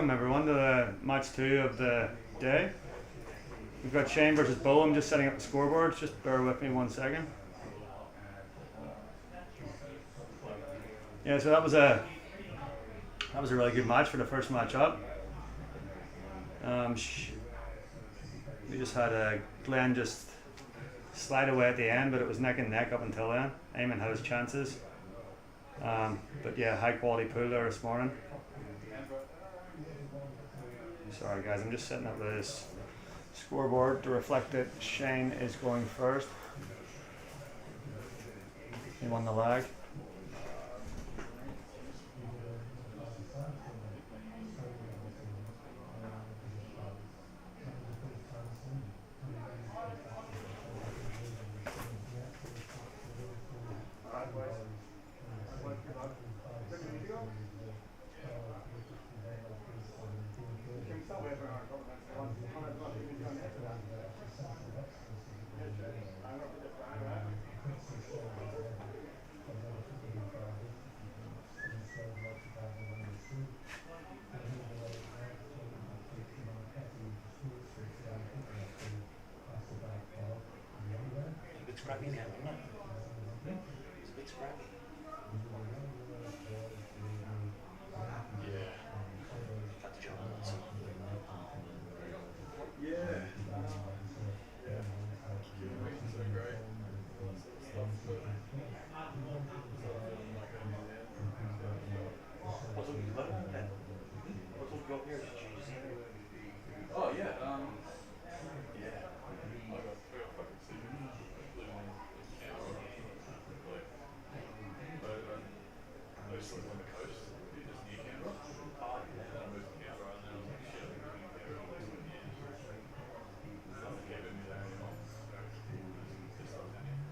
welcome everyone to the match 2 of the day. We've got Shane versus Beau. I'm just setting up the scoreboard. Just bear with me 1 second. Yeah, so that was a really good match for the first match up. We just had Glenn just slide away at the end, but it was neck and neck up until then. Eamon had his chances. But yeah, high quality pool there this morning. Sorry guys, I'm just setting up this scoreboard to reflect that Shane is going first. He won the lag. Scrappy now, isn't it? It's a bit scrappy. Yeah. Cut the job on that side. Yeah. So great. What's all you got here? What's all you got here? Oh yeah. Yeah. I just lived on the coast, just near Canberra. Oh, yeah. And I moved to Canberra and then I was like, shit, I've been in Canberra for 20 years. There's nothing keeping me there anymore. So, just I was in here.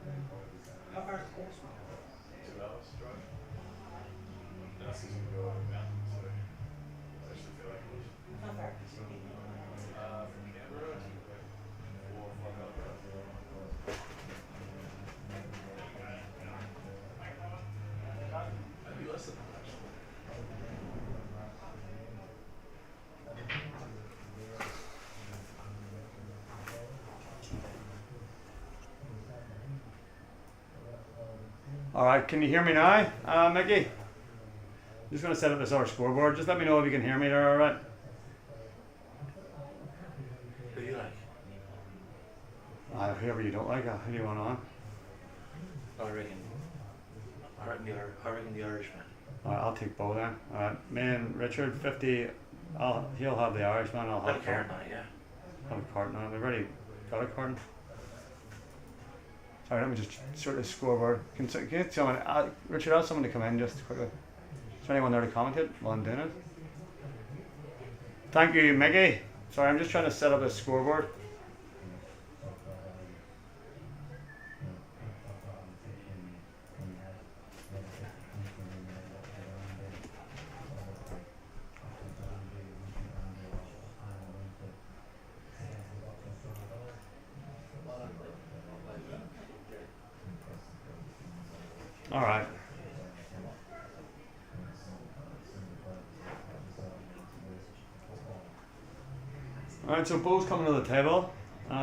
How far is the course from here? 2 hours drive. And that's just go over the mountain, so I actually feel like it was. How far is it? From Canberra to 4 or 5 hours drive. Maybe less than that, actually. Alright, can you hear me now, Mickey? I'm just going to set up this other scoreboard. Just let me know if you can hear me there, alright? Who do you like? Whoever you don't like, who do you want on? I reckon the Irishman. Alright, I'll take Beau then. Alright, me and Richard, 50, he'll have the Irishman, I'll have Got a card now, yeah. Have a carton on. We've already got a carton. Sorry, let me just sort of scoreboard. Can you tell me, Richard, ask someone to come in just quickly. Is there anyone there to commentate while I'm doing it? Thank you, Mickey. Sorry, I'm just trying to set up a scoreboard. Alright. Alright, so Beau's coming to the table. Here,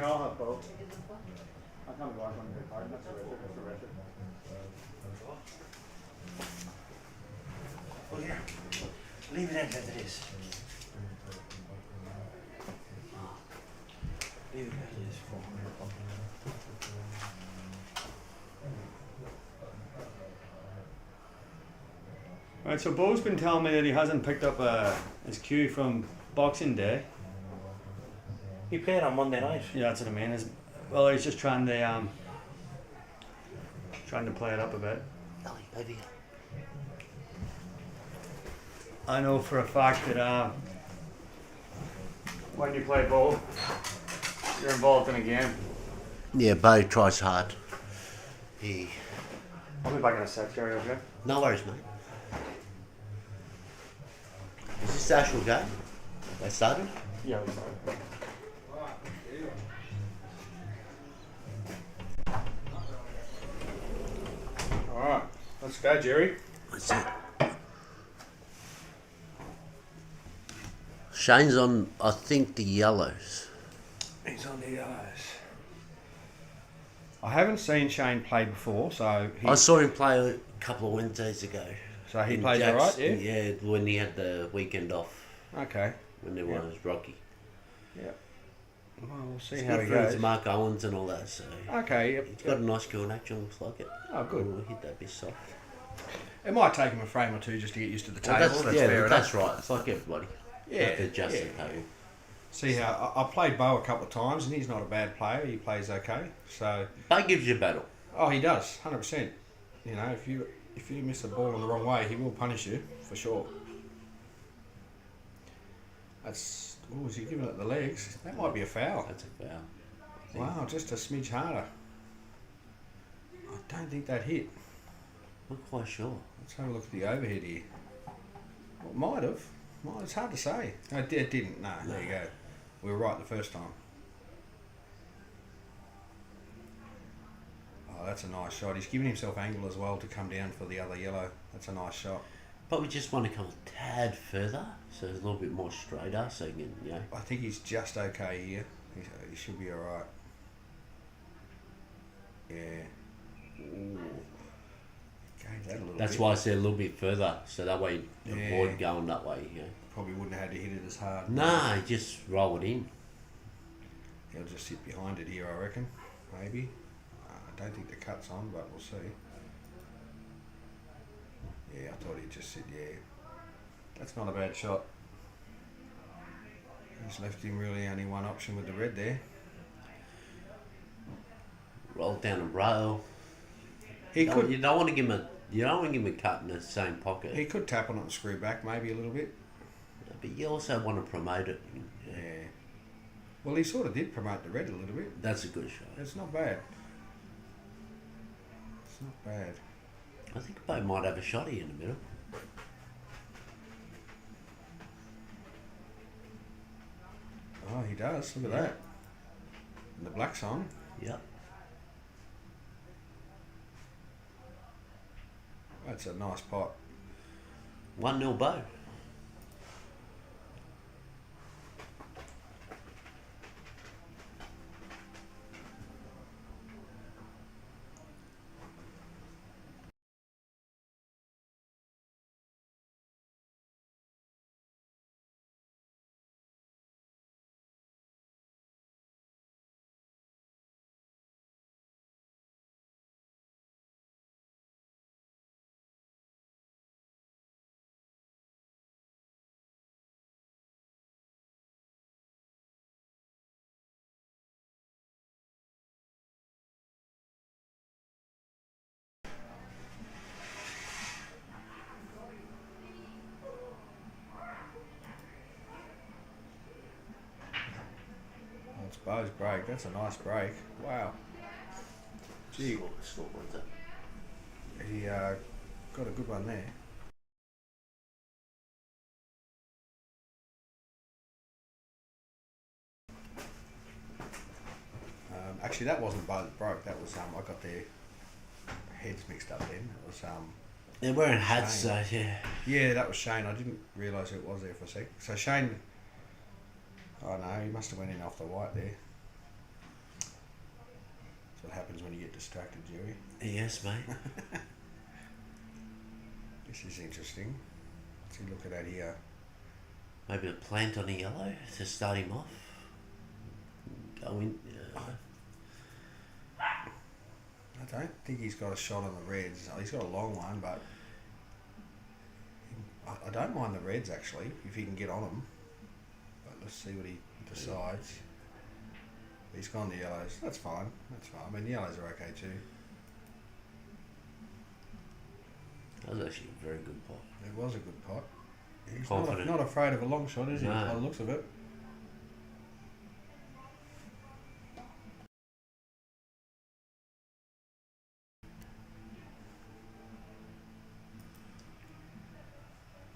I'll have Beau. I can't go on one of your card. That's a Richard. That's a Richard. Well, here. Leave it in as it is. Leave it as it is. Right, so Beau's been telling me that he hasn't picked up his cue from Boxing Day. He played on Monday night. Yeah, that's what I mean. Well, he's just trying to play it up a bit. Idea. I know for a fact that when you play Beau, you're involved in a game. Yeah, Beau tries hard. I'll be back in a sec, Jerry, okay? No worries, mate. Is this the actual game? They started? Yeah, we started. Alright, let's go, Jerry. That's it. Shane's on, I think, the yellows. He's on the yellows. I haven't seen Shane play before, so I saw him play a couple of Wednesdays ago. so he In plays alright, yeah? Yeah, when he had the weekend off, Okay. when everyone was rocky. Yeah. Well, we'll see He's how good he friends goes. with Mark Owens and all that, so Okay, yep. he's got a nice girl in action, looks like it. Oh, good. We'll hit that bit soft. It might take him a frame or two just to get used to the table. Well, that's yeah, fair that's enough. right. It's like everybody. Yeah, You have to adjust yeah. the table. See how I played Beau a couple of times, and he's not a bad player. He plays okay. So, That gives you a battle. oh, he does, 100%. You know, if you miss the ball in the wrong way, he will punish you for sure. That's. Oh, is he giving it the legs? That might be a foul. That's a foul. Wow, just a smidge harder. I don't think that hit. Not quite sure. Let's have a look at the overhead here. Well, it might have. Well, it's hard to say. No, it didn't. No, there you go. We were right the first time. Oh, that's a nice shot. He's giving himself angle as well to come down for the other yellow. That's a nice shot. But we just want to come a tad further, so it's a little bit more straighter, so you can, you know. I think he's just okay here. He should be alright. Yeah. Ooh. Gave that a little That's bit. why I said a little bit further, so that way you Yeah. avoid going that way, you know. Probably wouldn't have had to hit it as hard. Nah, just roll it in. He'll just sit behind it here, I reckon. Maybe. I don't think the cut's on, but we'll see. Yeah, I thought he'd just sit, yeah. That's not a bad shot. He's left him really only one option with the red there. Roll down and roll. He could You don't want to give him a cut in the same pocket. he could tap on it and screw back maybe a little bit. But you also want to promote it. Yeah. Well, he sort of did promote the red a little bit. That's a good shot. It's not bad. It's not bad. I think Beau might have a shot here in the middle. Oh, he does. Look at that. And the black's on. Yep. That's a nice pot. 1-0 Beau. That's Beau's break. That's a nice break. Wow. Gee, Scoreboard's up. he got a good one there. Actually, that wasn't Beau's broke. That was I got their heads mixed up then. It was They're wearing hats, Shane. so yeah. Yeah, that was Shane. I didn't realise who it was there for a sec. So Shane, oh no, he must have went in off the white there. That's what happens when you get distracted, Jerry. Yes, mate. This is interesting. What's he looking at here? Maybe a plant on a yellow to start him off. Go in. I don't think he's got a shot on the reds. He's got a long one, but I don't mind the reds actually if he can get on them. But let's see what he decides. He's gone the yellows. That's fine. That's fine. I mean, the yellows are okay too. That was actually a very good pot. It was a good pot. He's Confident. not afraid of a long shot, is he? No. By the looks of it.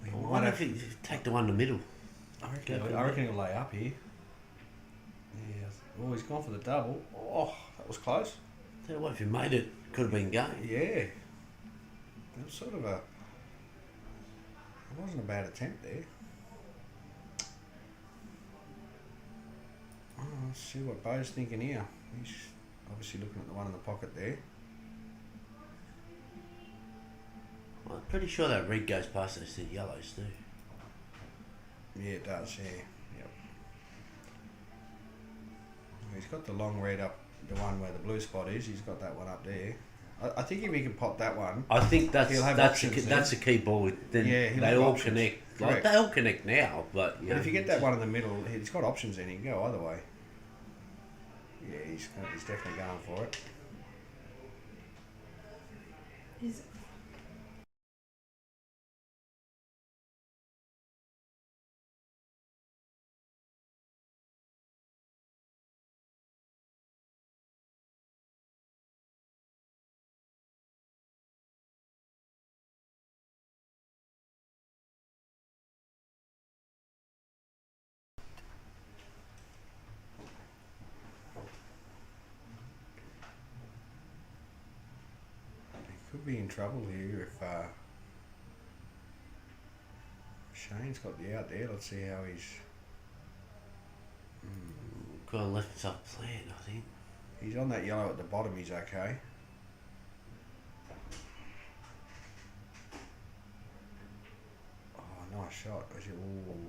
I wonder if he take the one in the middle. I reckon he'll lay up here. Yes. Oh, he's gone for the double. Oh, that was close. Tell you what, if he made it, could have been game. Yeah. It was sort of a. It wasn't a bad attempt there. Oh, let's see what Beau's thinking here. He's obviously looking at the one in the pocket there. Well, I'm pretty sure that red goes past those two yellows too. Yeah, it does. Yeah. Yep. He's got the long red up, the one where the blue spot is. He's got that one up there. I think if he can pop that one, I think that's he'll have that's options a key ball. Then Yeah, he'll they have all options. connect. Like, Correct. they all connect now, but but if you get that one in the middle, he's got options. Then he can go either way. Yeah, he's definitely going for it. Is He could be in trouble here if Shane's got the out there. Let's see how he's. kind of left himself planned. I think. He's on that yellow at the bottom. He's okay. Oh, nice shot. Ooh.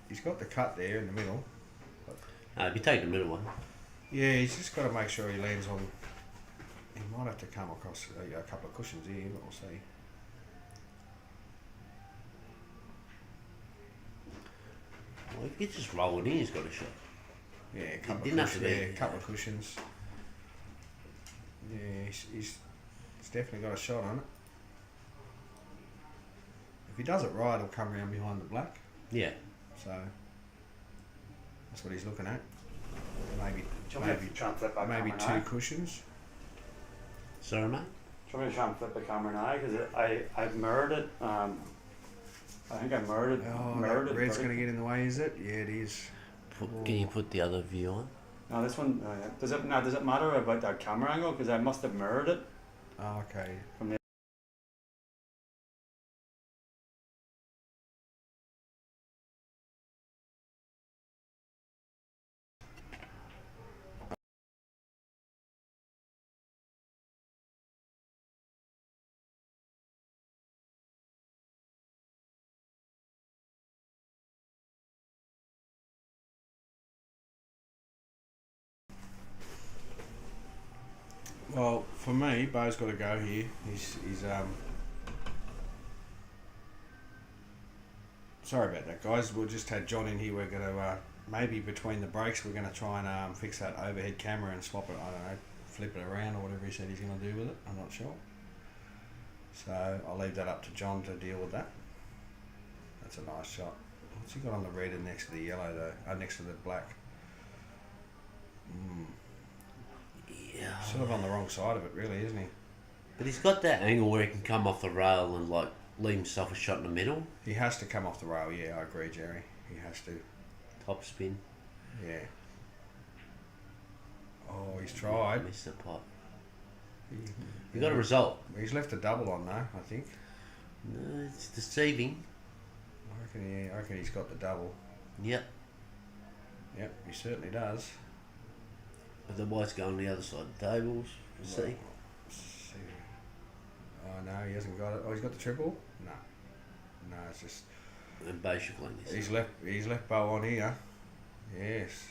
He's got the cut there in the middle. If you take the middle one, Yeah, he's just got to make sure he lands on. He might have to come across a couple of cushions here, but we'll see. well, if you just roll it in, he's got a shot. Yeah, a couple didn't of have to cushions. be- Yeah, a couple of cushions. Yeah, he's definitely got a shot on it. If he does it right, he'll come around behind the black. Yeah. So that's what he's looking at. Maybe Do you want me to try and flip that maybe camera now? two cushions. Sorry, mate. Do you want me to try and flip the camera now? Because I've mirrored it. I think I mirrored Oh, that it. red's going to get in the way, is it? Yeah, it is. Can you put the other view on? No, this one. Yeah. Does it matter about that camera angle? Because I must have mirrored it Oh, okay. from the. Well, for me, Beau's got to go here. He's Sorry about that, guys. We'll just had John in here. We're going to maybe between the breaks, we're going to try and fix that overhead camera and swap it. I don't know, flip it around or whatever he said he's going to do with it. I'm not sure. So I'll leave that up to John to deal with that. That's a nice shot. What's he got on the red and next to the yellow though? Next to the black. Yeah. Sort of on the wrong side of it, really, isn't he? But he's got that angle where he can come off the rail and like leave himself a shot in the middle. He has to come off the rail. Yeah, I agree, Jerry. He has to. Top spin. Yeah. Oh, he's tried. Missed the pot. He You got a result. He's left a double on though, I think. No, it's deceiving. I reckon he's got the double. Yep. Yep, he certainly does. But the white's going the other side of the tables. See? Let's see. Oh no, he hasn't got it. Oh, he's got the triple? No. No, it's just And basically this. he's left Beau on here. Yes.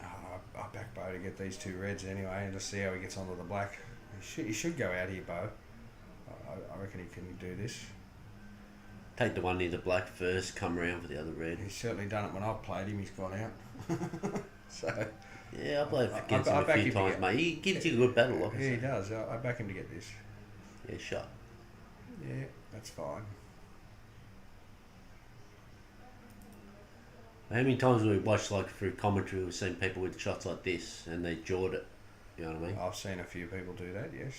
Oh, I back Beau to get these two reds anyway and just see how he gets onto the black. He should go out here, Beau. I reckon he can do this. Take the one near the black first, come around for the other red. He's certainly done it when I've played him. He's gone out. So Yeah, I played against I him a back few him to times, get- mate. He gives you a good battle, like I yeah, he said. does. I back him to get this. Yeah, shot. Yeah, that's fine. How many times have we watched, like, through commentary, we've seen people with shots like this and they jawed it? You know what I mean? I've seen a few people do that. Yes.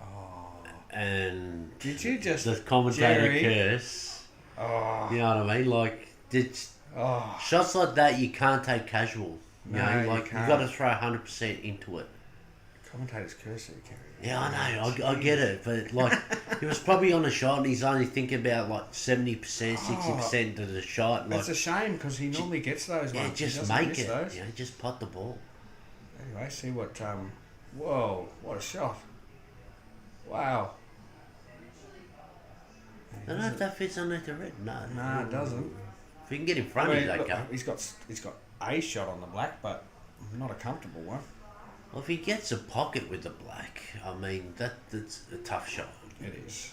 Oh, And did you just the commentator Jerry? curse. Oh, You know what I mean? Like, it's, oh. shots like that you can't take casual. You No, know, you like can't. got to throw 100% into it. Commentators curse you, Kerry. Yeah, I know. I get it, but like he was probably on a shot and he's only thinking about like 70%, 60% of the shot. Like, It's a shame because he normally gets those yeah, ones. He just doesn't make miss it. those. You know, just pot the ball. Anyway, see what. Whoa! What a shot! Wow. I don't know if that fits underneath the red. No, No, it doesn't. If you can get in I front, mean, he's look, okay. he's got a shot on the black, but not a comfortable one. Well, if he gets a pocket with the black, I mean that's a tough shot. It is.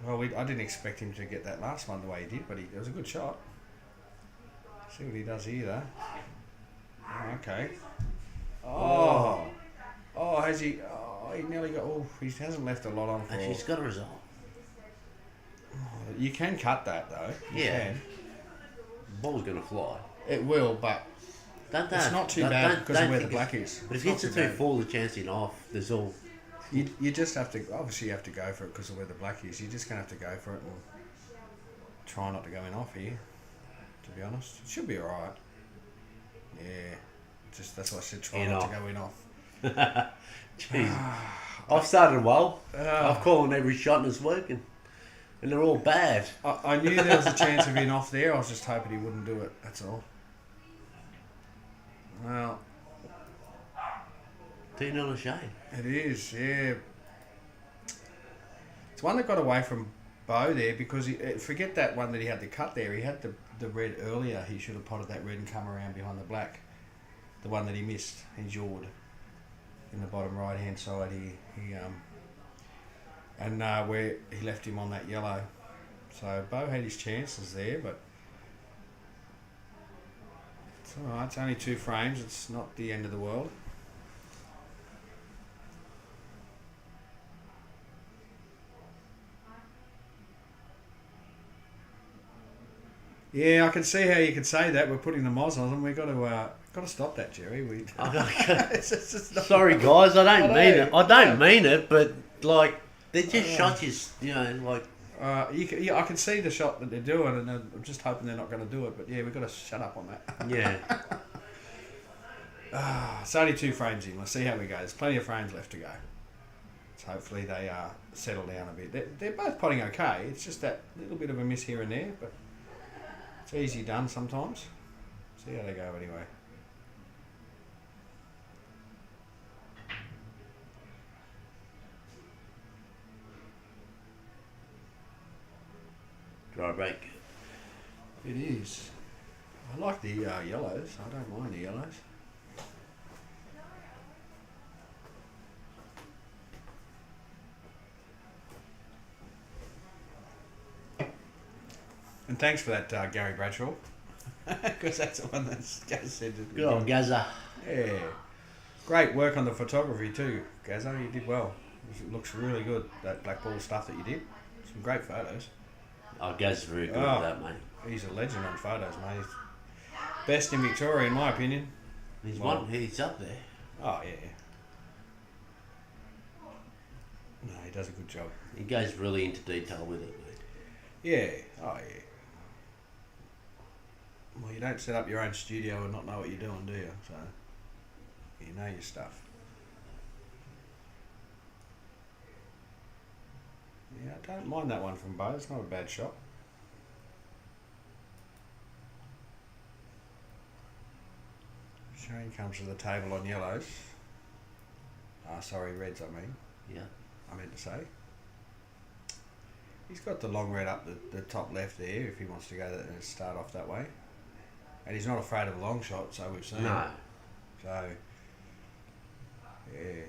Well, I didn't expect him to get that last one the way he did, but it was a good shot. See what he does here, though. Oh, okay. Oh, has he? Oh, he nearly got. Oh, he hasn't left a lot on for. Actually, he's got a result. You can cut that though. You Yeah. can. The ball's gonna fly. It will, but it's not too bad because of where the black is. But if It's he not hits it too through bad. full, the chance in off, there's all. You just have to, obviously you have to go for it because of where the black is. You're just going to have to go for it and try not to go in off here, to be honest. It should be alright. Yeah, just that's why I said try In not off. to go in off. Jeez. I've started well. Ah. I've called every shot and it's working. And they're all bad. I knew there was a chance of in off there. I was just hoping he wouldn't do it, that's all. Well, 2-0 a shame. it is, yeah. It's one that got away from Beau there because forget that one that he had to cut there. He had the red earlier. He should have potted that red and come around behind the black. The one that he missed, he jawed in the bottom right hand side. Where he left him on that yellow. So Beau had his chances there, but it's alright. It's only 2 frames. It's not the end of the world. Yeah, I can see how you could say that. We're putting the moz on them. We've got to stop that, Jerry. It's just not- Sorry, guys, I don't I mean know. it. I don't mean it, but like they're just shots. You know, like I can see the shot that they're doing, and I'm just hoping they're not going to do it. But yeah, we've got to shut up on that. yeah. It's only 2 frames in. Let's see how we go. There's plenty of frames left to go. So hopefully they settle down a bit. They're both potting okay. It's just that little bit of a miss here and there, but it's easy done sometimes. See how they go anyway. Dry break. It is. I like the yellows. I don't mind the yellows. And thanks for that, Gary Bradshaw. Because that's the one that Gaz said. Good old Gaza. Yeah. Great work on the photography too, Gazza. You did well. It looks really good, that black ball stuff that you did. Some great photos. Oh, Gaz's very good Oh. at that, mate. He's a legend on photos, mate. He's best in Victoria, in my opinion. He's Well- He's up there. Oh, yeah. No, he does a good job. He goes really into detail with it, mate. Yeah. Oh, yeah. Well, you don't set up your own studio and not know what you're doing, do you? So, you know your stuff. Yeah, I don't mind that one from Beau. It's not a bad shot. Shane comes to the table on yellows. Sorry, reds, I mean. Yeah. I meant to say. He's got the long red up the top left there if he wants to go and start off that way. And he's not afraid of a long shot, so we've seen. No. So, yeah.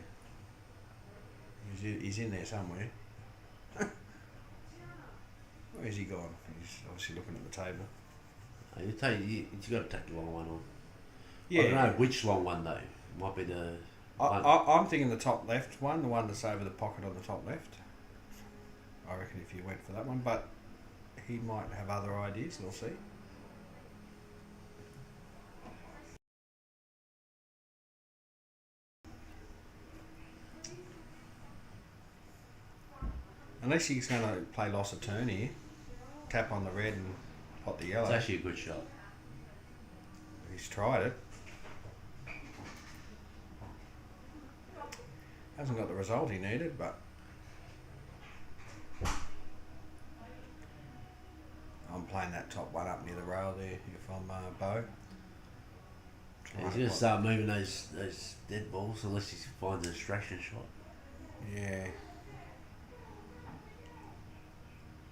He's in there somewhere. Where's he gone? He's obviously looking at the table. You've got to take the long one on. Yeah. I don't know which long one though. Might be the. I'm thinking the top left one, the one that's over the pocket on the top left. I reckon if you went for that one, but he might have other ideas, we'll see. Unless he's going to play loss of turn here, tap on the red and pot the yellow. It's actually a good shot. He's tried it. Hasn't got the result he needed, but I'm playing that top one up near the rail there if I'm Beau. He's going to start moving those dead balls unless he finds a distraction shot. Yeah.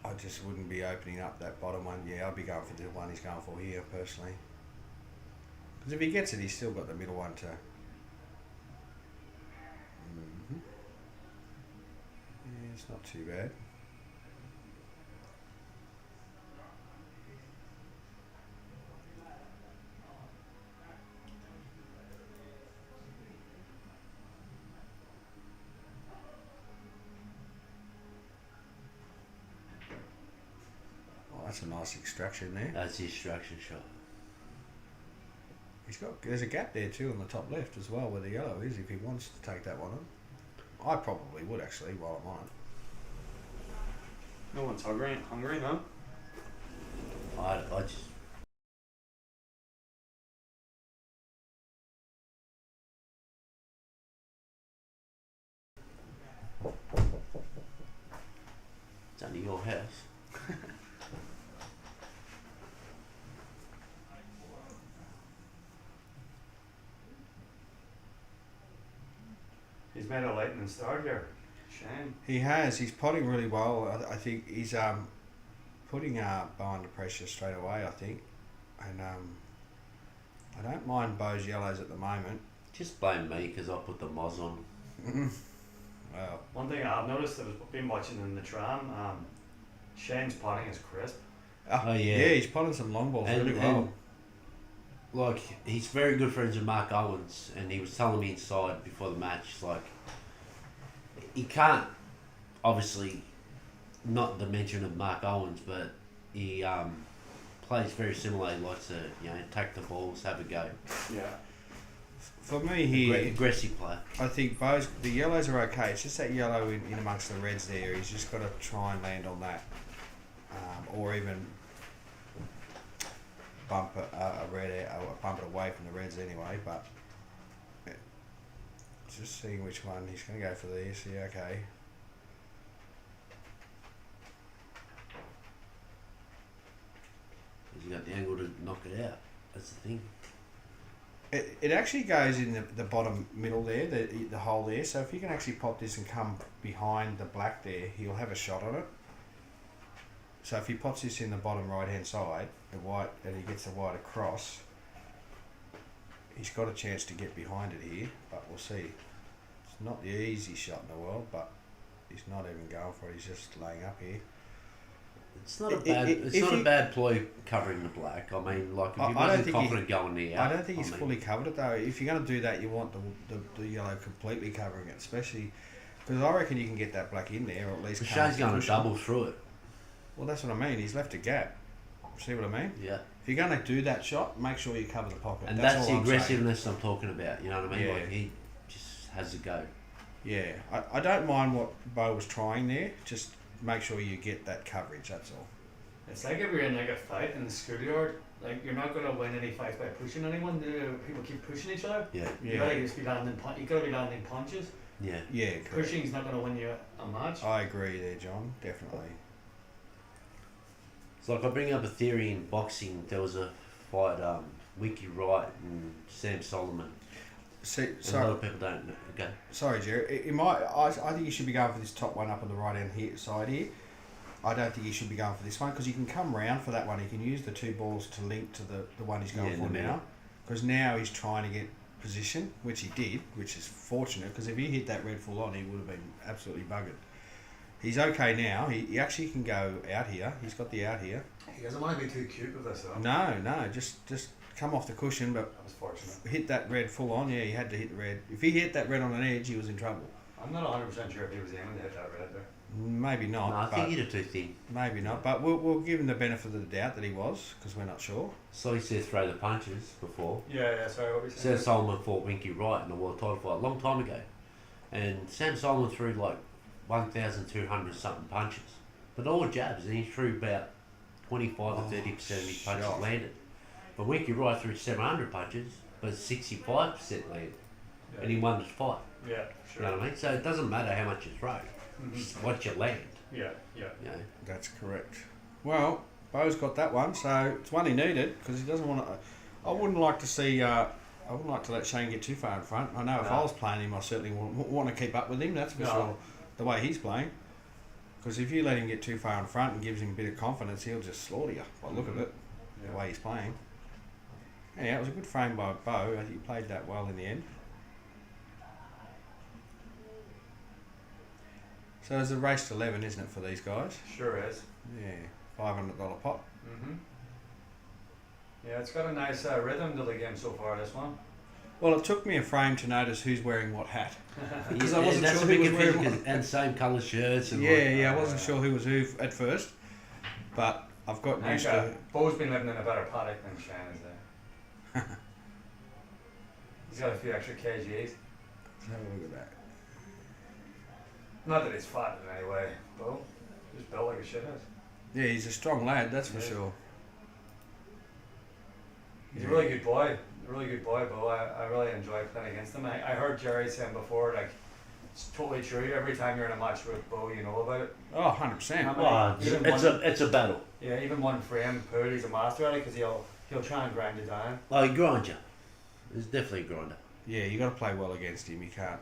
I just wouldn't be opening up that bottom one. Yeah, I'd be going for the one he's going for here, personally. Because if he gets it, he's still got the middle one to... Yeah, it's not too bad. Oh, that's a nice extraction there. That's the distraction shot. There's a gap there too on the top left as well where the yellow is if he wants to take that one on. I probably would actually while I'm on it. No one's hungry, no? I just... It's only your house. He's made a lightning start here. Shame. He has. He's potting really well. I think he's putting Beau under pressure straight away, I think. And I don't mind Beau's yellows at the moment. Just blame me because I put the moz on. Well, One thing I've noticed that I've been watching in the tram, Shane's potting is crisp. Oh, yeah. Yeah, he's potting some long balls really well. Like, he's very good friends with Mark Owens, and he was telling me inside before the match, like, he can't, obviously, not the mention of Mark Owens, but he plays very similar. He likes to, take the balls, have a go. Yeah. For me here, Aggressive player. I think the yellows are okay. It's just that yellow in amongst the reds there. He's just got to try and land on that. Or even bump a red out, or bump it away from the reds anyway. But just seeing which one he's going to go for these. Yeah, okay. He's got the angle to knock it out. That's the thing. It actually goes in the bottom middle there, the hole there. So if you can actually pop this and come behind the black there, he'll have a shot on it. So if he pops this in the bottom right hand side, the white, and he gets the white across, he's got a chance to get behind it here. But we'll see. It's not the easy shot in the world, but he's not even going for it. He's just laying up here. It's not a bad ploy covering the black. I mean, like, if he wasn't confident going there, I don't think he's fully covered it though. If you're going to do that, you want the yellow completely covering it, especially because I reckon you can get that black in there, or at least. Shane's going to double through it. Well, that's what I mean. He's left a gap. See what I mean? Yeah. If you're going to do that shot, make sure you cover the pocket. And that's the aggressiveness I'm talking about. You know what I mean? Yeah. Like, he just has a go. Yeah, I don't mind what Beau was trying there. Just make sure you get that coverage. That's all. It's like if you're in like a fight in the schoolyard, like you're not gonna win any fights by pushing anyone. People keep pushing each other. Yeah. You gotta just be landing. You gotta be landing punches. Yeah. Yeah. Correct. Pushing's not gonna win you a match. I agree there, John. Definitely. It's like I bring up a theory in boxing. There was a fight, Winky Wright and Sam Solomon. See, a lot of people don't know. Okay. Sorry, Jerry. I think you should be going for this top one up on the right hand side here. I don't think you should be going for this one because you can come round for that one. You can use the two balls to link to the one he's going for now. Because now he's trying to get position, which he did, which is fortunate because if he hit that red full on, he would have been absolutely buggered. He's okay now. He actually can go out here. He's got the out here. He doesn't want to be too cute with this though. No, just come off the cushion, but That was fortunate. hit that red full on. Yeah, he had to hit the red. If he hit that red on an edge, he was in trouble. I'm not 100% sure if he was aiming to hit that red there. Maybe not. No, I think he did too thin. Maybe not, but we'll give him the benefit of the doubt that he was, because we're not sure. So he said throw the punches before. Yeah, sorry, what were you saying? Sam Solomon fought Winky Wright in a world title fight a long time ago. And Sam Solomon threw like 1,200 something punches. But all jabs, and he threw about 25 to 30% of his punches landed. But Winky Wright threw 700 punches, but 65% landed. Yeah. And he won the fight. Yeah, You know what I mean? So it doesn't matter how much you throw, it's what you land. Yeah, yeah. You know? That's correct. Well, Beau's got that one, so it's one he needed because he doesn't want to. I wouldn't like to see. I wouldn't like to let Shane get too far in front. I know if No. I was playing him, I certainly want to keep up with him. That's for No. sure. The way he's playing, because if you let him get too far in front and gives him a bit of confidence, he'll just slaughter you. By the look of it, the way he's playing. Yeah, it was a good frame by Beau. He played that well in the end. So there's a race to 11, isn't it, for these guys? Sure is. Yeah, $500 pop. Mm-hmm. Yeah, it's got a nice rhythm to the game so far, this one. Well, it took me a frame to notice who's wearing what hat. Because I Yeah, wasn't that's sure a bit who was wearing confusing, what. 'cause- and same colour shirts and Yeah, I wasn't sure who was who at first. But I've got I used think to. Beau's been living in a better paddock than Shane is there. He's got a few extra kgs. Let's have a look at that. Not that he's fat in any way, Beau. He's built like a shithead. Yeah, he's a strong lad, that's for Yeah. sure. He's a really good boy. A really good boy, Beau. I really enjoy playing against him. I heard Jerry saying before, like, it's totally true. Every time you're in a match with Beau, you know about it. Oh, 100%. Well, Even it's a battle. Yeah, even one frame pool, he's a master at it because he'll try and grind you down. Oh, he grind you. He's definitely a grinder. Yeah, you got to play well against him. You can't.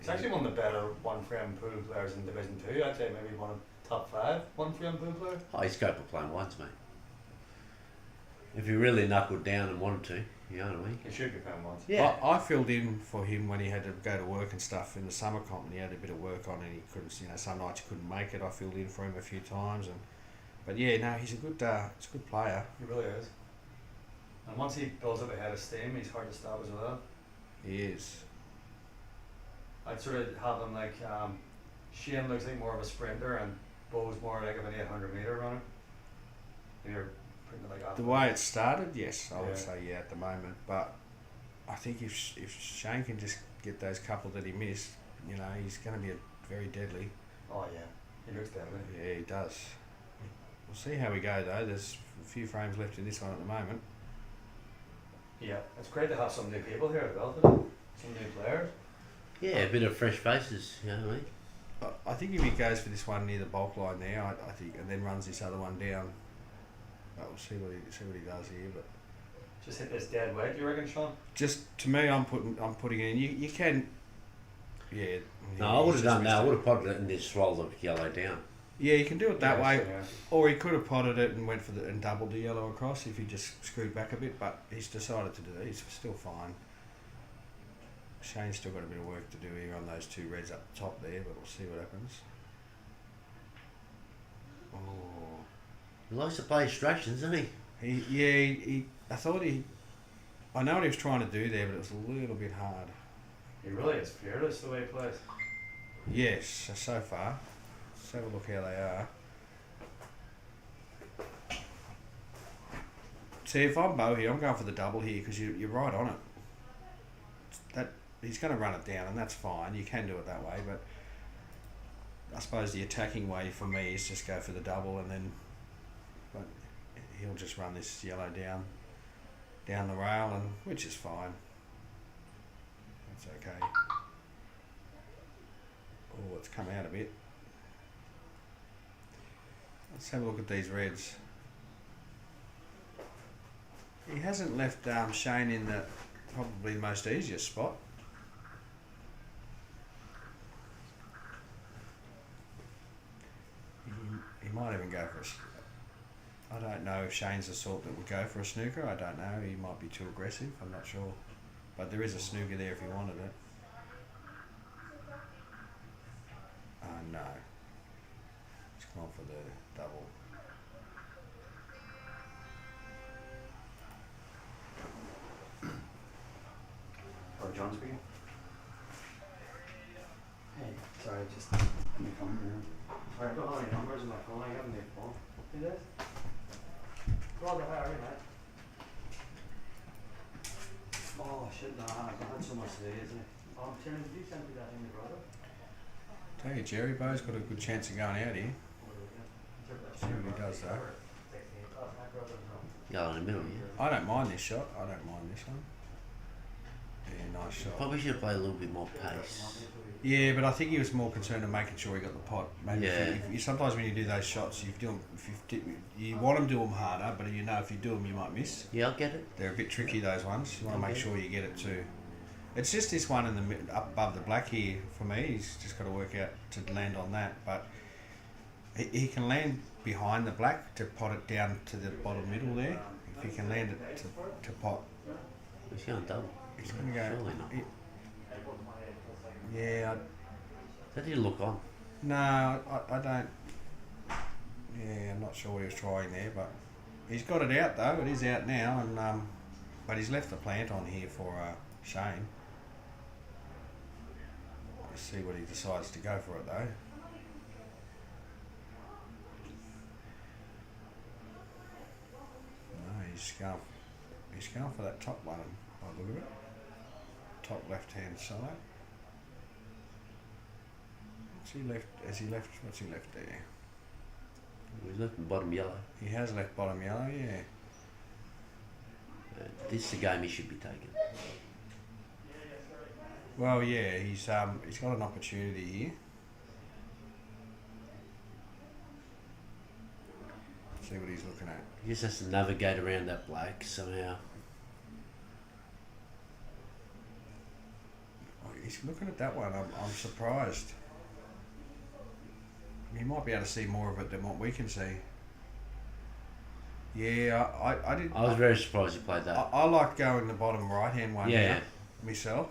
He's actually one of the better one frame pool players in Division 2. I'd say maybe one of the top 5 one frame pool players. Oh, he's capable of playing once, mate. If he really knuckled down and wanted to, you know what I mean? He should be playing once. Yeah. I filled in for him when he had to go to work and stuff in the summer comp, and he had a bit of work on, and he couldn't. Some nights he couldn't make it. I filled in for him a few times, but yeah, no, he's a good player. He really is. And once he builds up a head of steam, he's hard to stop as well. He is. I'd sort of have him like Shane looks like more of a sprinter and Beau's more like of an 800-meter runner. You're pretty like The way it started, yes, I would Yeah. say yeah at the moment. But I think if Shane can just get those couple that he missed, he's going to be very deadly. Oh yeah, he looks deadly. Yeah, he does. We'll see how we go though. There's a few frames left in this one at the moment. Yeah, it's great to have some new people here as well today. Some new players. Yeah, a bit of fresh faces, you know what I mean? I think if he goes for this one near the bulk line there, I think, and then runs this other one down, we'll see what he does here. But Just hit this dead weight, you reckon, Sean? just to me, I'm putting in. You can. Yeah. No, I would have done that. I would have potted it and just rolled the yellow down. Yeah, you can do it that Yeah, way, so, yeah. or he could have potted it and went for and doubled the yellow across if he just screwed back a bit. But he's decided to do that. He's still fine. Shane's still got a bit of work to do here on those two reds up the top there, but we'll see what happens. Oh. He likes to play instructions, doesn't he? I know what he was trying to do there, but it was a little bit hard. He really is fearless the way he plays. Yes, so far. Let's have a look how they are. See, if I'm Beau here, I'm going for the double here because you're right on it. He's going to run it down, and that's fine. You can do it that way, but I suppose the attacking way for me is just go for the double, and then but he'll just run this yellow down the rail, and which is fine. That's okay. Oh, it's come out a bit. Let's have a look at these reds. He hasn't left Shane in the probably the most easiest spot. He might even go for I don't know if Shane's the sort that would go for a snooker. I don't know. He might be too aggressive. I'm not sure. But there is a snooker there if he wanted it. No. He's gone for the double. Or John speaking. Hey, sorry, just let me come here. Alright, I don't have any numbers on my phone. I haven't made a phone. It is? Rather, how are you, mate? Oh, shit, no, I had so much today, isn't it? Tiernan, did you send me that in your brother? Tell you, Jerry, Beau's got a good chance of going out here. See what he does though. Yellow in the middle, yeah. I don't mind this shot. I don't mind this one. Yeah, nice shot. Probably should have played a little bit more pace. Yeah, but I think he was more concerned in making sure he got the pot. Maybe Yeah. if you, sometimes when you do those shots, you want them to do them harder, but you know if you do them, you might miss. Yeah, I'll get it. They're a bit tricky, those ones. You want to make Okay. sure you get it too. It's just this one in the up above the black here for me. He's just got to work out to land on that, but he can land behind the black to pot it down to the bottom middle there. If he can land it to pot, He's going double. he's going to go. Surely not. Yeah, That didn't look on. no, I don't. Yeah, I'm not sure what he was trying there, but he's got it out though. It is out now, and but he's left the plant on here for Shane. Let's see what he decides to go for it though. No, he's going for that top one by the look of it. Top left hand side. What's he left? Has he left? What's he left there? He's left the bottom yellow. He has left bottom yellow, yeah. This is the game he should be taking. Well, yeah, he's got an opportunity here. See what he's looking at. He just has to navigate around that black somehow. Oh, he's looking at that one. I'm surprised. He might be able to see more of it than what we can see. Yeah, I did. I was very surprised he played that. I like going the bottom right hand one. Yeah. Here, myself.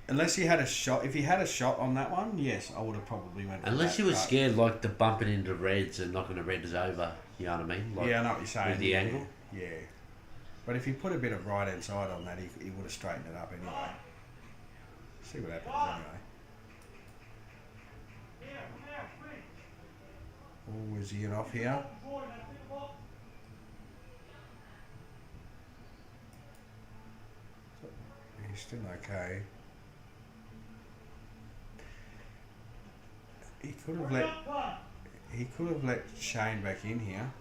Unless he had a shot. If he had a shot on that one, yes, I would have probably went. For Unless that, he was but- scared like to bump it into reds and knocking the reds over. You know what I mean? Like, Yeah, I know what you're saying. with the yeah, angle. Yeah. But if he put a bit of right hand side on that, he would have straightened it up anyway. See what happens anyway. Oh, is he in off here? He's still okay. He could have let Shane back in here.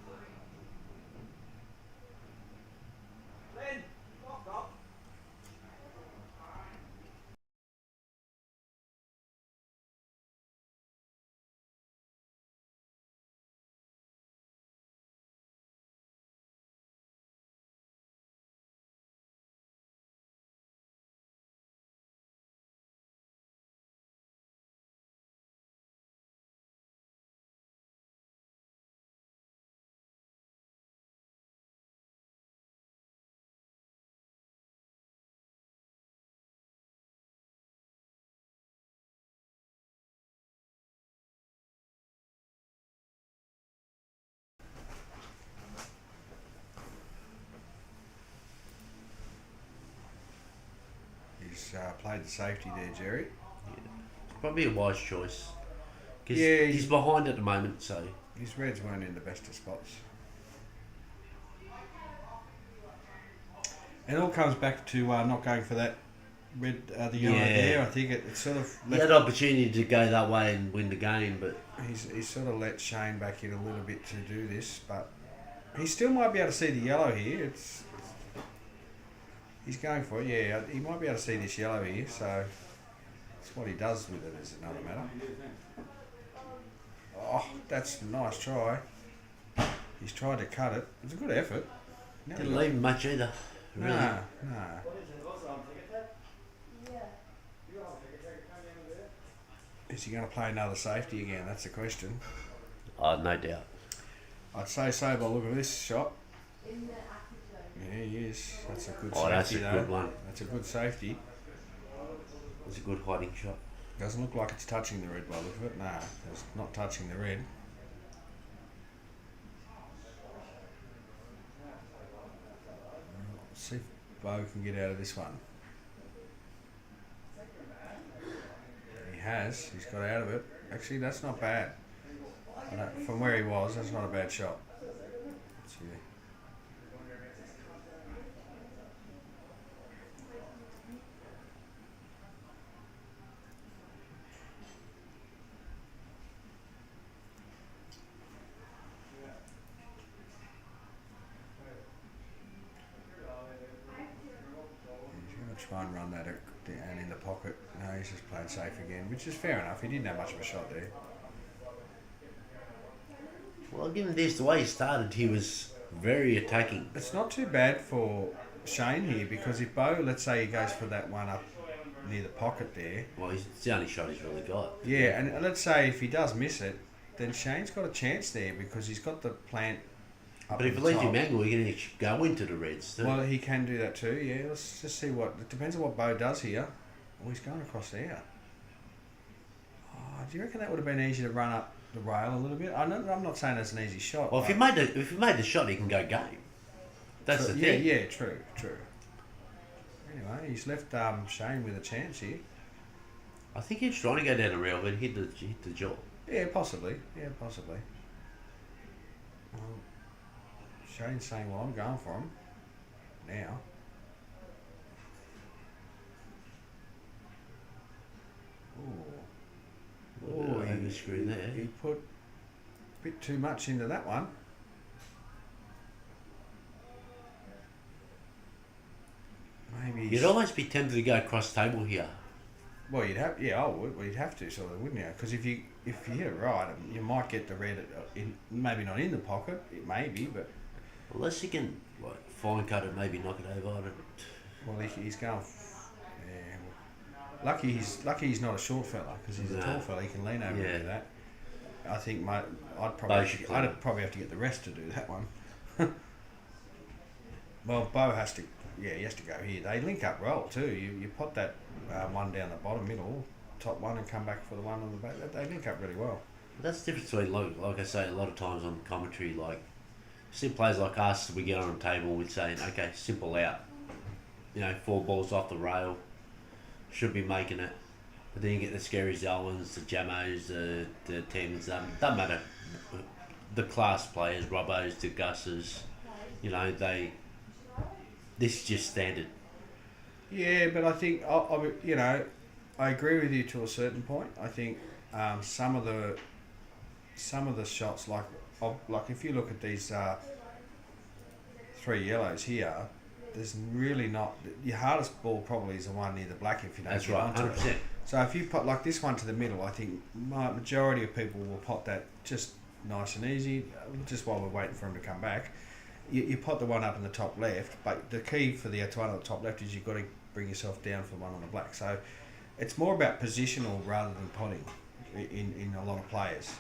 He's played the safety there, Jerry. Probably a wise choice. Because Yeah, he's behind at the moment, so. His reds weren't in the best of spots. It all comes back to not going for that red, the yellow Yeah. there. I think it's sort of He had opportunity to go that way and win the game, but he's sort of let Shane back in a little bit to do this, but he still might be able to see the yellow here. He's going for it. Yeah, he might be able to see this yellow here. So it's what he does with it is another matter. Oh, that's a nice try. He's tried to cut it. It's a good effort. Never didn't got- leave him much either. Really. Nah. Is he going to play another safety again? That's the question. Oh, no doubt. I'd say so by the look of this shot. Yeah, he is. That's a good Oh, safety, that's a though. good one. That's a good safety. It's a good hiding shot. Doesn't look like it's touching the red by the look of it. Nah, it's not touching the red. Let's see if Beau can get out of this one. He has. He's got out of it. Actually, that's not bad. From where he was, that's not a bad shot. Let's see. try and run that and in the pocket. No, he's just playing safe again, which is fair enough. He didn't have much of a shot there. Well, given this, the way he started, he was very attacking. It's not too bad for Shane here because if Beau, let's say he goes for that one up near the pocket there. Well, it's the only shot he's really got. Yeah, and let's say if he does miss it, then Shane's got a chance there because he's got the plant up But if the you leave top. him angle, he can go into the Reds too. Well, he can do that too, yeah. Let's just see what... It depends on what Beau does here. Oh, he's going across there. Oh, do you reckon that would have been easy to run up the rail a little bit? I'm not saying that's an easy shot. Well, if you made the shot, he can go game. That's the thing. Yeah, true. Anyway, he's left Shane with a chance here. I think he was trying to go down the rail, but hit the jaw. Yeah, possibly. Well, Shane's saying, well, I'm going for him now. Oh, he screwed there. He put a bit too much into that one. Maybe You'd almost be tempted to go cross table here. well, you'd have, yeah, I would. Well, you'd have to, sort of, wouldn't you? Because if you hit it right, you might get the red in, maybe not in the pocket. It may be, but Unless you can fine cut it, maybe knock it over. well, he's going. Yeah, well, lucky he's not a short fella because he's a tall fella. He can lean over and do that. I think I'd probably have to get the rest to do that one. Well, Beau has to. Yeah, he has to go here. They link up well too. You pot that one down the bottom middle, top one, and come back for the one on the back. They link up really well. That's the difference between, like I say, a lot of times on commentary, see players like us, we get on a table, we're saying, okay, simple out. 4 balls off the rail, should be making it. But then you get the Scary Zelwans, the Jamos, the Thames, doesn't matter. The class players, Robbos, the Gusses, this is just standard. Yeah, but I think I agree with you to a certain point. I think some of the shots, like if you look at these 3 yellows here, there's really not your hardest ball probably is the one near the black if you don't. That's get right, onto 100%. it. So if you put like this one to the middle, I think majority of people will pot that just nice and easy, just while we're waiting for him to come back. You pot the one up in the top left, but the key for the one on the top left is you've got to bring yourself down for the one on the black. So it's more about positional rather than potting in a lot of players.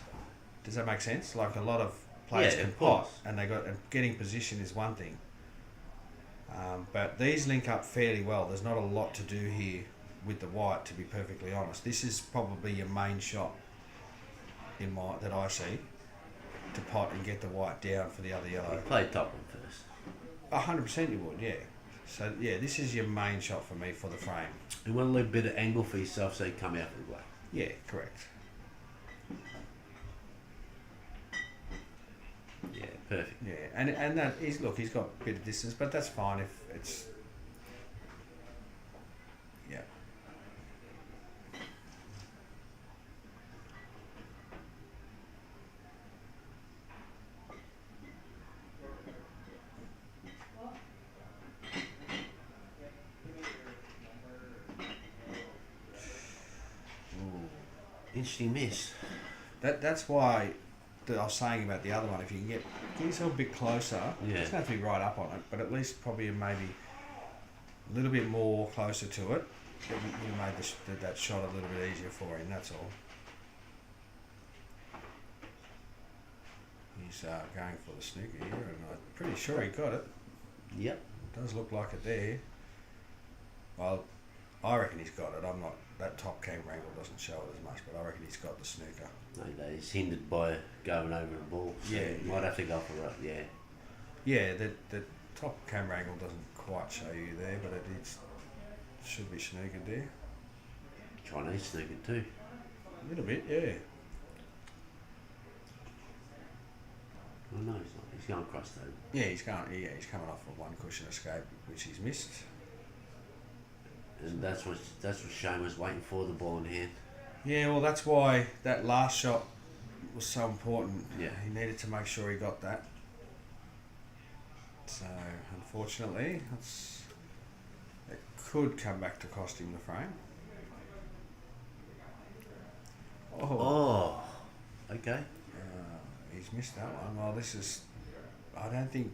Does that make sense? Like a lot of players can pot, and and getting position is one thing. But these link up fairly well. There's not a lot to do here with the white, to be perfectly honest. This is probably your main shot that I see, to pot and get the white down for the other yellow. You play top one first. 100% you would, yeah. So yeah, this is your main shot for me for the frame. You want a little bit of angle for yourself so you come out for the black. Yeah, correct. Yeah, perfect. Yeah, and that he's got a bit of distance, but that's fine if it's. Yeah. Interesting miss. That's why I was saying about the other one. If you can get yourself a bit closer, it doesn't have to be right up on it, but at least probably maybe a little bit more closer to it. You made that shot a little bit easier for him. That's all. He's going for the snooker here, and I'm pretty sure he got it. Yep. Does look like it there. Well, I reckon he's got it. I'm not. That top camera angle doesn't show it as much, but I reckon he's got the snooker. No, he's hindered by going over the ball. So you might have to go for it. Yeah. Yeah, the top camera angle doesn't quite show you there, but it should be snookered there. Chinese snooker too. A little bit, yeah. Oh no, he's not. He's going across though. Yeah, he's coming off a one cushion escape, which he's missed. And that's what Shane was waiting for, the ball in hand. Yeah, well, that's why that last shot was so important. Yeah. He needed to make sure he got that. So, unfortunately, It could come back to cost him the frame. Oh, okay. He's missed that one. Well, this is. I don't think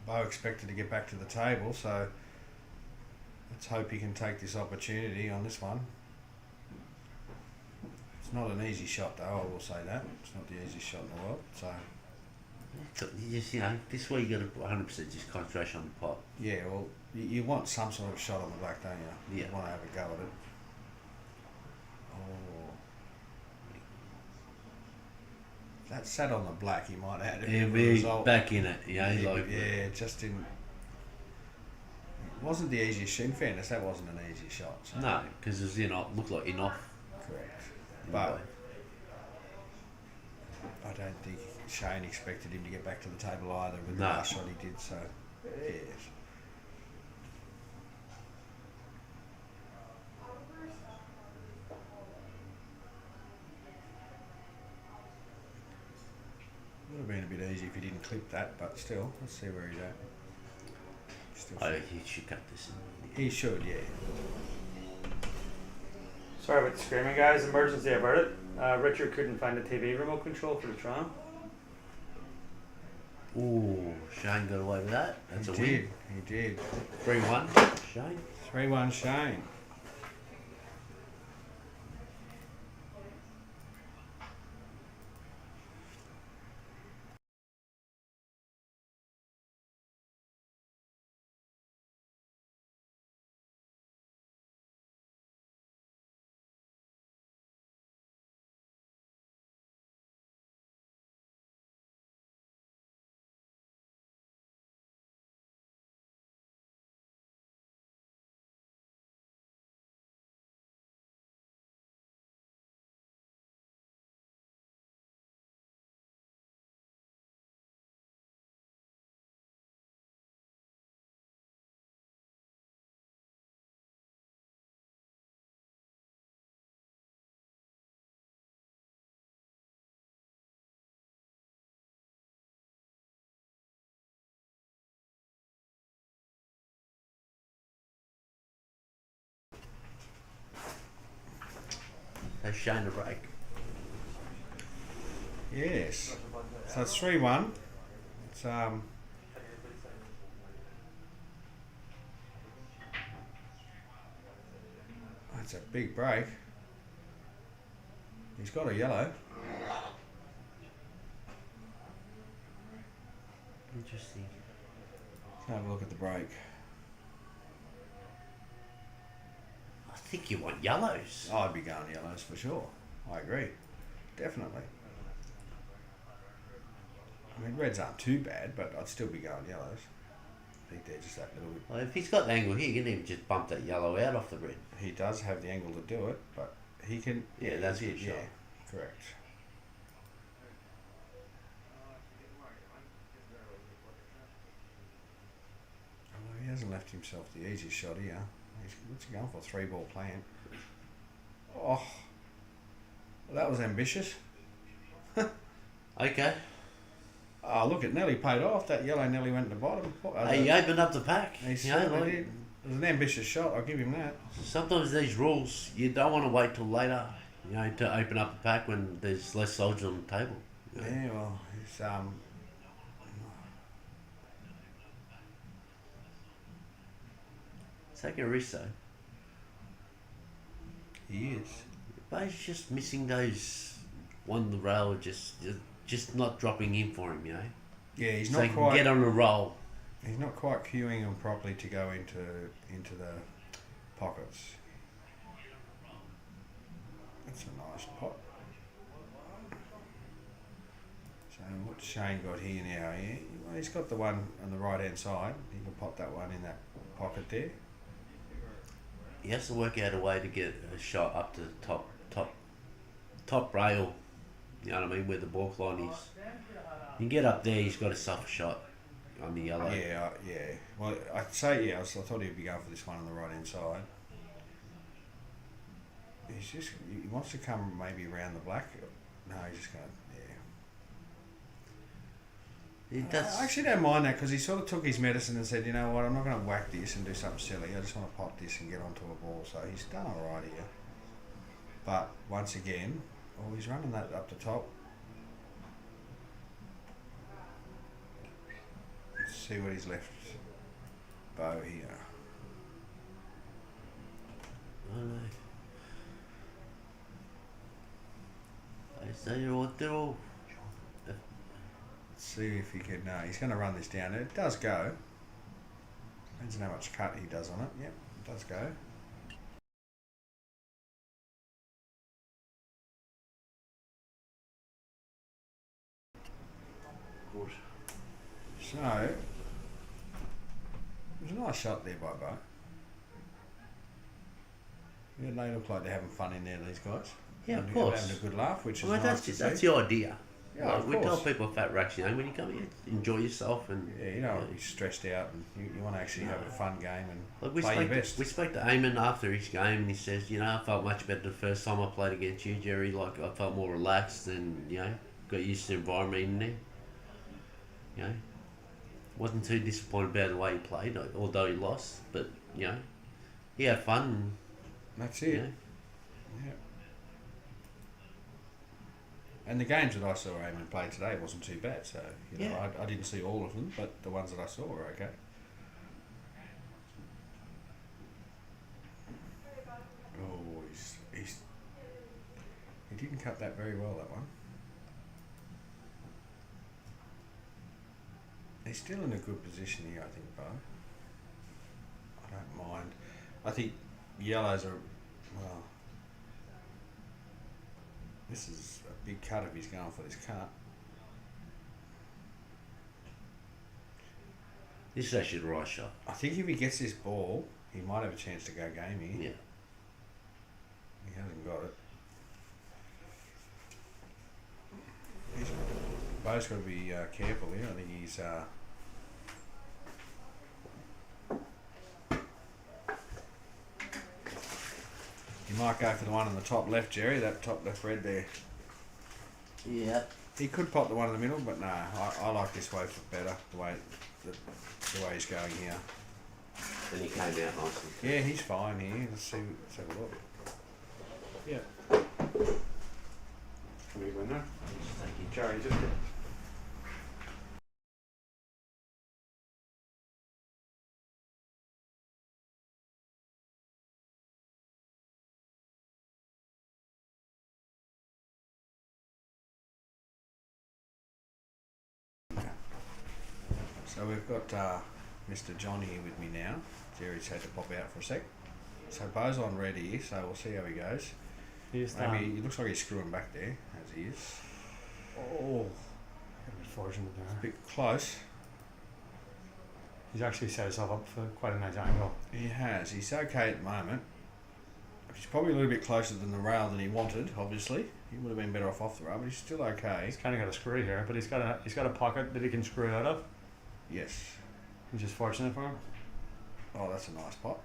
Beau expected to get back to the table, so let's hope he can take this opportunity on this one. It's not an easy shot, though. I will say that it's not the easiest shot in the world. So You just, this way you got to 100% just concentrate on the pot. yeah, well, you want some sort of shot on the black, don't you? Yeah. You want to have a go at it. Oh. If that sat on the black, he might have had a He'll good be result. back in it, Yeah, it just didn't. It wasn't the easiest shot. In fairness, that wasn't an easy shot. So. No, because it's looked like enough. Correct. in a But way. I don't think Shane expected him to get back to the table either with the No. last shot he did. So yes. Would have been a bit easy if he didn't clip that, but still, let's see where he's at. Still He should cut this in. he should, yeah. Sorry about the screaming, guys. Emergency averted. Richard couldn't find the TV remote control for the tram. Ooh, Shane got away with that. That's He a did. win. He did. 3-1, Shane. 3-1 Shane. Has Shane a break. Yes. So it's 3-1. It's that's a big break. He's got a yellow. Interesting. Let's have a look at the break. I think you want yellows. I'd be going yellows for sure. I agree. Definitely. I mean, reds aren't too bad, but I'd still be going yellows. I think they're just that little bit. Well, if he's got the angle here, you can even just bump that yellow out off the red. He does have the angle to do it, but he can. Yeah, that's a he good did, shot. Yeah, correct. Although he hasn't left himself the easiest shot here. What's he going for? 3-ball plant. Oh, well, that was ambitious. Okay. Oh, look, it nearly paid off. That yellow nearly went to the bottom. Hey, he opened up the pack. He You know, certainly like, did. It was an ambitious shot, I'll give him that. sometimes these rules, you don't want to wait till later, to open up the pack when there's less soldiers on the table. You know. Yeah, well, he's Take a risk though. he is. But he's just missing those one the rail, just not dropping in for him, Yeah, he's so not he can quite. get on a roll. He's not quite cueing them properly to go into the pockets. That's a nice pot. So what's Shane got here now? Well, he's got the one on the right hand side. He can pop that one in that pocket there. He has to work out a way to get a shot up to the top rail. You know what I mean, where the balk line is. You can get up there. He's got a soft shot on the yellow. Yeah. Well, I'd say yeah. I thought he'd be going for this one on the right hand side. He wants to come maybe around the black. No, he's just going. Yeah. I actually don't mind that because he sort of took his medicine and said, you know what, I'm not going to whack this and do something silly. I just want to pop this and get onto a ball. So he's done all right here. But once again, he's running that up the top. Let's see what he's left. Beau here. I don't know. I say what do. See if he can. He's going to run this down. It does go. Depends on how much cut he does on it. Yep, it does go. Good. So, it was a nice shot there by Beau. Yeah, they look like they're having fun in there, these guys. Yeah, of They're course. having a good laugh, which is Well, nice to that's see. the idea. Yeah, Like, of we tell course. people fat racks, when you come here, enjoy yourself and Yeah, you don't want to be stressed out, and you want to actually have a fun game and Like we play your spoke, best. we spoke to Eamon after his game, and he says, I felt much better the first time I played against you, Jerry. Like I felt more relaxed and got used to the environment in there. Wasn't too disappointed about the way he played, although he lost. But he had fun. And, That's it. Yeah. And the games that I saw Eamon play today wasn't too bad. So I didn't see all of them, but the ones that I saw were okay. Oh, he didn't cut that very well, that one. He's still in a good position here, I think, Beau. I don't mind. I think yellows are, well, this is a big cut if he's going for this cut. this is actually the right shot. I think if he gets this ball, he might have a chance to go game here. Yeah. He hasn't got it. Beau's got to be careful here. I think he's. He might go for the one on the top left, Jerry. That top left red there. Yeah. He could pop the one in the middle, but no. I like this way for better. The way he's going here. And he came out nicely. Yeah, he's fine here. Let's have a look. Yeah. Can we win there? Thank you. Jerry, just. So we've got Mr. John here with me now. Jerry's had to pop out for a sec. So Beau's on red here, so we'll see how he goes. He's Maybe he looks like he's screwing back there, as he is. Oh, a bit fortunate a there. bit close. He's actually set himself up for quite a nice angle. He has. He's okay at the moment. He's probably a little bit closer than the rail than he wanted. Obviously, he would have been better off the rail, but he's still okay. He's kind of got a screw here, but he's got a pocket that he can screw out of, Yes. which is fortunate for him. Oh, that's a nice pot.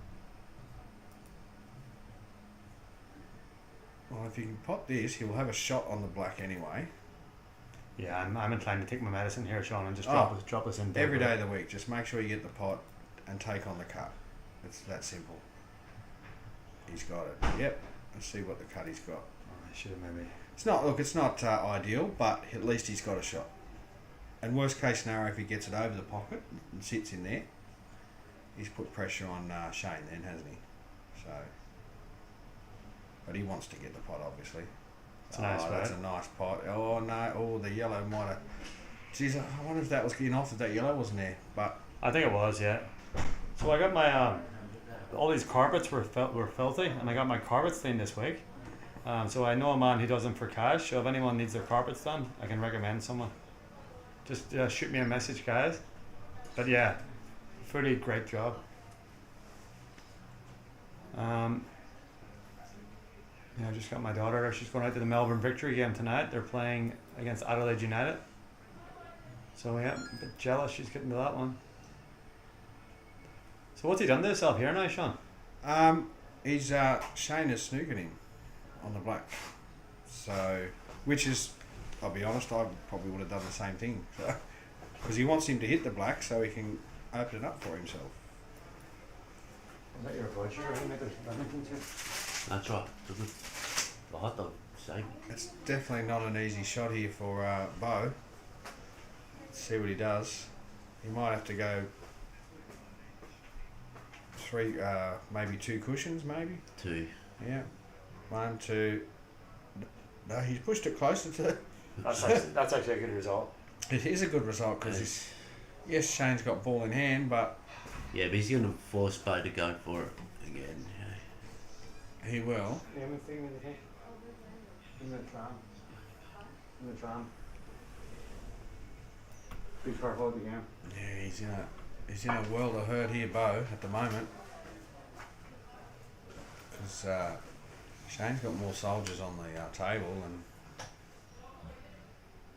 Well, if he can pot this, he'll have a shot on the black anyway. Yeah, I'm inclined to take my medicine here, Sean, and just Oh, drop us in Every day of the week, just make sure you get the pot and take on the cut. It's that simple. He's got it. Yep. Let's see what the cut he's got. I should have maybe. It's not ideal, but at least he's got a shot. And worst case scenario, if he gets it over the pocket and sits in there, he's put pressure on Shane then, hasn't he? So, but he wants to get the pot, obviously. It's a nice that's pot. a nice pot. Oh no! Oh, the yellow might have. Geez, I wonder if that was getting off if that yellow wasn't there. But I think it was, yeah. So I got my all these carpets were filthy, and I got my carpets cleaned this week. So I know a man who does them for cash. So if anyone needs their carpets done, I can recommend someone. Just shoot me a message, guys. But yeah, fully great job. Yeah, I just got my daughter there. She's going out to the Melbourne Victory game tonight. They're playing against Adelaide United. So yeah, a bit jealous she's getting to that one. So what's he done to himself here now, Sean? he's Shane has snookered him on the black. So, which is, I'll be honest, I probably would have done the same thing. So, because he wants him to hit the black so he can open it up for himself. Is that your butcher? I make Remington too. That's right. It's a good. The hot dog steak. It's definitely not an easy shot here for Beau. Let's see what he does. He might have to go 3, maybe 2 cushions, maybe. 2. Yeah. 1, 2. No, he's pushed it closer to. That's actually a good result. It is a good result because yes, Shane's got ball in hand, but Yeah, but he's going to force Beau to go for it again. he will. Yeah, I'm thinking of the in the tram. In the tram. Be careful again. Yeah, he's in a world of hurt here, Beau, at the moment. Because Shane's got more soldiers on the table, and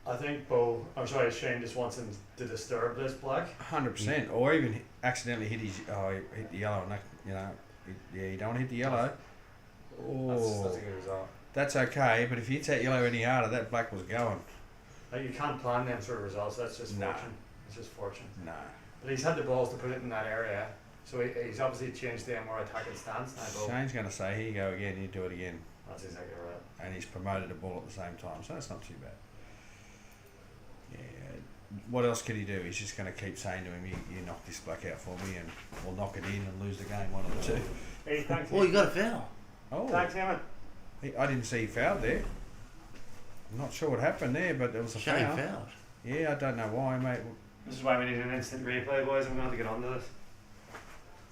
I think Shane just wants him to disturb this black. 100%, or even accidentally hit hit the yellow. You know, you don't want to hit the yellow. Oh, That's a good result. that's okay. But if you hit that yellow any harder, that black was going. Like, you can't plan them sort of results. That's just Nah. fortune. It's just fortune. No. But he's had the balls to put it in that area, so he's obviously changed the more attacking stance now. Beau. Shane's going to say, "Here you go again. You do it again," That's exactly right. and he's promoted a ball at the same time, so that's not too bad. Yeah. What else could he do? He's just going to keep saying to him, "You knock this black out for me, and we'll knock it in and lose the game 1 or 2." Hey, thanks. Oh, you got a foul. Oh, Thanks, Hammond. I didn't see he fouled there. I'm not sure what happened there, but there was a Shane foul. fouled. Yeah, I don't know why, mate. This is why we need an instant replay, boys. I'm going to have to get onto this.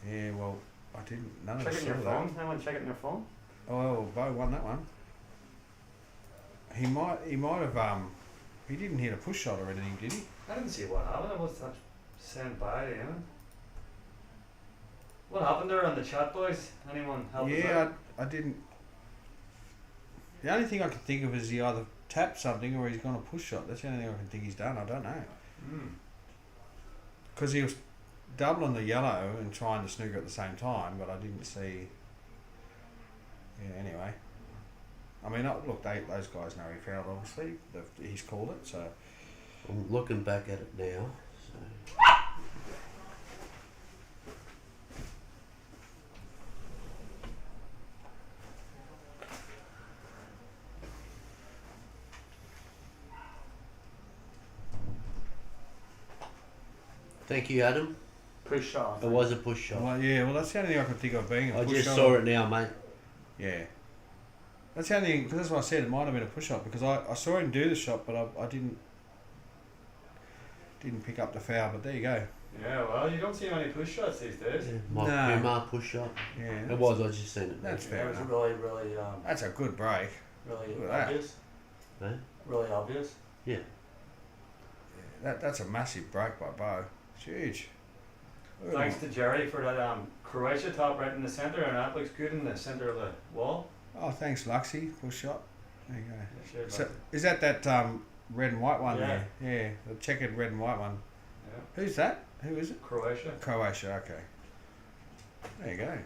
Yeah, well, I didn't. None of Check us it in saw your that. phone. Anyone check it in their phone? Oh, Beau won that one. He might have. He didn't hit a push shot or anything, did he? I didn't see what happened. I was sent by to him. What happened there on the chat, boys? Anyone help us Yeah, out? I didn't. The only thing I can think of is he either tapped something or he's gone a push shot. That's the only thing I can think he's done. I don't know. Because he was doubling the yellow and trying to snooker at the same time, but I didn't see. Yeah, anyway. I mean, look, those guys know he fouled, obviously. He's called it, so. I'm looking back at it now. So. Thank you, Adam. Push shot. It was a push shot. Well, yeah, well, that's the only thing I could think of being a I push just shot. saw it now, mate. Yeah. That's the only thing, because that's what I said, it might have been a push shot, because I saw him do the shot, but I didn't pick up the foul, but there you go. Yeah, well, you don't see many push shots these days. Yeah, my No. Kumar push shot. Yeah. It was, I just seen it. That's It fair was enough. really, really, That's a good break. really Look at that. obvious. Eh? Really obvious. Yeah. That's a massive break by Beau. It's huge. Look at Thanks him. to Jerry for that Croatia top right in the centre, and that looks good in the centre of the wall. Oh, thanks, Luxie. Push shot. There you go. Yeah, sure, So, but- is that red and white one Yeah. there? Yeah, the checkered red and white one. yeah. Who's that? Who is it? Croatia. Croatia, okay. There you go.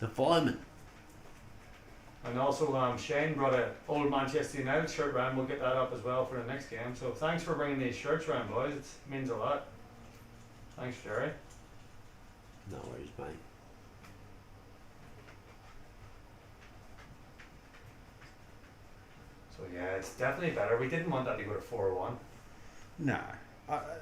The fireman. And also, Shane brought a old Manchester United shirt round. We'll get that up as well for the next game. So thanks for bringing these shirts round, boys. It means a lot. Thanks, Jerry. No worries, mate. So yeah, it's definitely better. We didn't want that to go to 4-1. No.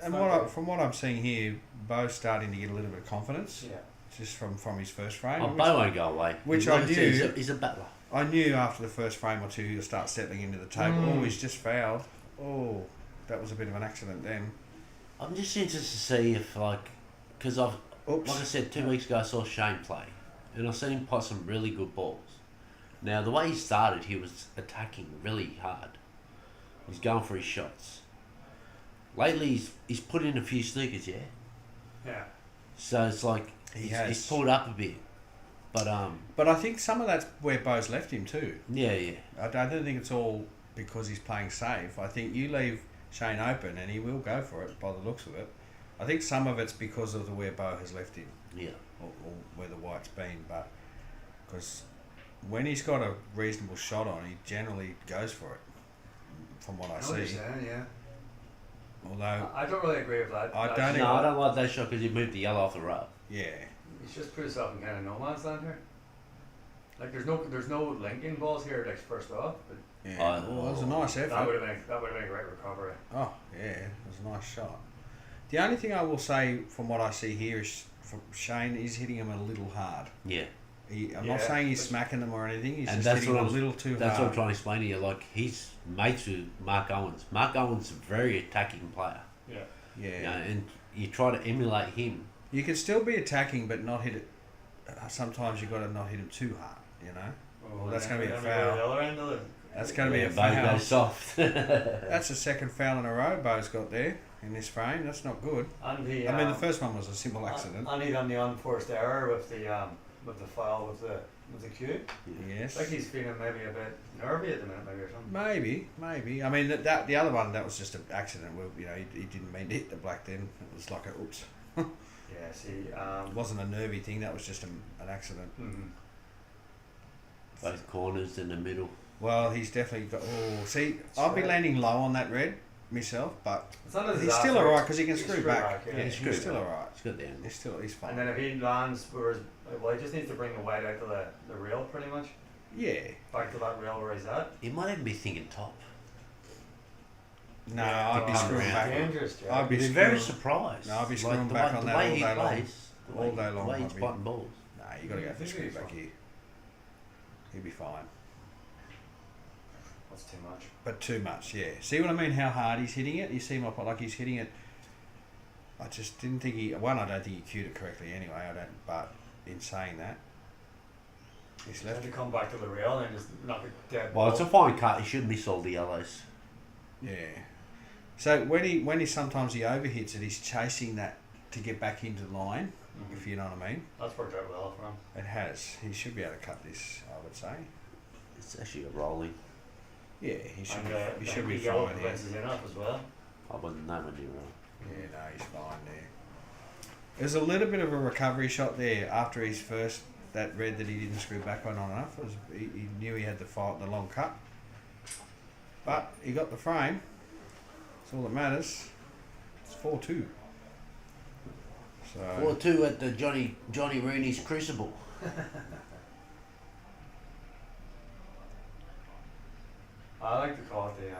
And not from what I'm seeing here, Beau's starting to get a little bit of confidence, Yeah. just from his first frame. Oh, which Beau won't go away. which Like I said, knew- He's a battler. I knew after the first frame or two he'll start settling into the table. Mm. Oh, he's just fouled. Oh, that was a bit of an accident then. I'm just interested to see if, because like Oops. I said 2 weeks ago, I saw Shane play, and I've seen him pot some really good balls. Now, the way he started, he was attacking really hard. He's going for his shots. Lately, he's put in a few sneakers, yeah? Yeah. So it's like he's pulled up a bit. But I think some of that's where Beau's left him too. yeah. I don't think it's all because he's playing safe. I think you leave Shane open and he will go for it by the looks of it. I think some of it's because of the where Beau has left him, Yeah. or where the white's been. But because when he's got a reasonable shot on, he generally goes for it. From what I see. Yeah. Although, I don't really agree with that. I that don't shot. No, I don't like that shot because you moved the yellow off the road. yeah. He's just put himself in kind of no man's land here. Like there's no linking balls here. Like first off, but Yeah. Well, it was a nice effort. that would have been a great recovery. Oh, yeah, it was a nice shot. The only thing I will say from what I see here is from Shane is hitting him a little hard. Yeah. I'm Yeah, not saying he's but- smacking them or anything. He's And just that's hitting what them a I'm- little too That's what I'm hard. trying to explain to you. Like, he's mates with Mark Owens. Mark Owens is a very attacking player. Yeah. Yeah. You know, and you try to emulate him. You can still be attacking, but not hit it. Sometimes you've got to not hit him too hard. You know. Well, that's and gonna be a then we go to foul. the other end of it. That's going to be a Both foul. go soft. That's the second foul in a row Beau's got there in this frame. That's not good. And the I mean, the first one was a simple accident. And he done the unforced error with the foul with the cue. Yes. Like he's feeling maybe a bit nervy at the minute, maybe or something. Maybe. I mean, that the other one, that was just an accident. Well, you know, he didn't mean to hit the black then. It was like a oops. Yeah. See. It wasn't a nervy thing. That was just an accident. Mhm. Both corners in the middle. Well, he's definitely got. Oh, see, I'd be landing low on that red myself, but It's not a he's disaster. still alright because he can He's screw back. yeah. Yeah, He's screw still back. alright. It's good then. He's fine. And then if he lands, well, he just needs to bring the weight out to the rail, pretty much. Yeah. Back to that rail where he's at. He might even be thinking top. No, Yeah, I'd be come screwing around. back. Dangerous, yeah. I'd be He'd be very screwing. surprised. No, I'll be screwing the back way, on the that way all he day long. plays, the All way, day long, the way he's I'll be- spotting balls. Nah, you got to go for He'll screw be back fine. here. He'll be fine. That's too much. But too much, yeah. See what I mean? How hard he's hitting it? You see my point? Like he's hitting it. I just didn't think he. One, I don't think he cued it correctly anyway. I don't. But in saying that, he's He's left left. to come back to the rail and just knock it dead. Well, it's a fine cut. He shouldn't miss all the yellows. Yeah. So when he sometimes he overhits it, he's chasing that to get back into line. Mhm. If you know what I mean. That's worked out well for him. It has. He should be able to cut this. I would say. It's actually a rolling. Yeah, he should. And He should be yellow fine here. prevents his in up as well. I wouldn't know when you're wrong. Yeah, no, he's fine there. There's a little bit of a recovery shot there after his first that red that he didn't screw back on enough. It was, he knew he had the long cut, but he got the frame. That's all that matters. It's 4-2. So 4-2 at the Johnny Rooney's Crucible. I like to call it the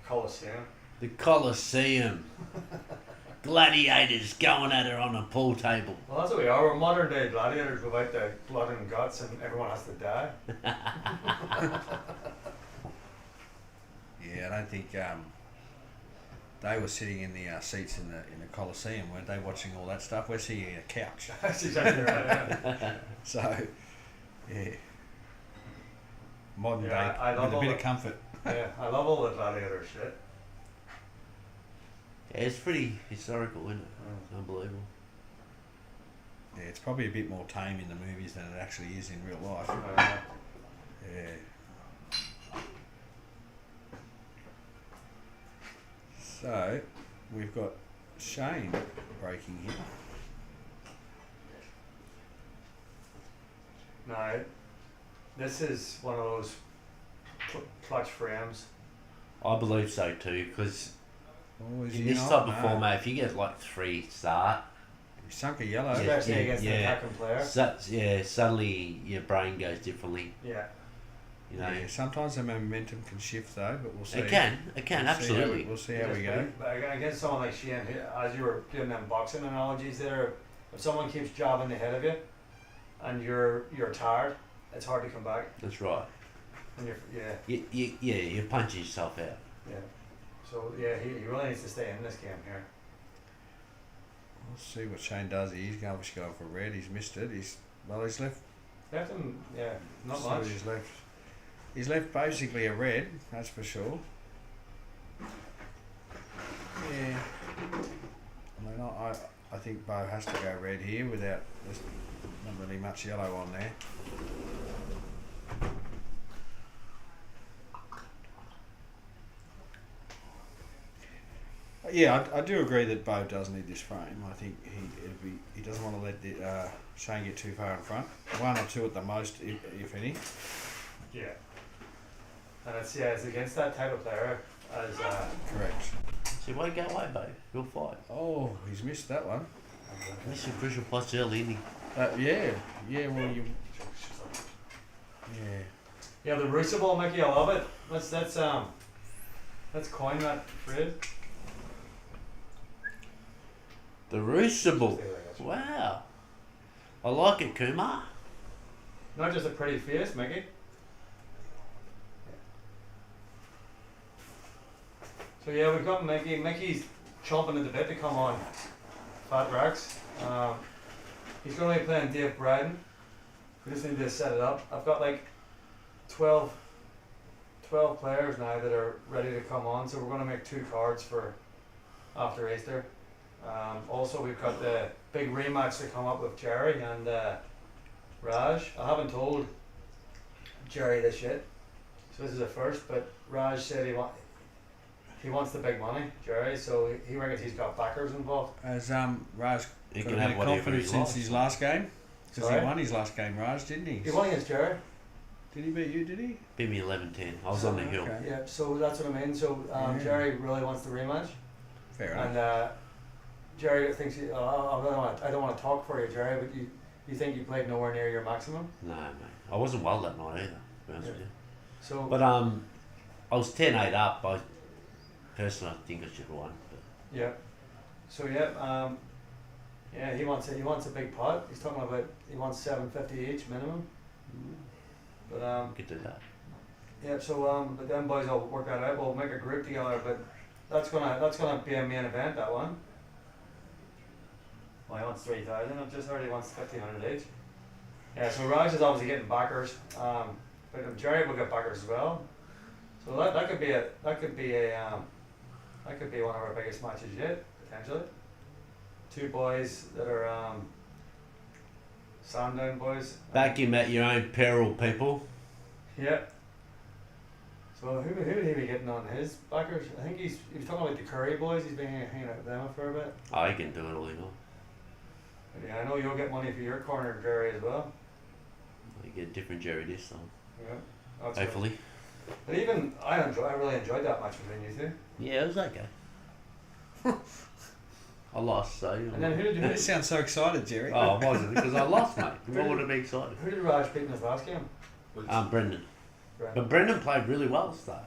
Coliseum. The Coliseum. Gladiators going at her on a pool table. Well, that's what we are. We're modern day gladiators without the blood and guts, and everyone has to die. yeah, I don't think they were sitting in the seats in the Coliseum, weren't they? Watching all that stuff. We're sitting in a couch. That's exactly right. Yeah. So yeah, modern Yeah, day I love with a all bit the- of comfort. Yeah, I love all the gladiator shit. Yeah, it's pretty historical, isn't it? It's unbelievable. Yeah, it's probably a bit more tame in the movies than it actually is in real life. Yeah. So, we've got Shane breaking here. Now, this is one of those clutch frames. I believe so too, because Oh, is in he this not? type of No. format, if you get like 3 start, He sunk a yellow. Yeah. Especially against an attacking player. suddenly your brain goes differently. Yeah. You know, Yeah, sometimes the momentum can shift though, but we'll see. it can, We'll see how absolutely. We'll see how we go. But against someone like Sheehan, as you were giving them boxing analogies there, if someone keeps jabbing the head of you, and you're tired, it's hard to come back. That's right. And you're You punch yourself out. yeah. So yeah, he really needs to stay in this game here. We'll see what Shane does. He's obviously going for red. He's missed it. He's left. Left him, yeah, not See much. what he's left. He's left basically a red. That's for sure. Yeah. I mean, I think Beau has to go red here without. There's not really much yellow on there. Yeah, I do agree that Beau does need this frame. I think he doesn't want to let Shane get too far in front. 1 or 2 at the most, if any. Yeah. And it's against that type of player as Correct. So he won't go away, Beau. He'll fight. Oh, he's missed that one. Missing crucial pots early, isn't he? Yeah. Yeah, well, you... Yeah. Yeah, the rooster ball, Mickey, I love it. Let's coin that Fred. The Roostable. Wow. I like it, Kumar. Not just a pretty face, Mickey. So yeah, we've got Mickey. Mickey's chomping at the bit to come on Fat Racks. He's going to be playing Dave Bryden. We just need to set it up. I've got like 12 players now that are ready to come on, so we're going to make 2 cards for after Easter. Also, we've got the big rematch to come up with Jerry and Raj. I haven't told Jerry this yet, so this is a first, but Raj said he wants the big money, Jerry, so he reckons he's got backers involved. Has Raj He got can a have bit of whatever confidence he since wants. his last game? Because he Sorry? won his last game, Raj, didn't he? He won against Jerry. Did he beat you, did he? Beat me 11-10. I was on the hill. Okay. Yeah, so that's what I mean. So Yeah. Jerry really wants the rematch, Fair enough. and Jerry thinks I don't want to talk for you, Jerry, but you think you played nowhere near your maximum. No, mate. I wasn't well that night either, to be honest with you. So But I was 10-8 up. I personally I think I should have won. But yeah, so yeah, he wants a big pot. He's talking about he wants $750 each minimum. But we could do that. yeah, so but them boys will work that out. We'll make a group together, but that's gonna be a main event, that one. Well, he wants 3,000. I've just heard he wants 1,500 each. Yeah, so Raj is obviously getting backers. But Jerry will get backers as well. So that could be one of our biggest matches yet, potentially. 2 boys that are Sandown boys. Back him at your own peril, people. Yeah. So who would he be getting on his backers? I think he was talking about the Curry boys. He's been hanging out with them for a bit. Oh, he can do it all he wants. But yeah, I know you'll get money for your corner, Jerry, as well. You get a different Jerry this time. Yeah. That's Hopefully. It. But even I really enjoyed that match between you two. Yeah, it was okay. I lost, so. And then who You did sound so excited, Jerry. Oh, I wasn't, because I lost, mate. Why would I be excited? who did Raj beat in his last game? Brendan. Right. But Brendan played really well to start.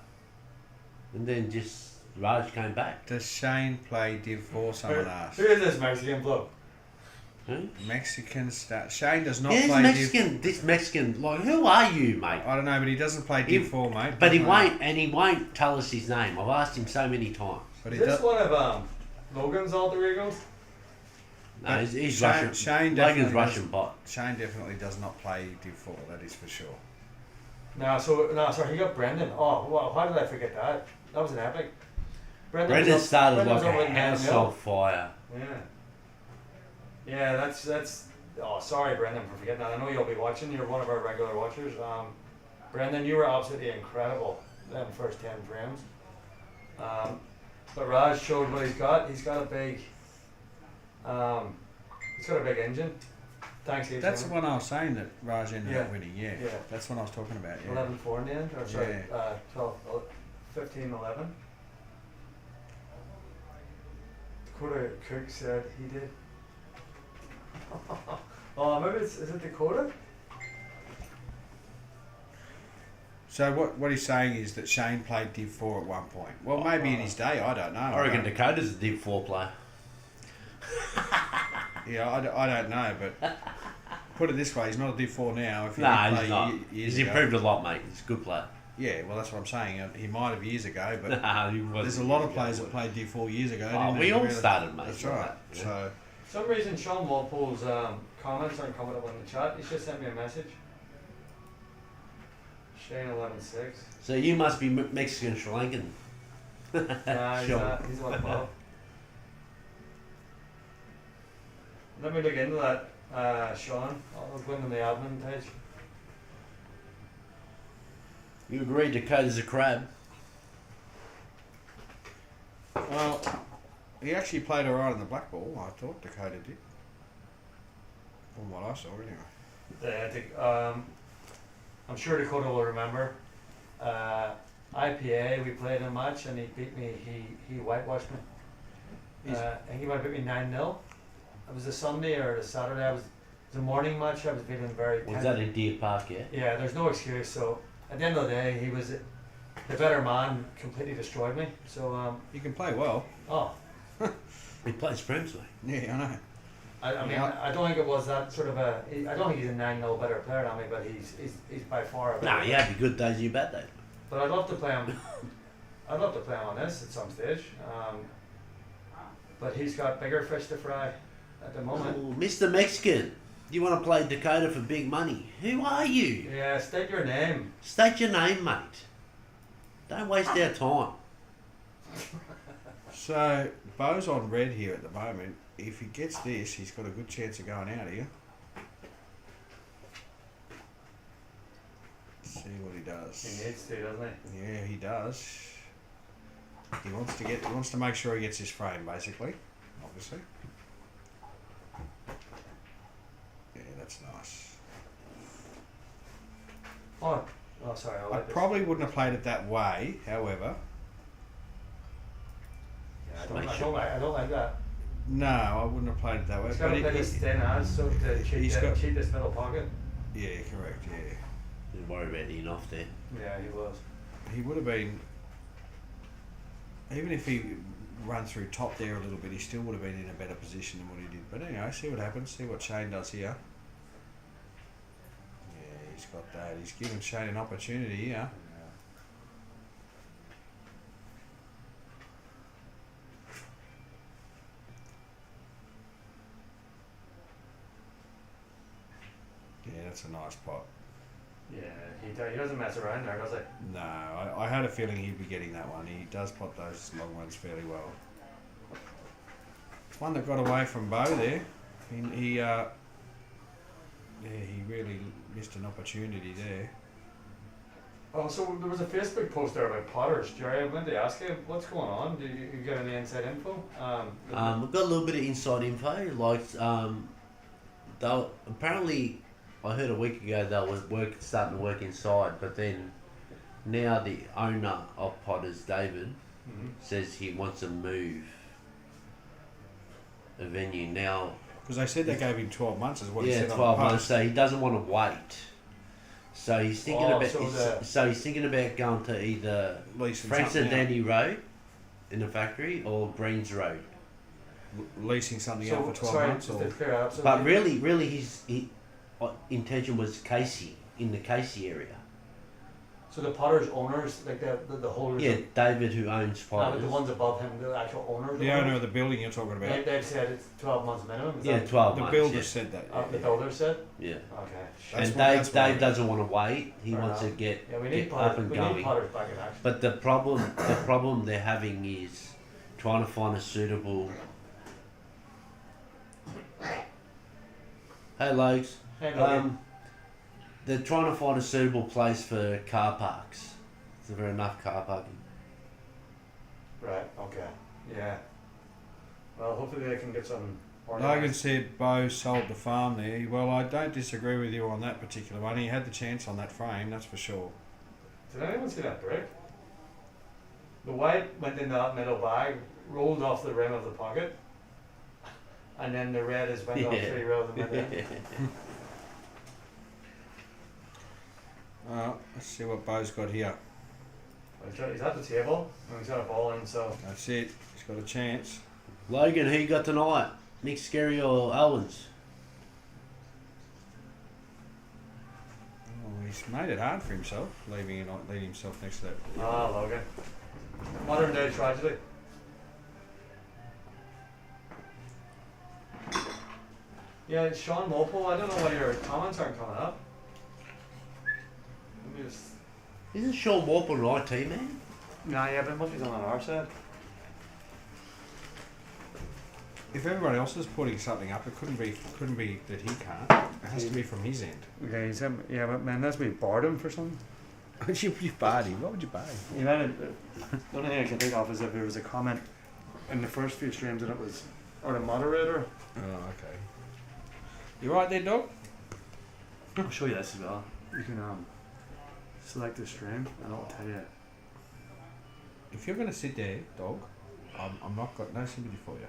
And then just Raj came back. Does Shane play Div 4? Someone asked. Who is this Mexican bloke? Who? Mexican stat. Shane does not Yeah, play this Mexican, like, who are you, mate? I don't know, but he doesn't play Div 4, mate. But he Doesn't won't, he won't tell us his name. I've asked him so many times. But Is he this does. one of Logan's alter egos? No, But he's Shane- Russian. Shane Logan's definitely Russian does- bot. Shane definitely does not play Div 4. That is for sure. Sorry, he got Brendan. Oh, wow, how did I forget that? That was an epic. Brendan started Brendan like was up a with house 9-0. on fire. Yeah. Yeah, that's. Oh, sorry, Brendan, for forgetting that. I know you'll be watching. You're one of our regular watchers. Brendan, you were absolutely incredible in the first 10 frames. But Raj showed what he's got. He's got a big. He's got a big engine. Thanks, Heath. That's the one I was saying that Raj ended up Yeah. winning. Yeah. Yeah. That's what I was talking about. Yeah. 11-4 in the end, or sorry, Yeah. 15-11. Dakota Cook said he did. Oh, maybe is it Dakota? So what he's saying is that Shane played Div 4 at one point. Well, maybe in his day. I don't know. I reckon Dakota's a Div 4 player. Yeah, I don't know, but put it this way, he's not a Div 4 now. If he Nah, did play he's not. years He's ago. improved a lot, mate. He's a good player. Yeah, well, that's what I'm saying. He might have years ago, but Nah, he wasn't there's a lot of years players ago. that played Div 4 years ago. Oh, didn't we they? all Really? started, mate. That's like right. that, yeah. So For some reason, Sean Walpole's comments aren't coming up on the chat. He's just sent me a message. Shane 11-6. So you must be Mexican Sri Lankan. Nah, Sean. he's one above. Let me look into that, Sean. I'll go into the admin page. You agree Dakota's a crab? well, he actually played alright in the black ball. I thought Dakota did. From what I saw, anyway. Yeah, I think, I'm sure Dakota will remember. IPA, we played a match and he beat me. He whitewashed me. I think he might have beat me 9-0. It was a Sunday or a Saturday. It was a morning match. I was feeling very. Was that in Deer Park? Yeah. Yeah, there's no excuse. So at the end of the day, he was the better man. Completely destroyed me. So You can play well. oh, He plays Prem's, mate. Yeah, I know. I mean, Yeah. I don't think it was that sort of a. I don't think he's a 9-0 better player than me, but he's by far a better. Nah, you have your good days, your bad days. But I'd love to play him. I'd love to play him on this at some stage. But he's got bigger fish to fry at the moment. Oh, Mr. Mexican, you want to play Dakota for big money? Who are you? Yeah, state your name. State your name, mate. Don't waste our time. So Beau's on red here at the moment. If he gets this, he's got a good chance of going out here. See what he does. He needs to, doesn't he? Yeah, he does. He wants to make sure he gets his frame, basically. Obviously. Yeah, that's nice. Oh, sorry. I I like this. probably wouldn't have played it that way, however. Yeah, I don't like that. No, I wouldn't have played it that way. He's got to play this thin as so to he's cheat this middle pocket. Yeah, correct, yeah. Didn't worry about eating off there. Yeah, he was. He would have been, even if he run through top there a little bit, he still would have been in a better position than what he did. But anyway, see what happens, see what Shane does here. Yeah, he's got that. He's given Shane an opportunity here. Yeah, that's a nice pot. Yeah, he doesn't mess around there, does he? No, I had a feeling he'd be getting that one. He does pot those long ones fairly well. It's one that got away from Beau there. He really missed an opportunity there. Oh, so there was a Facebook post there about potters. Jerry, I went to ask you, what's going on? Do you get any inside info? We've got a little bit of inside info. Like, apparently, I heard a week ago they were starting to work inside, but then now the owner of Potters, David, says he wants to move a venue now. Because they said they gave him 12 months is what he Yeah, said 12 on the months. post. So he doesn't want to wait. So he's thinking he's thinking about going to either Leasing Frank something out. Dandy Road in the factory or Greens Road. Leasing something out for 12 sorry, months. just Or to clear up. So But really, his intention was Casey, in the Casey area. So the Potters owners, like the holders. Yeah, David, who owns But Potters. the ones above him, the actual owners. the owner of the building you're talking about. They've said it's 12 months minimum. Is Yeah, that, 12 The months. builder yeah. said that. the builder said. Yeah. Okay. That's And what- that's Dave what- doesn't want to wait. He Fair wants to enough. get Yeah, we get need up Potters. and We going. need Potters back in action. But the problem they're having is trying to find a suitable. Hey, Logs. Hey, Logan. They're trying to find a suitable place for car parks. Is there enough car parking? Right. Okay. Yeah. Well, hopefully they can get some. Logan organised. said Beau sold the farm there. Well, I don't disagree with you on that particular one. He had the chance on that frame, that's for sure. Did anyone see that break? The white went in that middle bag, rolled off the rim of the pocket, and then the red is went off Yeah. 3 rows and went in. Let's see what Beau's got here. He's at the table, and he's got a ball in, so. That's it. He's got a chance. Logan, who you got tonight? Nick Skerry or Owens? Oh, he's made it hard for himself, leaving himself next to that. Ah, Logan. Modern day tragedy. Yeah, it's Sean Mopo. I don't know why your comments aren't coming up. Let me just. Isn't Sean Warple an IT man? Nah, yeah, but it must be done on our side. If everyone else is putting something up, it couldn't be that he can't. It has to be from his end. Okay, yeah, but man, that's me barred him for something. you barred him. What would you pay? You might have, the only thing I can think of is if there was a comment in the first few streams and it was, or the moderator. Oh, okay. You right there, dog? I'll show you this as well. You can select the stream and it'll tell you If you're gonna sit there, dog, I'm not got no sympathy for you.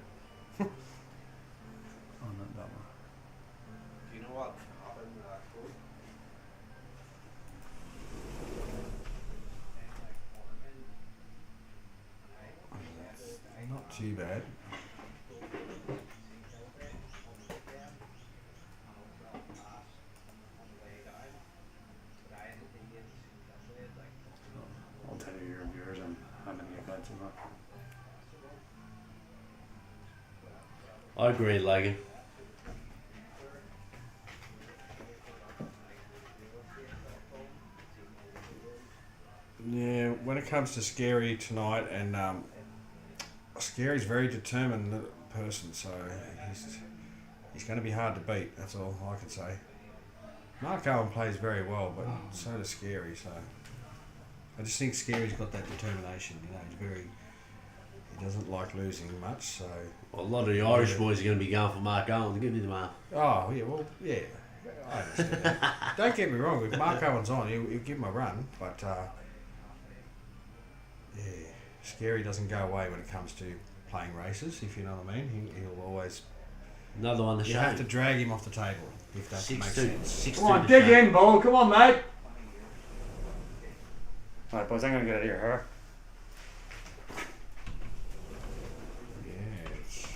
Oh, not that one. Do you know what happened with that food? Not too bad. I'll tell you your viewers and how many accounts you have. I agree, Logan. Yeah, when it comes to Scary tonight, and Scary's a very determined person, so he's going to be hard to beat. That's all I can say. Mark Owen plays very well, but so does Scary. So I just think Scary's got that determination. You know, he doesn't like losing much. So Well, a lot of the Irish boys are going to be going for Mark Owen. Give me the mark. oh yeah, well yeah, I understand that. Don't get me wrong. If Mark Owen's on, he'll give him a run, but yeah, Scary doesn't go away when it comes to playing races. If you know what I mean, he'll always. Another one to You show. have to drag him off the table if that makes sense. Come on, dig in, Beau. Come on, mate. Alright, boys, I'm gonna get out of your hair. Yes.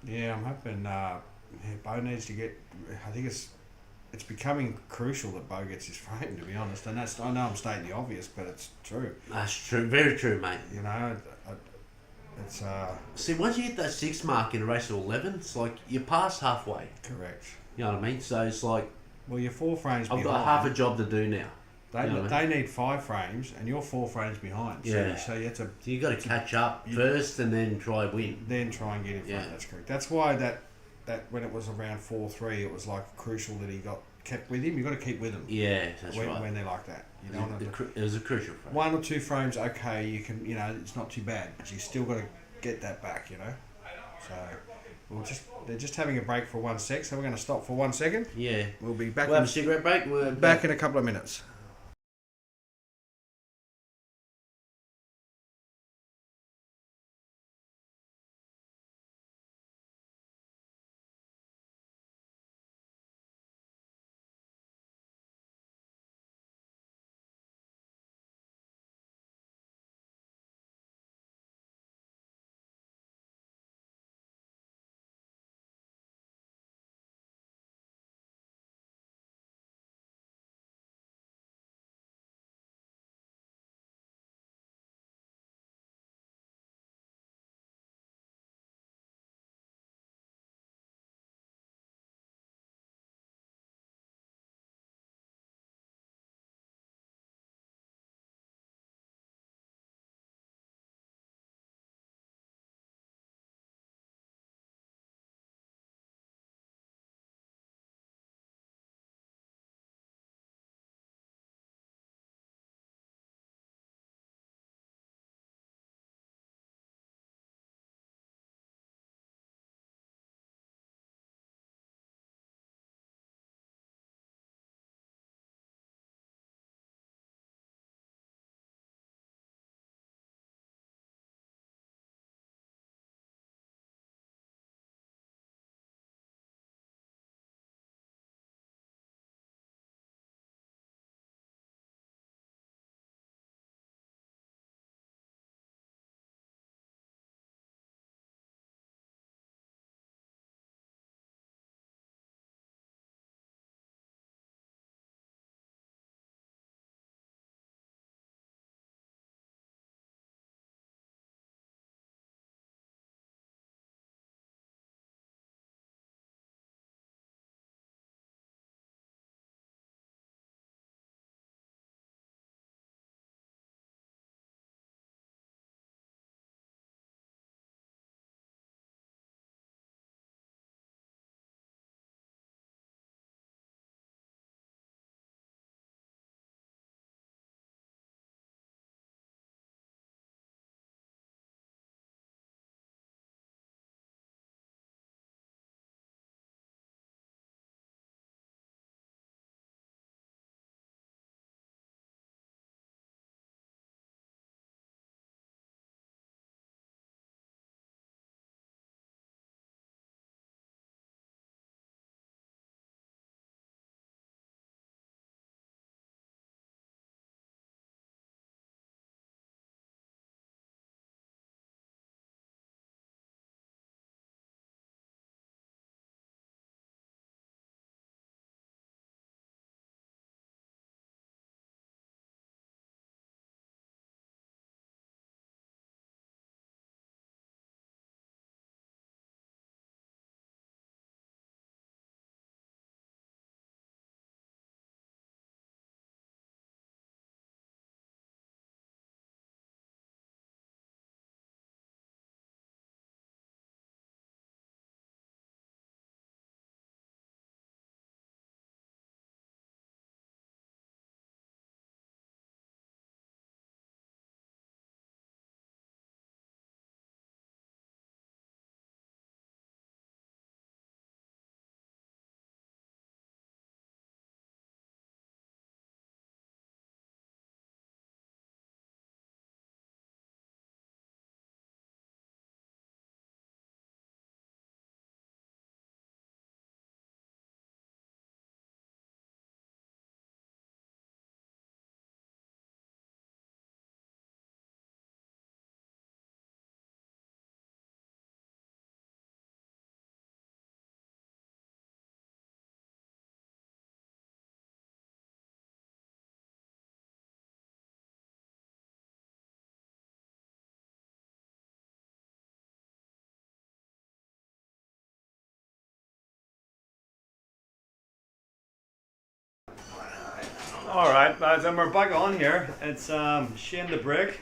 Yeah, I'm hoping Beau needs to get. I think it's becoming crucial that Beau gets his frame, to be honest. And that's, I know I'm stating the obvious, but it's true. That's true. Very true, mate. You know, it's See, once you hit that 6 mark in a race of 11, it's like you're past halfway. correct. You know what I mean? So it's like Well, you're 4 frames I've behind. got half a job to do now. They, you know what they need 5 frames, and you're 4 frames behind. Yeah. So you have to So you got to catch up You- first and then try win. then try and get in front. Yeah. That's correct. That's why that when it was around 4-3, it was like crucial that he got kept with him. You got to keep with him Yeah, that's when, right. when they're like that. You know, It was a crucial frame. 1 or 2 frames, okay, you can, you know, it's not too bad, but you still got to get that back. You know, so they're just having a break for 1 sec. So we're going to stop for 1 second. Yeah. We'll be back. We'll have a cigarette break. We're back in a couple of minutes. Alright, lads, and we're back on here. It's Shane the Brick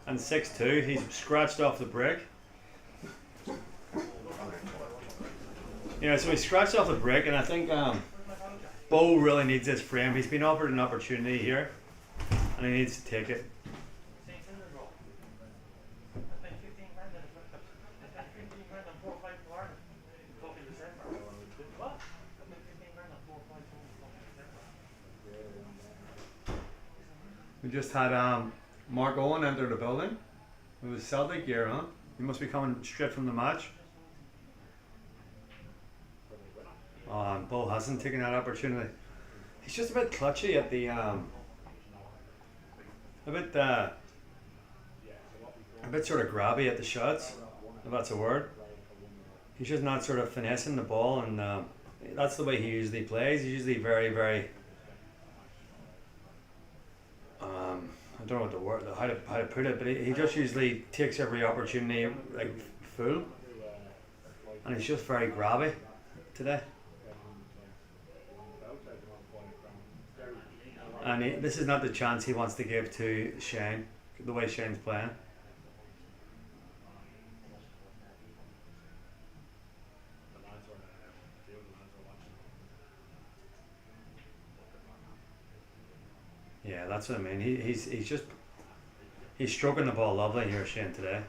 and 6'2". He's scratched off the brick. Yeah, so he scratched off the brick, and I think Beau really needs this frame. He's been offered an opportunity here, and he needs to take it. We just had Mark Owen enter the building with his Celtic gear on. He must be coming straight from the match. And Beau hasn't taken that opportunity. He's just a bit clutchy at the a bit sort of grabby at the shots, if that's a word. He's just not sort of finessing the ball, and that's the way he usually plays. He's usually very, very I don't know what the word, how to put it, but he just usually takes every opportunity like full, and he's just very grabby today. And this is not the chance he wants to give to Shane, the way Shane's playing. Yeah, that's what I mean. He's stroking the ball lovely here, Shane, today.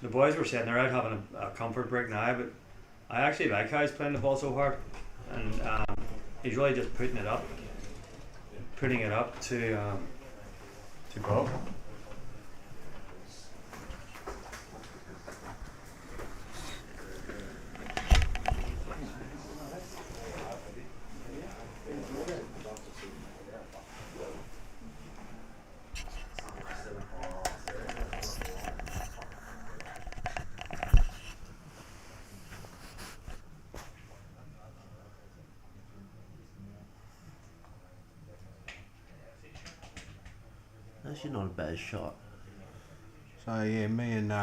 The boys were saying they're out having a comfort break now, but I actually like how he's playing the ball so hard, and he's really just putting it up to Beau. Actually, not a bad shot. So yeah, me and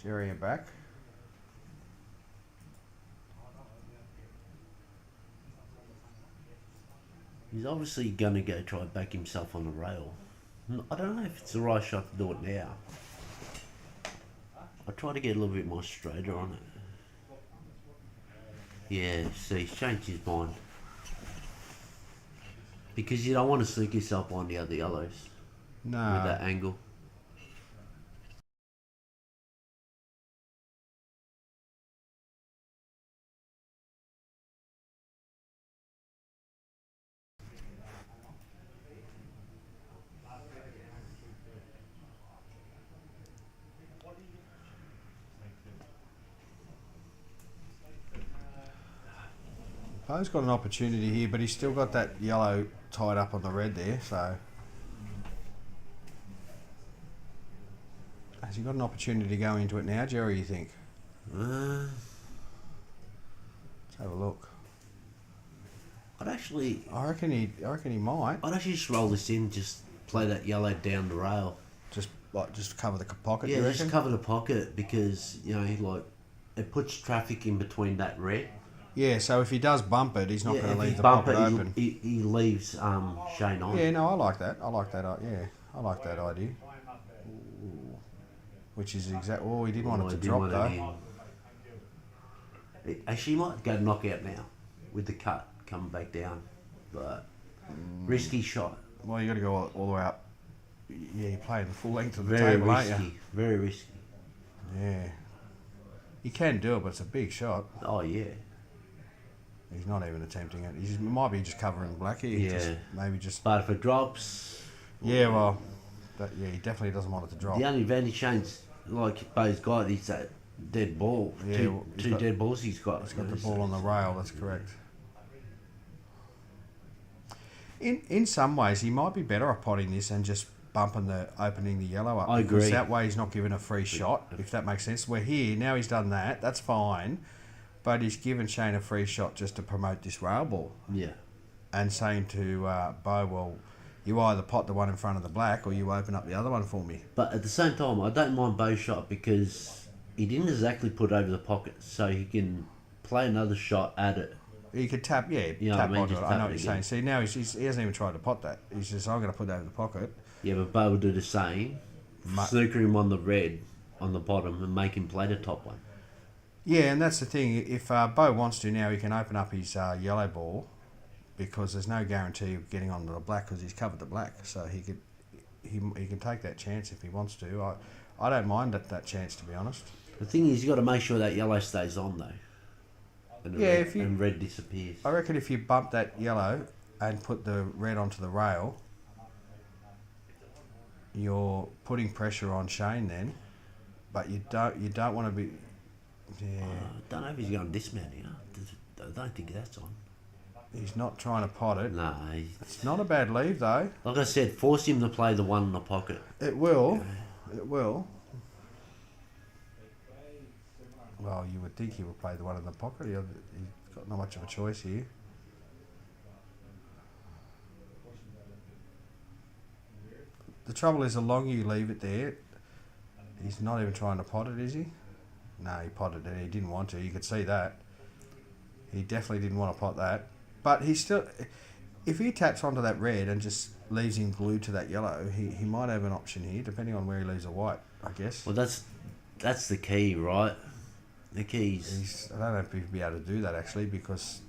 Jerry are back. He's obviously gonna go try and back himself on the rail. I don't know if it's the right shot to do it now. I try to get a little bit more straighter on it. Yeah, see, he's changed his mind. Because you don't want to sneak yourself on the other yellows. No. With that angle. Beau's got an opportunity here, but he's still got that yellow tied up on the red there, so... Has he got an opportunity to go into it now, Jerry, you think? Let's have a look. I'd actually... I reckon he might. I'd actually just roll this in, just play that yellow down the rail. Just cover the pocket, yeah, you reckon? just cover the pocket, because, you know, it puts traffic in between that red. Yeah, so if he does bump it, he's not going to leave the bump pocket it, open. He leaves Shane on. Yeah, no, I like that. I like that idea. Which is exactly... Oh, he didn't want it to drop, though. Actually, he might go knockout now with the cut coming back down. But risky shot. Well, you got to go all the way up. Yeah, you're playing the full length of the Very table, risky. aren't you? Very risky. Yeah. You can do it, but it's a big shot. Oh, yeah. He's not even attempting it. He might be just covering black here. Yeah. Just... But if it drops... Yeah, well... he definitely doesn't want it to drop. The only advantage Shane's, like Beau's got, is that dead ball. Yeah, two dead balls he's got. He's got the ball on the rail, that's correct. In some ways, he might be better at potting this and just opening the yellow up. I agree. Because that way he's not given a free shot, if that makes sense. We're here, now he's done that, that's fine. But he's given Shane a free shot just to promote this rail ball. Yeah. And saying to Beau, well, you either pot the one in front of the black or you open up the other one for me. But at the same time, I don't mind Beau's shot because he didn't exactly put it over the pocket, so he can play another shot at it He could tap, yeah, You know tap what I mean, onto it. just I tap know it what you're again. saying. See, now he hasn't even tried to pot that. He's just, I'm going to put that in the pocket. Yeah, but Beau will do the same. Snooker him on the red on the bottom and make him play the top one. Yeah, and that's the thing. If Beau wants to now, he can open up his yellow ball because there's no guarantee of getting onto the black because he's covered the black. So he can take that chance if he wants to. I don't mind that chance, to be honest. The thing is, you got to make sure that yellow stays on though. And the Yeah, red, if you- and red disappears. I reckon if you bump that yellow and put the red onto the rail, you're putting pressure on Shane then, but you don't want to be. Yeah, I don't know if he's going to dismount here. I don't think that's on. he's not trying to pot it. No, It's not a bad leave though. like I said, force him to play the one in the pocket. It will. It will. Well, you would think he would play the one in the pocket. He's got not much of a choice here. The trouble is, the longer you leave it there, he's not even trying to pot it, is he? No, he potted it. He didn't want to. You could see that. He definitely didn't want to pot that. But he still, if he taps onto that red and just leaves him glued to that yellow, he might have an option here, depending on where he leaves the white, I guess. Well, that's the key, right? The keys. I don't know if he'd be able to do that actually because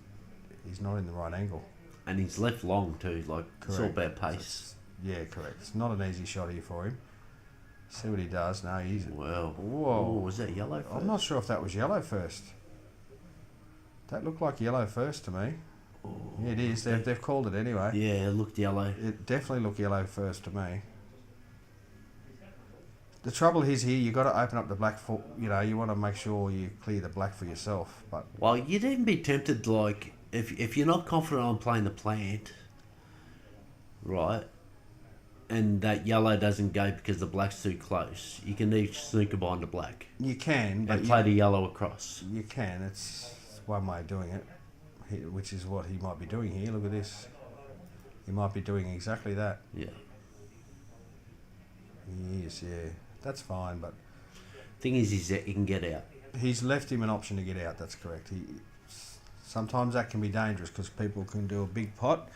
he's not in the right angle. And he's left long too. Like it's all Correct. about pace. Yeah, correct. It's not an easy shot here for him. See what he does. No, he's. Well, Whoa. ooh, was that yellow? First? I'm not sure if that was yellow first. That looked like yellow first to me. Ooh. Yeah, it is. They've called it anyway. Yeah, it looked yellow. It definitely looked yellow first to me. The trouble is here, you got to open up the black for, you want to make sure you clear the black for yourself. But Well, you'd even be tempted, like, if you're not confident on playing the plant, right, and that yellow doesn't go because the black's too close, you can leave snooker behind the black you can, but and play the yellow across. you can. It's one way of doing it, which is what he might be doing here. Look at this. He might be doing exactly that. Yeah. He is, yeah. That's fine, but Thing is that he can get out. he's left him an option to get out. That's correct. Sometimes that can be dangerous because people can do a big pot.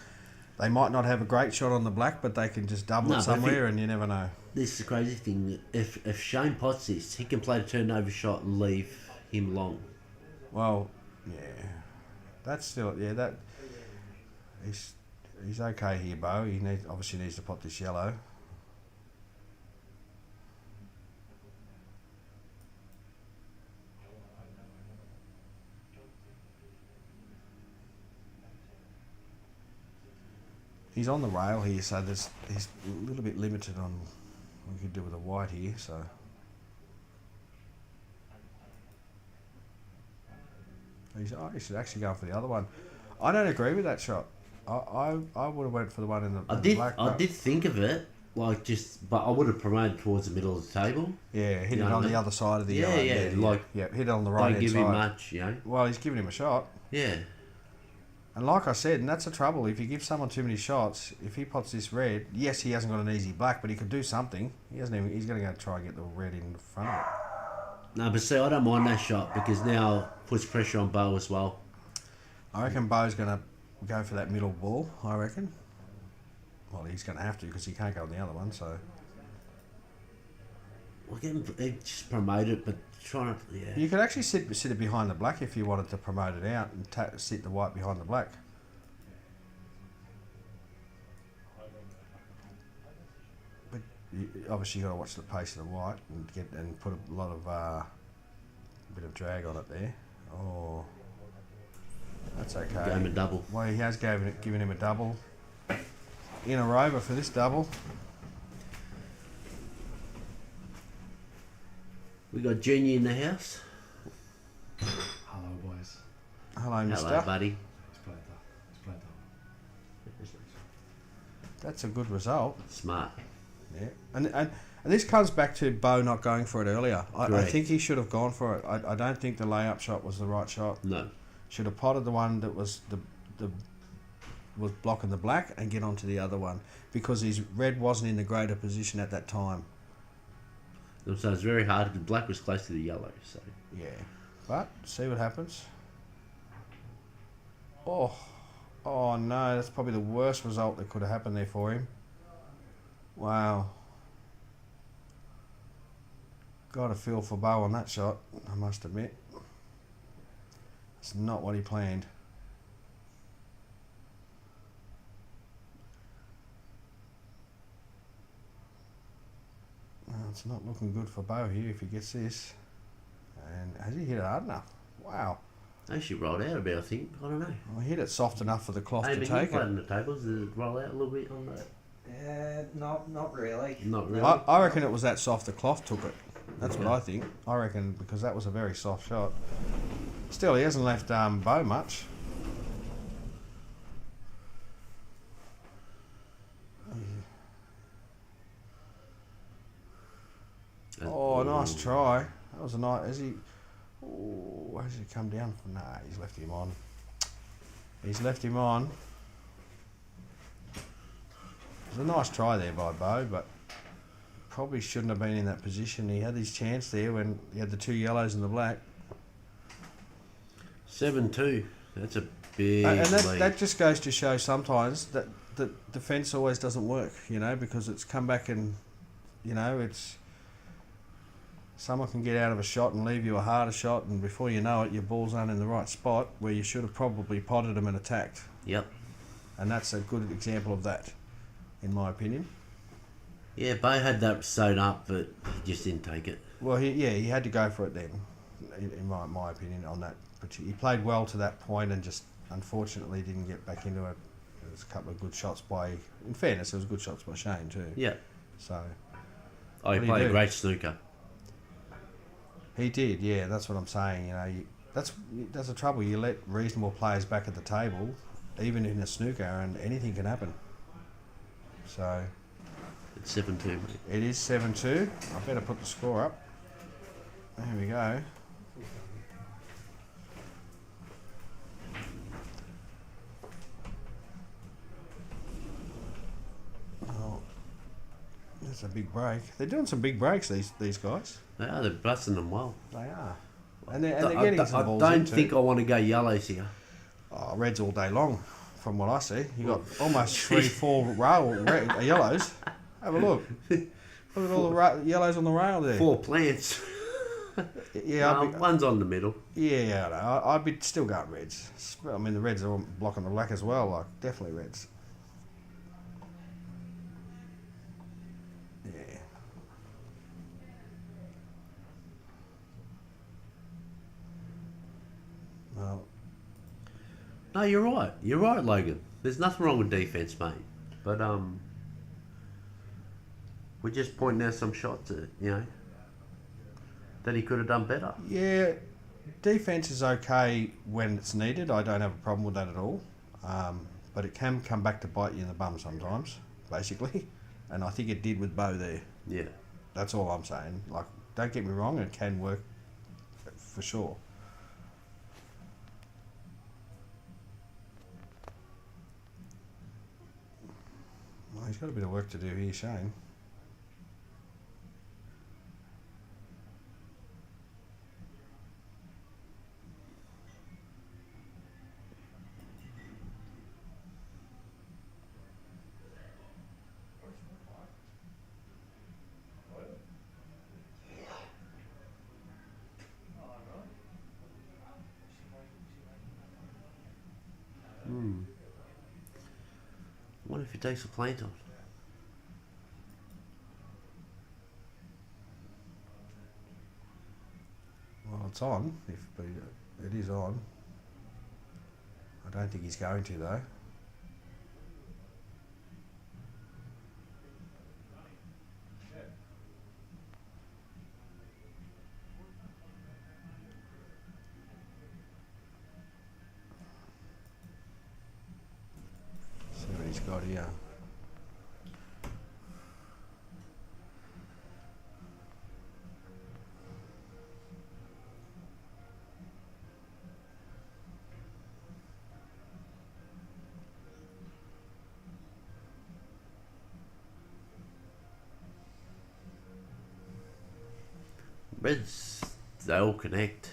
They might not have a great shot on the black, but they can just double No, it but somewhere, and you never know. This is the crazy thing. If Shane pots this, he can play the turnover shot and leave him long. Well, yeah, that's still that. He's okay here, Beau. He obviously needs to pot this yellow. He's on the rail here, so he's a little bit limited on what he could do with a white here. So he's actually going for the other one. I don't agree with that shot. I would have went for the one in the black. I did think of it, but I would have promoted towards the middle of the table. Yeah, hit You it know on what I the mean? other side of the Yeah, yellow. yeah, hit it on the right Don't hand give side. him much, Well, he's giving him a shot. Yeah. And like I said, and that's the trouble, if you give someone too many shots, if he pots this red, yes, he hasn't got an easy black, but he could do something. He's going to go try and get the red in front of it. No, but see, I don't mind that shot because now it puts pressure on Beau as well. I reckon Beau's going to go for that middle ball, I reckon. Well, he's going to have to because he can't go on the other one, so... Well, just promote it, but try not to, yeah. You could actually sit it behind the black if you wanted to promote it out and sit the white behind the black. But obviously you got to watch the pace of the white and put a lot of bit of drag on it there. Oh, that's okay. Game a double. Well, he has given him a double in a rover for this double. We got Junior in the house. Hello, boys. Hello, mister. Hello, buddy. Let's play that. Let's play that. That's a good result. Smart. Yeah, and this comes back to Beau not going for it earlier. I Correct. think he should have gone for it. I don't think the layup shot was the right shot. No. Should have potted the one that was was blocking the black and get onto the other one because his red wasn't in the greater position at that time. So it's very hard because black was close to the yellow. So Yeah, but see what happens. Oh, oh no, that's probably the worst result that could have happened there for him. Wow. Got a feel for Beau on that shot, I must admit. It's not what he planned. Well, it's not looking good for Beau here if he gets this. And has he hit it hard enough? Wow. They should roll out a bit, I think. I don't know. Well, he hit it soft enough for the cloth Hey, to but you take played it. on the tables. Did it roll out a little bit on that? Not really. Not really. I reckon it was that soft the cloth took it. That's what I think. I reckon because that was a very soft shot. Still, he hasn't left Beau much. Oh, nice try. That was a nice. Has he? Oh, has he come down? Nah, he's left him on. He's left him on. It was a nice try there by Beau, but probably shouldn't have been in that position. He had his chance there when he had the two yellows and the black. 7-2. That's a big And lead. that just goes to show sometimes that the defence always doesn't work, because it's come back and, it's... Someone can get out of a shot and leave you a harder shot, and before you know it, your ball's aren't in the right spot where you should have probably potted them and attacked. Yep. And that's a good example of that, in my opinion. Yeah, Beau had that sewn up, but he just didn't take it. Well, he had to go for it then, in my opinion, on that. But he played well to that point and just unfortunately didn't get back into it. There was a couple of good shots by, in fairness, there was good shots by Shane too. Yeah. So Oh, he What do you played do? a great snooker. he did, yeah. That's what I'm saying. That's the trouble. You let reasonable players back at the table, even in a snooker, and anything can happen. So It's 7-2, mate. it is 7-2. I better put the score up. There we go. Oh, that's a big break. They're doing some big breaks, these guys. They are, they're busting them well. They are. And they're getting some balls I in don't too. think I want to go yellows here. Oh, reds all day long, from what I see. You got almost 3-4 yellows. Have a look. Look at all the yellows on the rail there. 4 plants. Yeah, One's on the middle. yeah. I know. I'd be still going reds. I mean, the reds are blocking the black as well. Like definitely reds. Yeah. Well, No, you're right. You're right, Logan. There's nothing wrong with defence, mate. But we're just pointing out some shots that, that he could have done better. yeah, defence is okay when it's needed. I don't have a problem with that at all. But it can come back to bite you in the bum sometimes, basically. And I think it did with Beau there. Yeah. That's all I'm saying. Like, don't get me wrong, it can work for sure. Well, he's got a bit of work to do here, Shane. I wonder if he takes a plant on. Well, it's on. But it is on. I don't think he's going to though. See what he's got here. Reds, they all connect.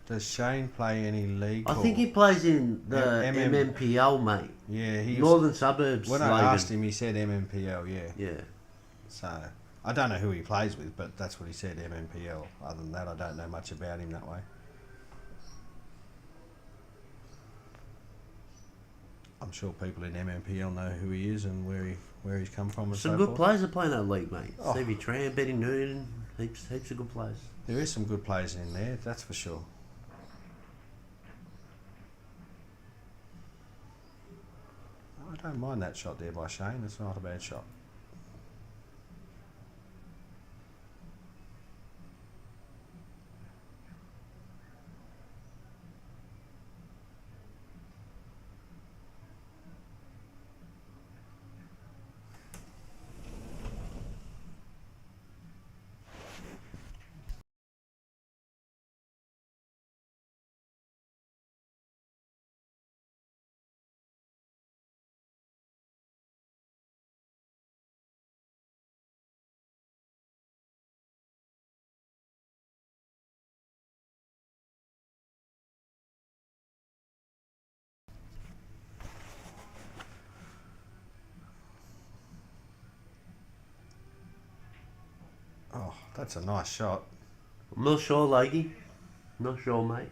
Does Shane play any league? I think he plays in the MM. MMPL, mate. Yeah, he. Northern Suburbs. When I Logan. asked him, he said MMPL. Yeah. Yeah. So I don't know who he plays with, but that's what he said. MMPL. Other than that, I don't know much about him that way. I'm sure people in MMPL know who he is and where he's come from and Some so good forth. players are playing that league, mate. Oh. Stevie Tran, Betty Noonan, heaps of good players. There is some good players in there, that's for sure. I don't mind that shot there by Shane. It's not a bad shot. Oh, that's a nice shot. I'm not sure, Lakey. Not sure, mate.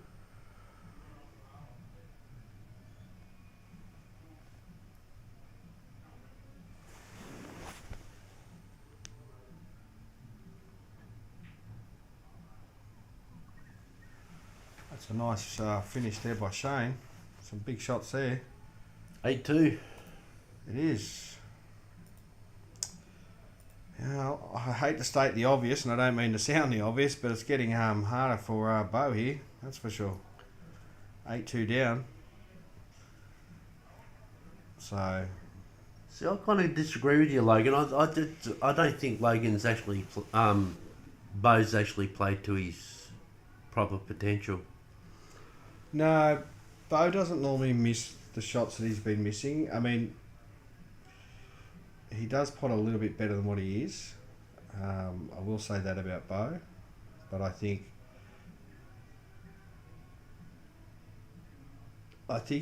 That's a nice finish there by Shane. Some big shots there. 8-2. It is. You know, I hate to state the obvious, and I don't mean to sound the obvious, but it's getting harder for Beau here. That's for sure. 8-2 down. So. See, I kind of disagree with you, Logan. I don't think Logan's actually, Beau's actually played to his proper potential. No, Beau doesn't normally miss the shots that he's been missing. I mean, he does pot a little bit better than what he is. I will say that about Beau, but I think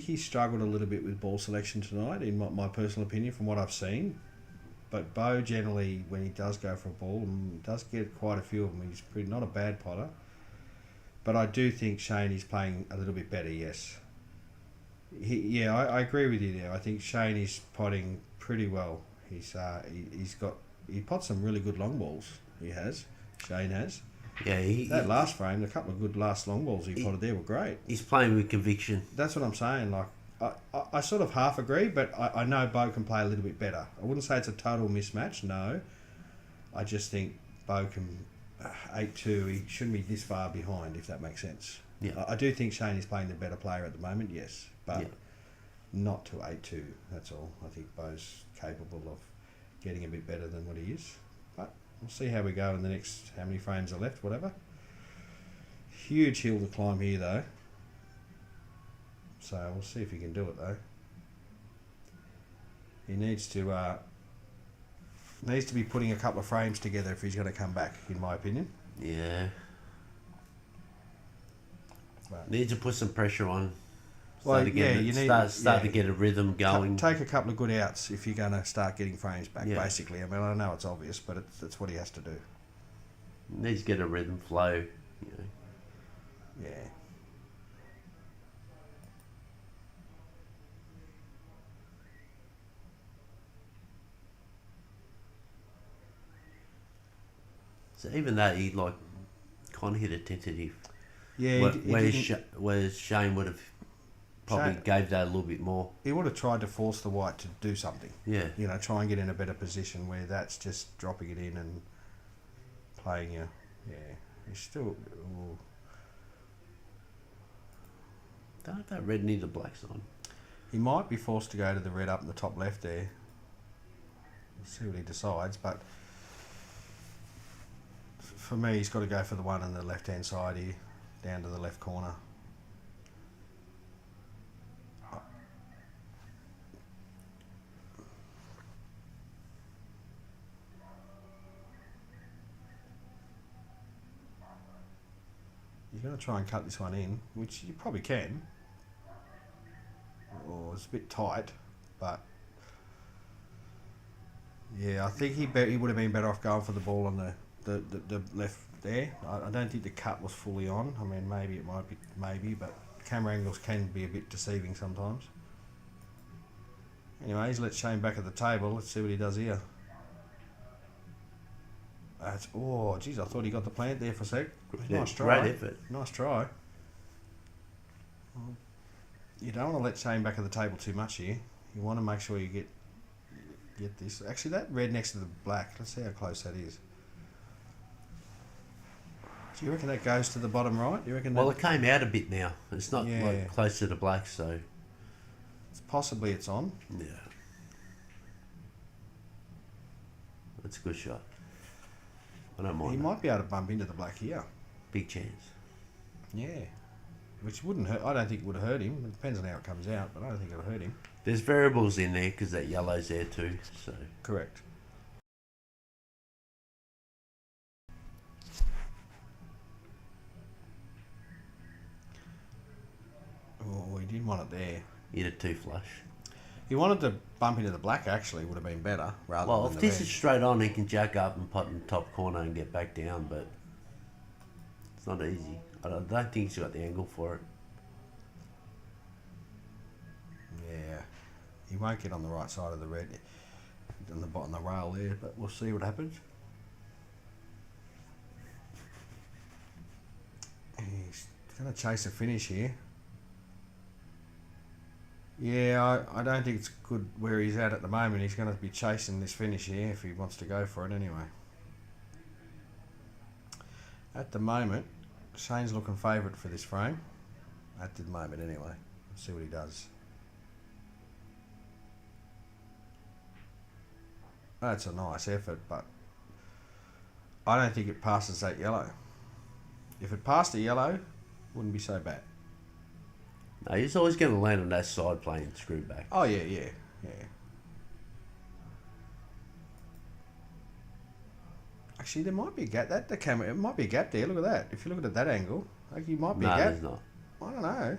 he struggled a little bit with ball selection tonight, in my personal opinion, from what I've seen. But Beau generally, when he does go for a ball, does get quite a few of them. He's not a bad potter. But I do think Shane is playing a little bit better, yes. I agree with you there. I think Shane is potting pretty well. He pots some really good long balls. Shane has. Yeah, That last frame, a couple of good last long balls he potted there were great. He's playing with conviction. That's what I'm saying. Like I sort of half agree, but I know Beau can play a little bit better. I wouldn't say it's a total mismatch, no. I just think Beau can 8-2. He shouldn't be this far behind, if that makes sense. Yeah. I do think Shane is playing the better player at the moment, yes, but not to 8-2. That's all. I think Beau's capable of getting a bit better than what he is. But we'll see how we go in the next, how many frames are left, whatever. Huge hill to climb here, though. So we'll see if he can do it, though. He needs to be putting a couple of frames together if he's going to come back, in my opinion. Yeah. But Needs to put some pressure on. Well, To get a rhythm going. take a couple of good outs if you're going to start getting frames back, basically. I mean, I know it's obvious, but it's what he has to do. Needs to get a rhythm flow. You know. Yeah. So even that, he kind of hit a tentative. Yeah, Whereas Shane would have probably gave that a little bit more. he would have tried to force the white to do something. Yeah. You know, try and get in a better position where that's just dropping it in and playing you. Yeah, he's still. Ooh. Don't know if that red needs a black sign. He might be forced to go to the red up in the top left there. We'll see what he decides, but for me, he's got to go for the one on the left-hand side here, down to the left corner. You're going to try and cut this one in, which you probably can. Oh, it's a bit tight, but yeah, I think he would have been better off going for the ball on the left there. I don't think the cut was fully on. I mean, maybe it might be, but camera angles can be a bit deceiving sometimes. Anyways, let's Shane back at the table. Let's see what he does here. That's, oh, geez, I thought he got the plant there for a sec. Nice try. Great effort. Nice try. Well, you don't want to let Shane back at the table too much here. You want to make sure you get this. Actually, that red next to the black, let's see how close that is. Do you reckon that goes to the bottom right? You reckon? Well, it came out a bit now. It's not Yeah. like close to the black, so Possibly it's on. yeah. That's a good shot. I don't mind He that. might be able to bump into the black here. Big chance. Yeah. Which wouldn't hurt. I don't think it would hurt him. It depends on how it comes out, but I don't think it'll hurt him. There's variables in there because that yellow's there too. So Correct. Oh, he didn't want it there. you hit it too flush. He wanted to bump into the black, actually, would have been better, rather Well, than if the this red. is straight on, he can jack up and putt in the top corner and get back down, but it's not easy. I don't think he's got the angle for it. Yeah. He won't get on the right side of the red, on the bottom of the rail there, but we'll see what happens. He's going to chase a finish here. Yeah, I don't think it's good where he's at the moment. He's going to be chasing this finish here if he wants to go for it anyway. At the moment, Shane's looking favourite for this frame. At the moment anyway. Let's see what he does. That's a nice effort, but I don't think it passes that yellow. If it passed the yellow, wouldn't be so bad. No, he's always going to land on that side playing screw back. Oh yeah. Actually, there might be a gap. That the camera, it might be a gap there. Look at that. If you look at it at that angle, like you might be No, a gap. there's not. I don't know.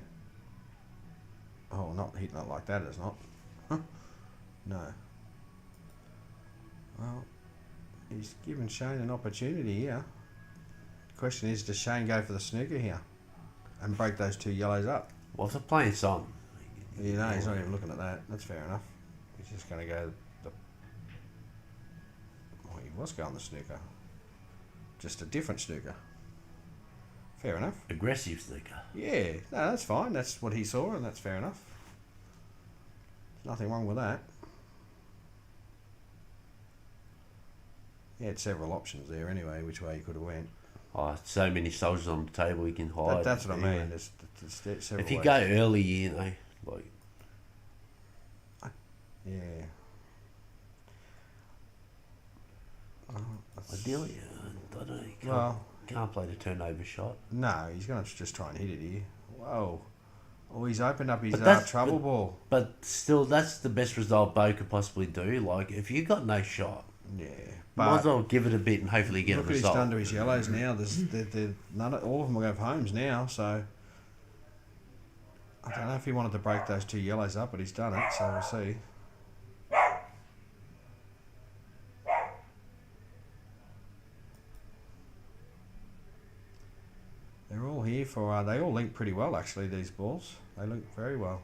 Oh, not hitting it like that. It's not. Huh? No. Well, he's given Shane an opportunity here. The question is, does Shane go for the snooker here and break those two yellows up? Well, if they're playing some, You know, he's not even looking at that. That's fair enough. He's just going to go the... Well, he was going the snooker. Just a different snooker. Fair enough. aggressive snooker. Yeah, no, that's fine. That's what he saw, and that's fair enough. There's nothing wrong with that. He had several options there anyway, which way he could have went. Oh, so many soldiers on the table he can hide. That's what I anyway. mean. There's several If you ways. go early, you know, like Yeah. That's- ideally, I don't know. You can't, Well, can't play the turnover shot. no, he's going to just try and hit it here. Whoa. Oh, he's opened up his But that's- trouble ball. But still, that's the best result Beau could possibly do. Like, if you got no shot, Yeah. might as But well give it a bit and hopefully get a look what he's result. done to his yellows now. All of them will go for homes now, so I don't know if he wanted to break those two yellows up, but he's done it, so we'll see. They're all here for, they all link pretty well actually, these balls. They link very well.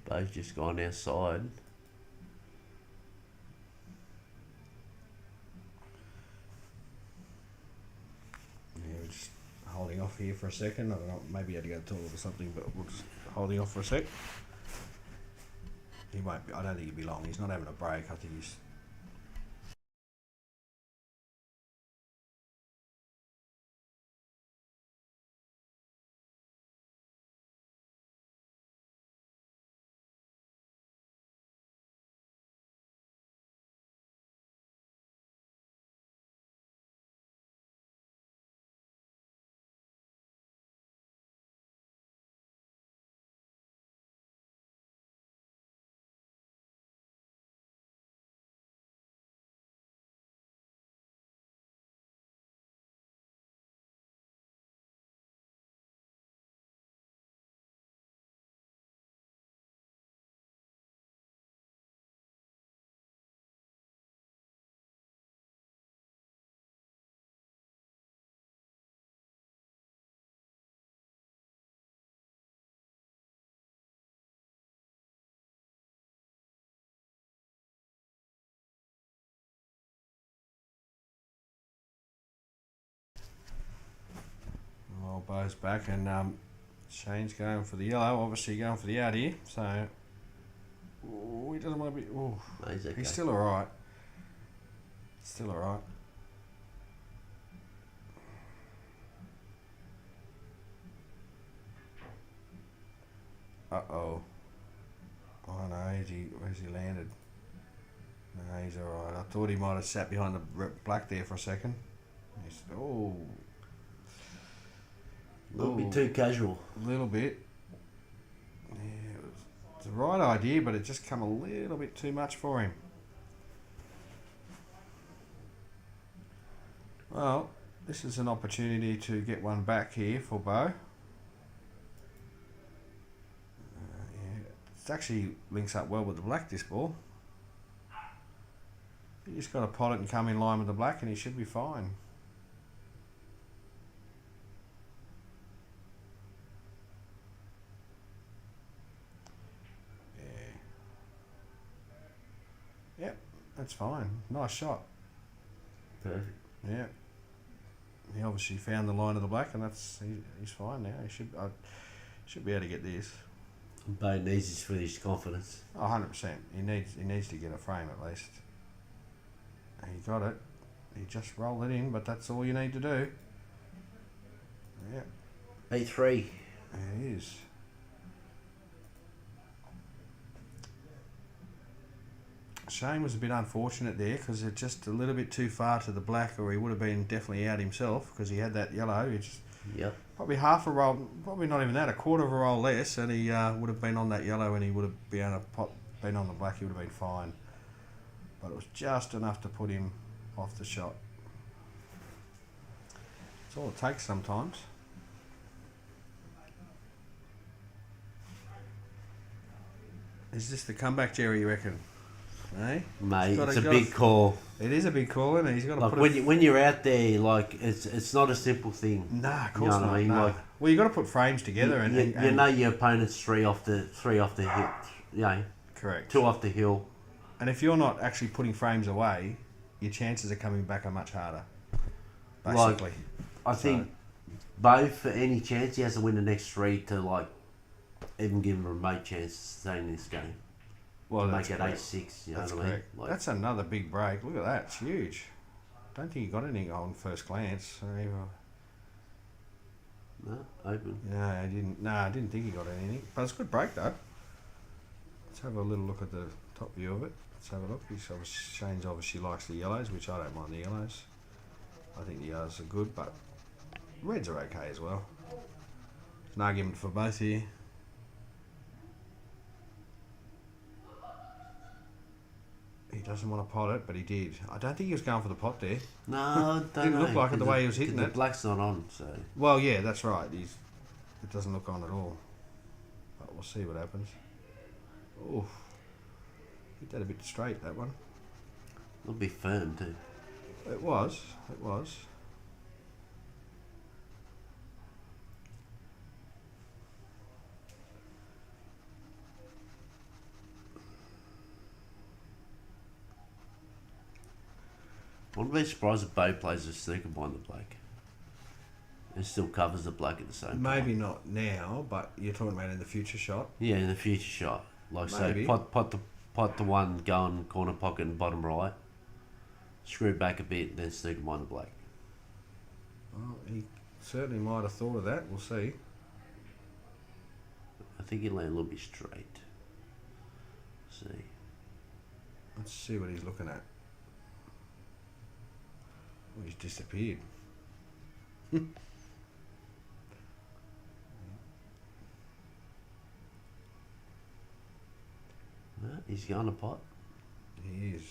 Beau's just gone outside. Yeah, we're just holding off here for a second. I don't know, maybe he had to go to the toilet or something, but we're just holding off for a sec. He won't be, I don't think he'll be long. He's not having a break. I think he's Beau's back, and Shane's going for the yellow. Obviously going for the out here. So he doesn't want to be. Oh, No, he's okay. he's still all right. Still all right. Uh-oh. Oh no, where's he landed? No, he's alright. I thought he might have sat behind the black there for a second. Oh. A little bit too casual. A little bit. Yeah, it was the right idea, but it just come a little bit too much for him. Well, this is an opportunity to get one back here for Beau. It actually links up well with the black, this ball. You just got to pot it and come in line with the black and he should be fine. Yeah. Yep, that's fine. Nice shot. Perfect. Yeah. He obviously found the line of the black and he's fine now. He should be able to get this. Beau needs this for his confidence. Oh, 100%. He needs to get a frame at least. He got it. He just rolled it in, but that's all you need to do. Yeah. 8-3. It is. Shane was a bit unfortunate there because it's just a little bit too far to the black, or he would have been definitely out himself because he had that yellow. He just Yep. probably half a roll, probably not even that, a quarter of a roll less, and he would have been on that yellow, and he would have been on the black. He would have been fine, but it was just enough to put him off the shot. That's all it takes sometimes. Is this the comeback, Jerry? You reckon? Eh? Mate, He's it's a gotta- big call. It is a big call, and he's got to Like put when you're out there, like it's not a simple thing. Nah, of You course know what not. I mean? Nah. Like, well, you got to put frames together, you know your opponent's three off the hill, correct. 2 off the hill. And if you're not actually putting frames away, your chances of coming back are much harder. Basically, I think Beau, for any chance, he has to win the next 3 to even give him a remote chance to stay in this game. well, To that's make it correct. 8-6. You know That's what I mean? correct. That's another big break. Look at that; it's huge. Don't think he got anything on first glance. No, open. No, I didn't. No, I didn't think he got anything. But it's a good break though. Let's have a little look at the top view of it. Let's have a look. Shane's obviously likes the yellows, which I don't mind the yellows. I think the yellows are good, but reds are okay as well. There's an argument for both here. He doesn't want to pot it, but he did. I don't think he was going for the pot there. No, I don't Didn't know. look like it the way he was hitting The it. black's not on, so. Well, yeah, that's right. It doesn't look on at all. But we'll see what happens. Oof. Hit that a bit straight, that one. It'll be firm too. It was. It was. I wouldn't be surprised if Beau plays a snooker behind the black. And still covers the black at the same time. Maybe not now, but you're talking about in the future shot. Yeah, in the future shot. Like, Maybe. so pot the one going corner pocket and bottom right. Screw back a bit, then snooker behind the black. Well, he certainly might have thought of that. We'll see. I think he'll land a little bit straight. See. Let's see what he's looking at. Oh, he's disappeared. No, he's going to pot. He is.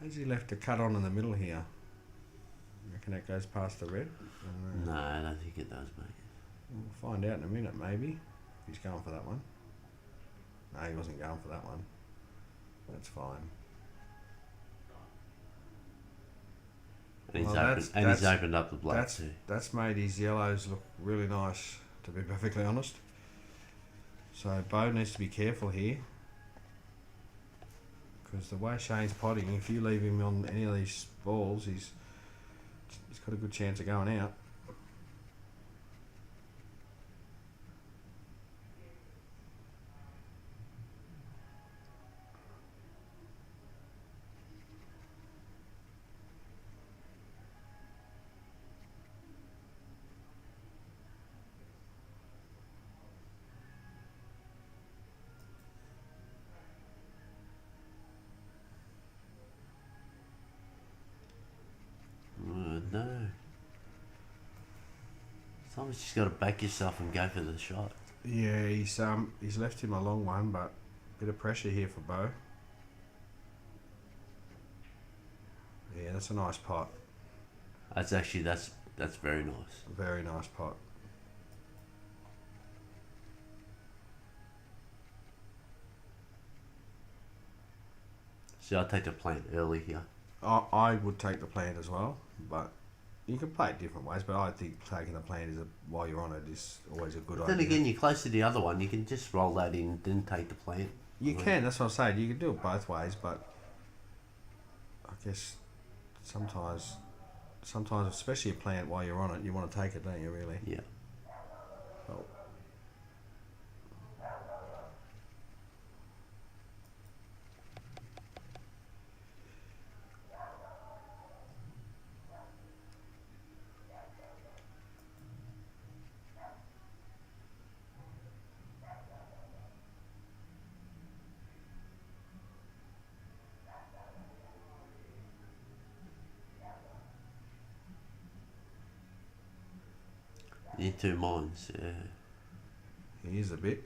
Has he left a cut on in the middle here? You reckon that goes past the red? No, I don't think it does, mate. We'll find out in a minute, maybe. If he's going for that one. No, he wasn't going for that one. That's fine. And he's Well, he's opened up the black too. That's made his yellows look really nice, to be perfectly honest. So Beau needs to be careful here. Because the way Shane's potting, if you leave him on any of these balls, he's got a good chance of going out. No. Sometimes you just got to back yourself and go for the shot. Yeah, he's left him a long one, but bit of pressure here for Beau. Yeah, that's a nice pot. That's very nice. Very nice pot. See, I'll take the plant early here. I would take the plant as well, but you can play it different ways. But I think taking the plant while you're on it is always a good idea. Then again, you're close to the other one. You can just roll that in, then take the plant. You can. That's what I'm saying. You can do it both ways, but I guess sometimes, especially a plant while you're on it, you want to take it, don't you? Really? Yeah. Well, In two minds, yeah. he is a bit.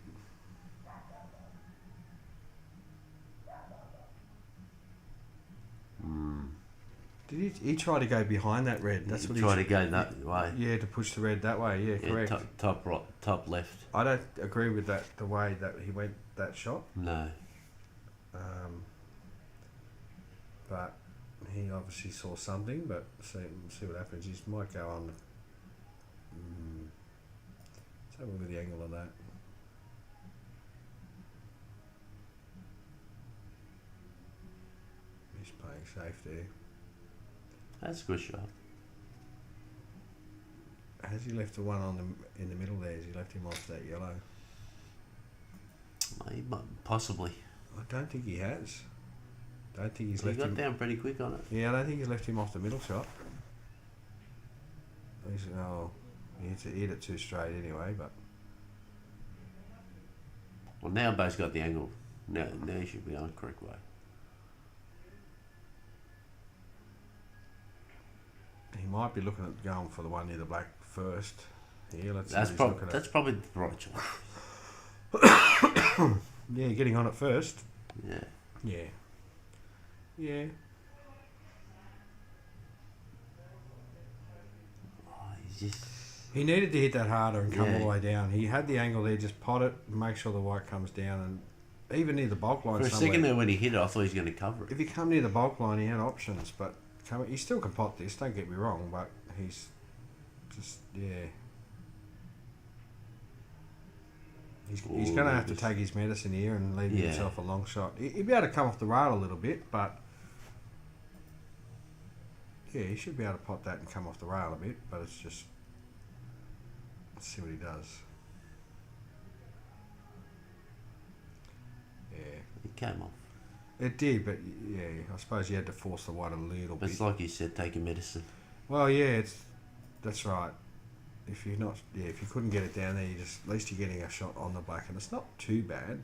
Did he try to go behind that red? That's what he tried to go that way. Yeah, to push the red that way. Yeah, correct. Top right, top left. I don't agree with that. The way that he went that shot. No. But he obviously saw something. But see what happens. He might go on. Let's have a look at the angle of that. He's playing safe there. That's a good shot. Has he left the one in the middle there? Has he left him off that yellow? Possibly. I don't think he has. Don't think he's He left got him. down pretty quick on it. Yeah, I don't think he's left him off the middle shot. He hit it too straight anyway, but Well, now Beau's got the angle. Now he should be on the correct way. he might be looking at going for the one near the black first. Yeah, let's see That's what he's looking that's probably the right choice. at. Yeah, getting on it first. Yeah. Yeah. Yeah. Oh, he's just. He needed to hit that harder and come Yeah. all the way down. He had the angle there, just pot it, make sure the white comes down, and even near the bulk line For a somewhere. second there when he hit it, I thought he was going to cover it. If he come near the bulk line, he had options, but he still can pot this, don't get me wrong, but he's just, yeah. He's going to have to take his medicine here and leave Yeah. himself a long shot. He'd be able to come off the rail a little bit, but yeah, he should be able to pot that and come off the rail a bit, but it's just, let's see what he does. Yeah. It came off. It did, but yeah, I suppose you had to force the white a little But bit. it's like you said, taking medicine. Well, yeah, that's right. If you couldn't get it down there, at least you're getting a shot on the black, and it's not too bad.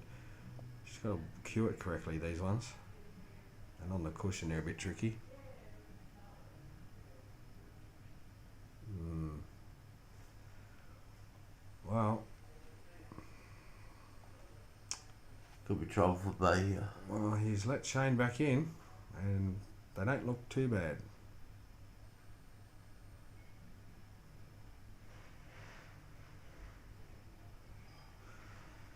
Just got to cue it correctly, these ones. And on the cushion, they're a bit tricky. Well, Could be trouble for Beau here. he's let Shane back in, and they don't look too bad.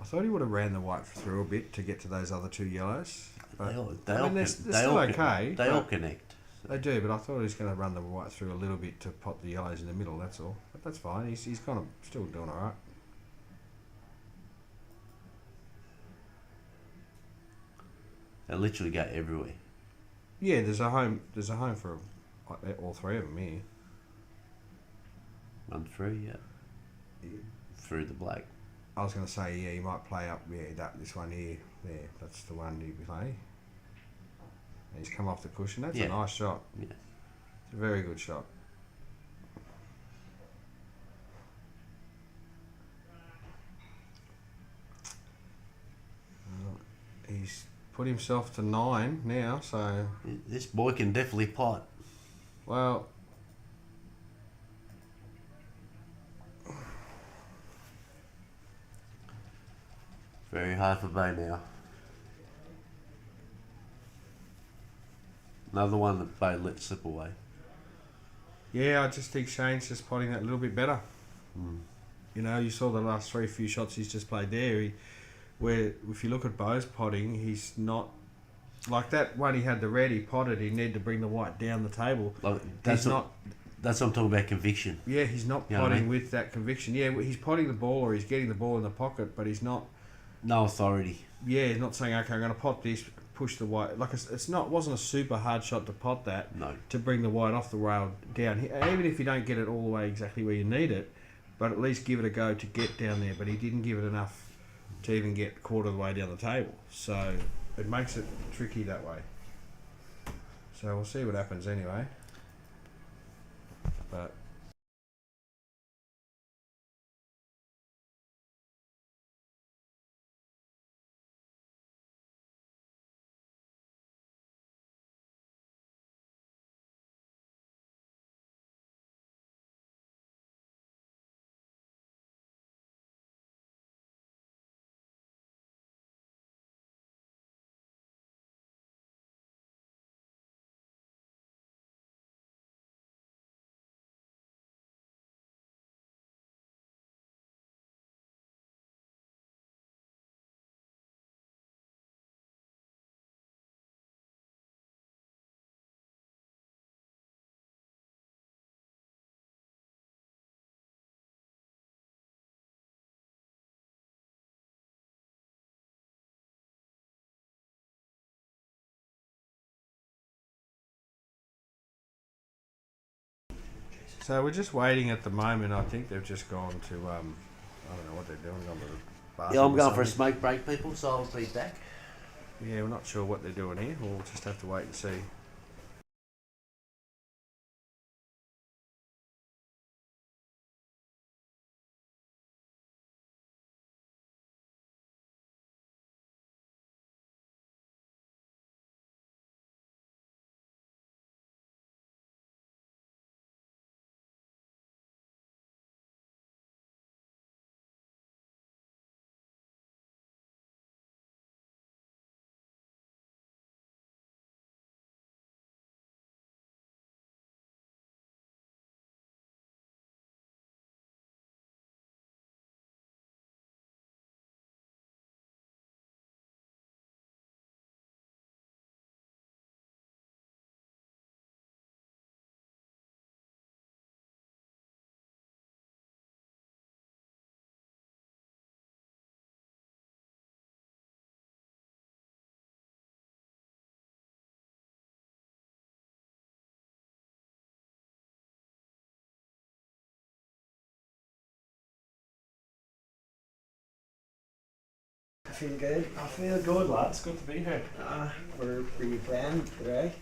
I thought he would have ran the white through a bit to get to those other two yellows. But They all they're still okay. They all connect. They do, but I thought he was going to run the white through a little bit to pop the yellows in the middle. That's all. But that's fine. He's kind of still doing all right. They literally go everywhere. Yeah, there's a home. There's a home for all three of them here. Run through, yeah. Through the black. I was going to say, yeah, he might play up. Yeah, this one here. There, that's the one he play. And he's come off the cushion. That's a nice shot. Yeah. It's a very good shot. He's put himself to 9 now, so This boy can definitely pot. well. Very hard for Beau now. Another one that Beau let slip away. Yeah, I just think Shane's just potting that a little bit better. Mm. You know, you saw the last few shots he's just played there. Where if you look at Beau's potting, he's not like that one. He had the red, he potted. He needed to bring the white down the table. Like, that's what I'm talking about, conviction. Yeah, he's not You know what I potting mean? with that conviction. Yeah, he's potting the ball or he's getting the ball in the pocket, but he's not. No authority. Yeah, he's not saying, okay, I'm going to pot this, push the white. Like wasn't a super hard shot to pot that. No. To bring the white off the rail down. Even if you don't get it all the way exactly where you need it, but at least give it a go to get down there. But he didn't give it enough to even get quarter of the way down the table. So it makes it tricky that way. So we'll see what happens anyway. But so we're just waiting at the moment. I think they've just gone to I don't know what they're doing. Gone to the bathroom Yeah, I'm or going for a something. smoke break, people, so I'll be back. Yeah, we're not sure what they're doing here. We'll just have to wait and see. I feel good. I feel good, lads. Good to be here. Were you playing today?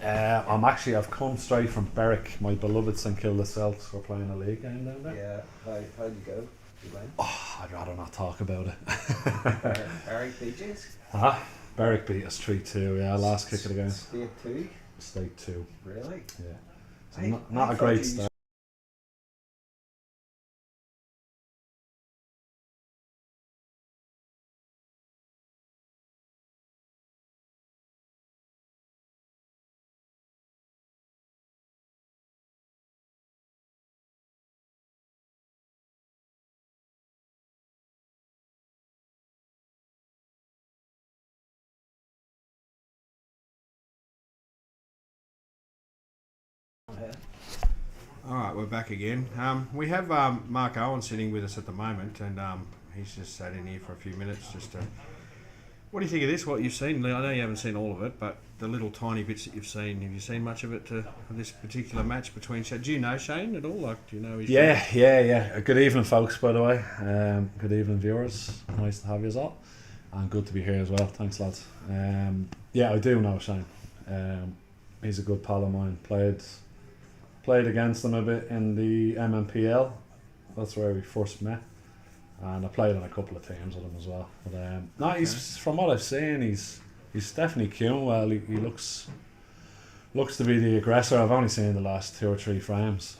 I've come straight from Berwick, my beloved St Kilda Celts. We're playing a league game down there. Yeah. How'd you go? You win? Oh, I'd rather not talk about it. Eric Beaches? Berwick beat us 3-2, yeah, last kick of the game. State 2? State 2, Really? yeah. So I not a thought great you start. All right, we're back again. We have Mark Owen sitting with us at the moment, and he's just sat in here for a few minutes just to. What do you think of this? What you've seen? I know you haven't seen all of it, but the little tiny bits that you've seen, have you seen much of it of this particular match between Shane? Do you know Shane at all? Like, do you know his? Yeah. Good evening, folks. By the way, good evening, viewers. Nice to have you all, and good to be here as well. Thanks, lads. Yeah, I do know Shane. He's a good pal of mine. Played against him a bit in the MMPL. That's where we first met, and I played on a couple of teams with him as well. But no, he's from what I've seen, he's definitely queuing well. He looks to be the aggressor. I've only seen the last 2 or 3 frames.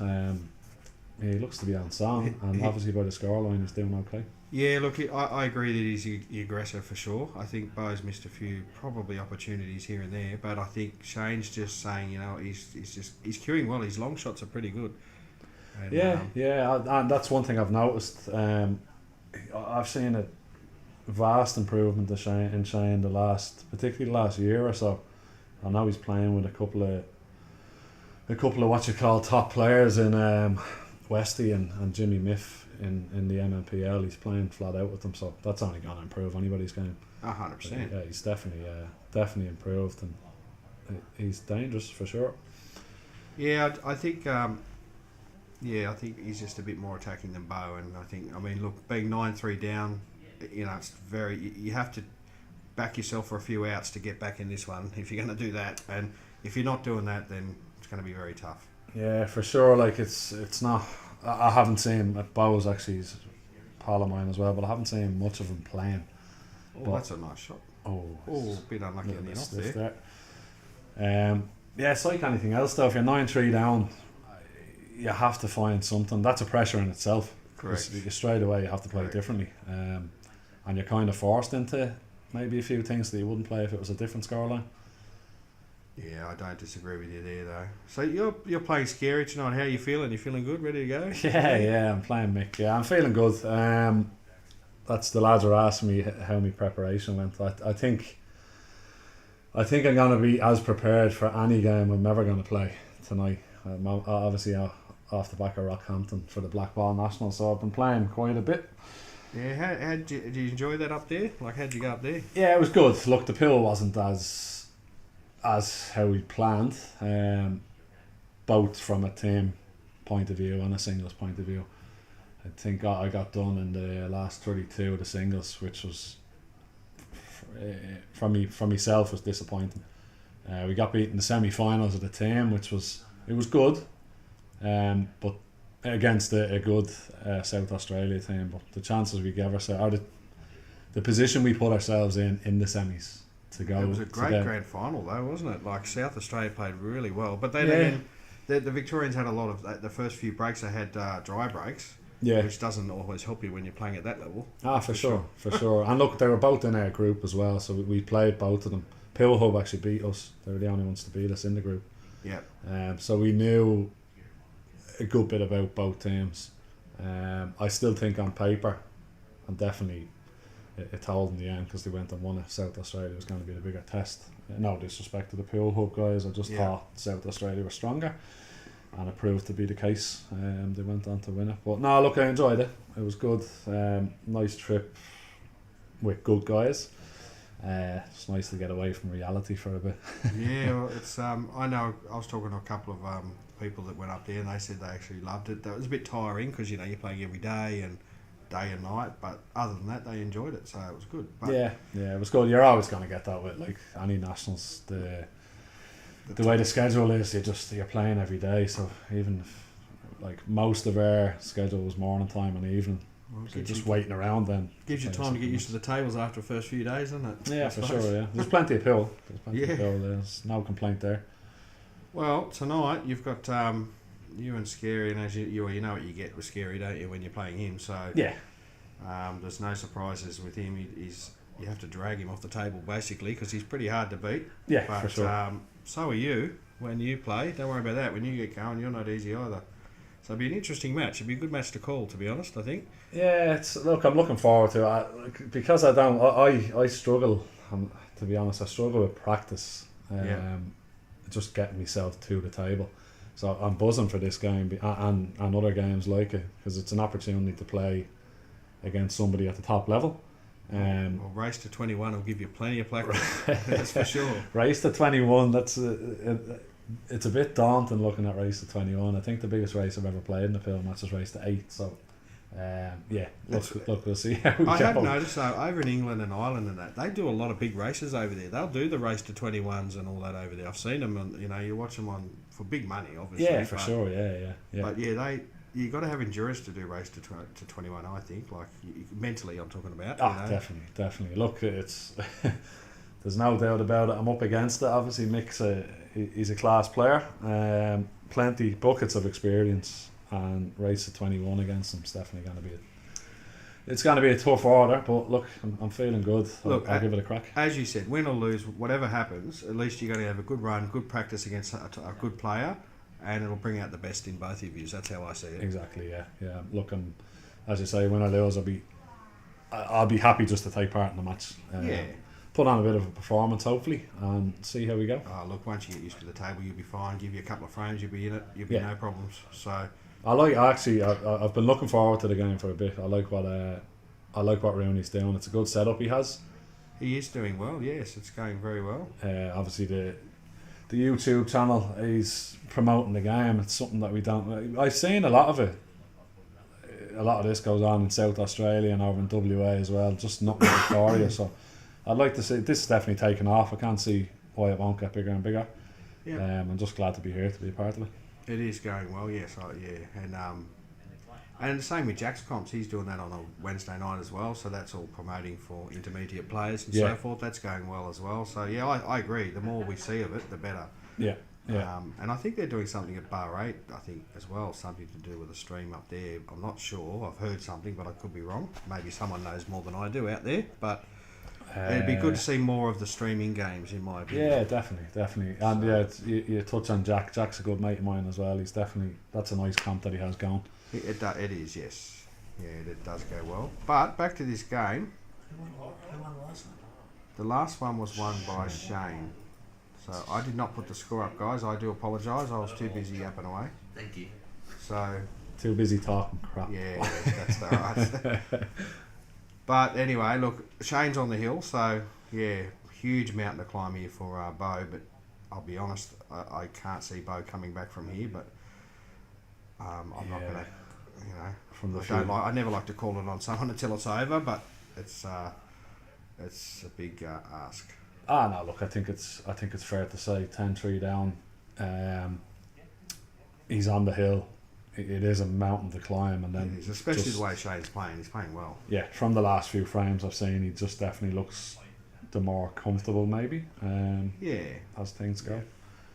He looks to be on song, and obviously by the scoreline, he's doing okay. Yeah, look, I agree that he's the aggressor for sure. I think Beau's missed a few probably opportunities here and there, but I think Shane's just saying, he's queuing well. His long shots are pretty good. And, and that's one thing I've noticed. I've seen a vast improvement in Shane particularly the last year or so. I know he's playing with a couple of what you call top players in Westy and Jimmy Miff in the MMPL. He's playing flat out with them, so that's only going to improve anybody's game. 100%. Yeah, he's definitely improved, and he's dangerous for sure. Yeah, I think he's just a bit more attacking than Beau, and look, being 9-3 down, it's you have to back yourself for a few outs to get back in this one if you're going to do that, and if you're not doing that, then it's going to be very tough. Yeah, for sure. Like it's not. I haven't seen Beau's actually. He's a pal of mine as well, but I haven't seen much of him playing. Oh, that's a nice shot. Oh, a bit unlucky on the off there. Yeah, it's like anything else though. If you're 9-3 down, you have to find something. That's a pressure in itself. Correct. You straight away you have to play differently, and you're kind of forced into maybe a few things that you wouldn't play if it was a different scoreline. Yeah, I don't disagree with you there though. So you're playing scary tonight. How are you feeling? You feeling good? Ready to go? Yeah, I'm playing Mick. Yeah, I'm feeling good. That's the lads are asking me how my preparation went. I think I'm going to be as prepared for any game I'm ever going to play tonight. I'm obviously off the back of Rockhampton for the Black Ball National, so I've been playing quite a bit. Yeah, how did you enjoy that up there? Like, how'd you go up there? Yeah, it was good. Look, the pill wasn't as how we planned, both from a team point of view and a singles point of view. I think I got done in the last 32 of the singles, which was from myself was disappointing. We got beaten in the semi-finals of the team, which was good, but against a good South Australia team. But the chances we gave ourselves, or the position we put ourselves in the semis to go. It was a great grand final though, wasn't it? Like, South Australia played really well, but then again, the Victorians had a lot of the first few breaks. They had dry breaks. Yeah, which doesn't always help you when you're playing at that level. For sure. And look, they were both in our group as well, so we played both of them. Pill Hub actually beat us. They were the only ones to beat us in the group. Yeah. So we knew a good bit about both teams. I still think on paper, and definitely it told in the end, because they went and won it. South Australia was going to be the bigger test. No disrespect to the Pill Hub guys, I just thought South Australia were stronger. And it proved to be the case. They went on to win it. But no, look, I enjoyed it. It was good. Nice trip with good guys. It's nice to get away from reality for a bit. Yeah, well, it's I know I was talking to a couple of people that went up there, and they said they actually loved it. That was a bit tiring because you're playing every day and night, but other than that, they enjoyed it, so it was good. But yeah, it was good. You're always going to get that with like any nationals. The way the schedule is, you're playing every day. So even if, like, most of our schedule was morning time and evening, so you're just waiting around. Then gives you time to get used to the tables after the first few days, doesn't it? Yeah, for sure. Yeah, there's plenty of pill. There's no complaint there. Well, tonight you've got you and Scary, and as you know what you get with Scary, don't you, when you're playing him? So yeah, there's no surprises with him. You have to drag him off the table basically because he's pretty hard to beat. Yeah, but, for sure. So are you when you play. Don't worry about that. When you get going, you're not easy either. So it'll be an interesting match. It'll be a good match to call, to be honest, I think. Yeah, I'm looking forward to it. Because I struggle, to be honest, I struggle with practice. Just getting myself to the table. So I'm buzzing for this game and other games like it, because it's an opportunity to play against somebody at the top level. Well, race to 21 will give you plenty of practice. That's for sure. Race to 21, it's a bit daunting looking at race to 21. I think the biggest race I've ever played in the film, that's just race to 8. So look, we'll see how we I go. have noticed though, over in England and Ireland and that, they do a lot of big races over there. They'll do the race to 21s and all that over there. I've seen them, and you watch them on for big money, obviously. Yeah, for sure. Yeah. But yeah, you got to have endurance to do race to 21. I think, like mentally, I'm talking about. Definitely. Look, it's there's no doubt about it. I'm up against it. Obviously, Mick's he's a class player. Plenty buckets of experience, and race to 21 against him is definitely going to be it's going to be a tough order. But look, I'm feeling good. I'll give it a crack. As you said, win or lose, whatever happens, at least you're going to have a good run, good practice against a good player, and it'll bring out the best in both of you. That's how I see it. Exactly. Yeah. Look, as you say, when I lose, I'll be happy just to take part in the match. Put on a bit of a performance, hopefully, and see how we go. Oh, look, once you get used to the table, you'll be fine. Give you a couple of frames, you'll be in it. You'll be no problems. So I've been looking forward to the game for a bit. I like what Rooney's doing. It's a good setup he has. He is doing well. Yes, it's going very well. Obviously the YouTube channel, he's promoting the game. It's something that we don't. I've seen a lot of it. A lot of this goes on in South Australia and over in WA as well. Just not in Victoria. So I'd like to see this is definitely taking off. I can't see why it won't get bigger and bigger. Yeah. I'm just glad to be here to be a part of it. It is going well, yes, and the same with Jack's comps. He's doing that on a Wednesday night as well, so that's all promoting for intermediate players and so forth. That's going well as well. So yeah, I agree. The more we see of it, the better. Yeah. And I think they're doing something at Bar 8, I think, as well, something to do with a stream up there. I'm not sure. I've heard something, but I could be wrong. Maybe someone knows more than I do out there, but it'd be good to see more of the streaming games, in my opinion. Yeah, definitely. And so, you touch on Jack. Jack's a good mate of mine as well. He's definitely, that's a nice comp that he has going. It is, yes. Yeah, it does go well. But back to this game. Who won the last one? The last one was won by Shane. So I did not put the score up, guys. I do apologise. I was too busy yapping away. Thank you. So too busy talking crap. Yeah, that's right. But anyway, look, Shane's on the hill, so yeah, huge mountain to climb here for Beau. But I'll be honest, I can't see Beau coming back from here. But I'm not gonna, from the I never like to call it on someone until it's over. But it's a big ask. No, look, I think it's fair to say 10-3 down. He's on the hill. It is a mountain to climb, and then especially the way Shane's playing. He's playing well. Yeah, from the last few frames I've seen, he just definitely looks the more comfortable, maybe. As things go. Yeah.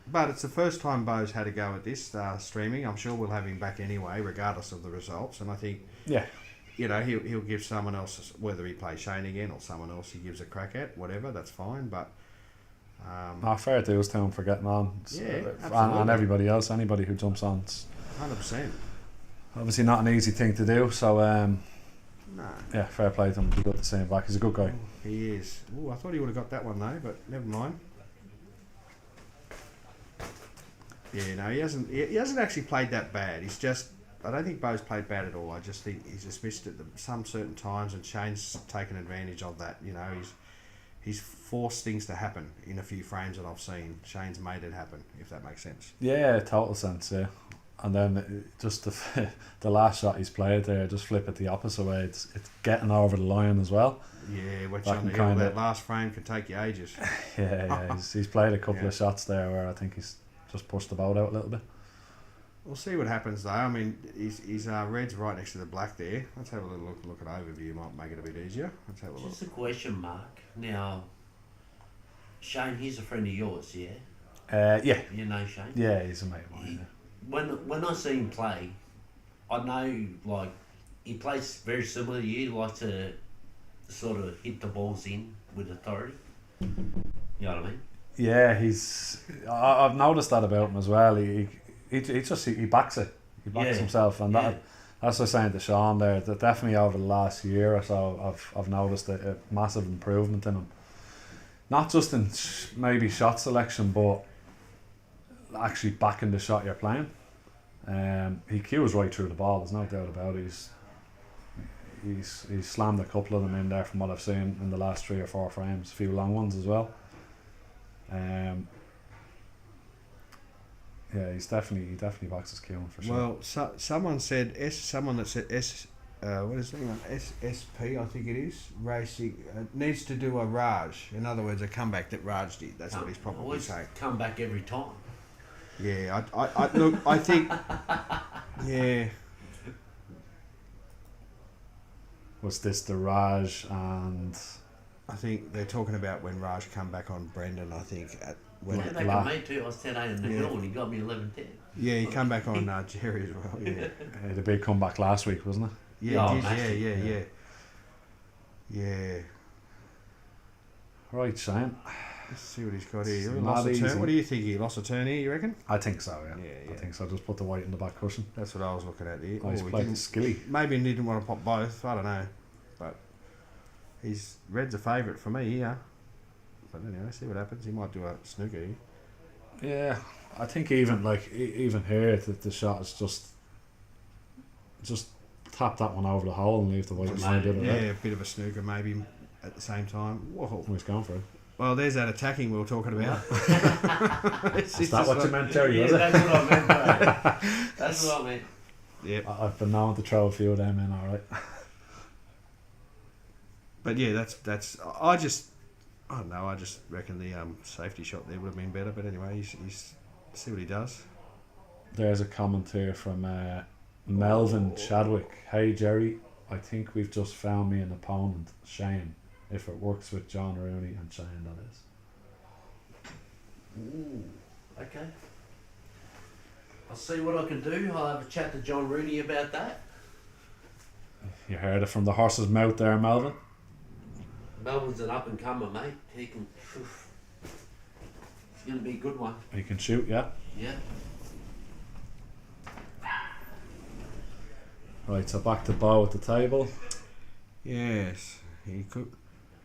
But it's the first time Beau's had a go at this streaming. I'm sure we'll have him back anyway, regardless of the results. And I think, he'll give someone else, whether he plays Shane again or someone else he gives a crack at, whatever. That's fine. But fair dues to him for getting on. And everybody else, anybody who jumps on. 100%. Obviously not an easy thing to do, so no. Yeah, fair play to him. Be good to see him back. He's a good guy. He is. Ooh, I thought he would have got that one though, but never mind. Yeah, no, he hasn't actually played that bad. He's just, I don't think Beau's played bad at all. I just think he's just missed it at some certain times, and Shane's taken advantage of that. He's forced things to happen in a few frames that I've seen. Shane's made it happen, if that makes sense. Yeah, total sense, yeah. And then just the last shot he's played there, just flip it the opposite way. It's getting over the line as well. Yeah, which on the hill, that last frame can take you ages. Yeah. He's played a couple of shots there where I think he's just pushed the boat out a little bit. We'll see what happens though. I mean, his red's right next to the black there. Let's have a little look at overview. Might make it a bit easier. Let's have a look. Just a question mark. Now, Shane, he's a friend of yours, yeah? Yeah. You know Shane? Yeah, he's a mate of mine. When I see him play, I know like he plays very similar to you. Like to sort of hit the balls in with authority. You know what I mean? Yeah, I've noticed that about him as well. He backs it. He backs himself, and that's what I was saying to Sean there. That definitely over the last year or so, I've noticed a massive improvement in him. Not just in maybe shot selection, but actually backing the shot you're playing. He cues right through the ball. There's no doubt about it. He's slammed a couple of them in there from what I've seen in the last 3 or 4 frames. A few long ones as well. Yeah, he definitely backs his cueing for sure. Well, someone that said what is it? SP, I think it is. Racing needs to do a Raj. In other words, a comeback that Raj did. That's what he's probably Always saying. come back every time. Yeah, I look. I think. Yeah. Was this the Raj and I think they're talking about when Raj come back on Brendan. I think when Yeah, they got me too. I was 10-8 in the hill and he got me 11-10. yeah, he come back on Jerry as well. Yeah, the big comeback last week, wasn't it? yeah, Oh, it massive, did, yeah. Right, Shane. Let's see what he's got here. It's He not lost a easy. turn. What do you think? He lost a turn here, you reckon? I think so, yeah. Yeah, I yeah. think so. Just put the white in the back cushion. That's what I was looking at here. Nice he play. didn't- Skilly. Maybe he didn't want to pop both. I don't know. But he's red's a favourite for me here. But anyway, see what happens. He might do a snooker here. Yeah, I think even even here the shot is just tap that one over the hole and leave the white Just behind it. maybe, Yeah, a bit of a snooker maybe at the same time. Whoa. He's going for it. Well, there's that attacking we were talking about. Is that what you meant, Terry? Was it? That's what I meant, bro. That's what I meant. Yeah. I've been known to throw a few of them in. All right. But yeah, that's. I don't know. I just reckon the safety shot there would have been better. But anyway, he's see what he does. There's a comment here from Melvin Chadwick. Hey Jerry, I think we've just found me an opponent, Shane. If it works with John Rooney and Shane, that is. Ooh, okay. I'll see what I can do. I'll have a chat to John Rooney about that. You heard it from the horse's mouth there, Melvin. Melbourne's an up and comer, mate. He can. It's going to be a good one. He can shoot, yeah. Yeah. Right, so back to Beau at the table. Yes, he could.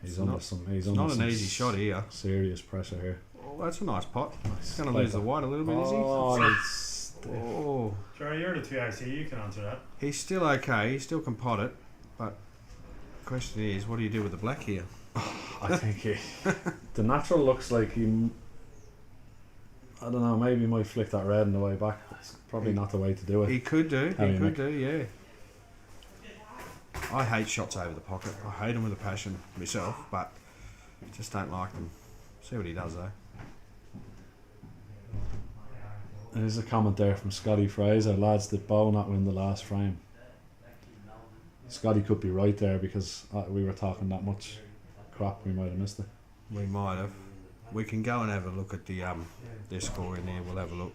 He's It's under not- some. He's It's under not an some easy shot here. Serious pressure here. Oh, that's a nice pot. He's going to Play lose the that. white a little bit, is he? Oh, it's Oh, Jerry, you're the TIC, you can answer that. he's still okay. He still can pot it, but the question is, what do you do with the black here? I think the natural looks like he. I don't know. Maybe he might flick that red on the way back. It's probably not the way to do it. He could do. How do He you could make- do. Yeah. I hate shots over the pocket. I hate them with a passion myself, but just don't like them. See what he does though. There's a comment there from Scotty Fraser. Lads, did Beau not win the last frame? Scotty could be right there because we were talking that much crap. We might have missed it. We might have. We can go and have a look at the their score in there. We'll have a look.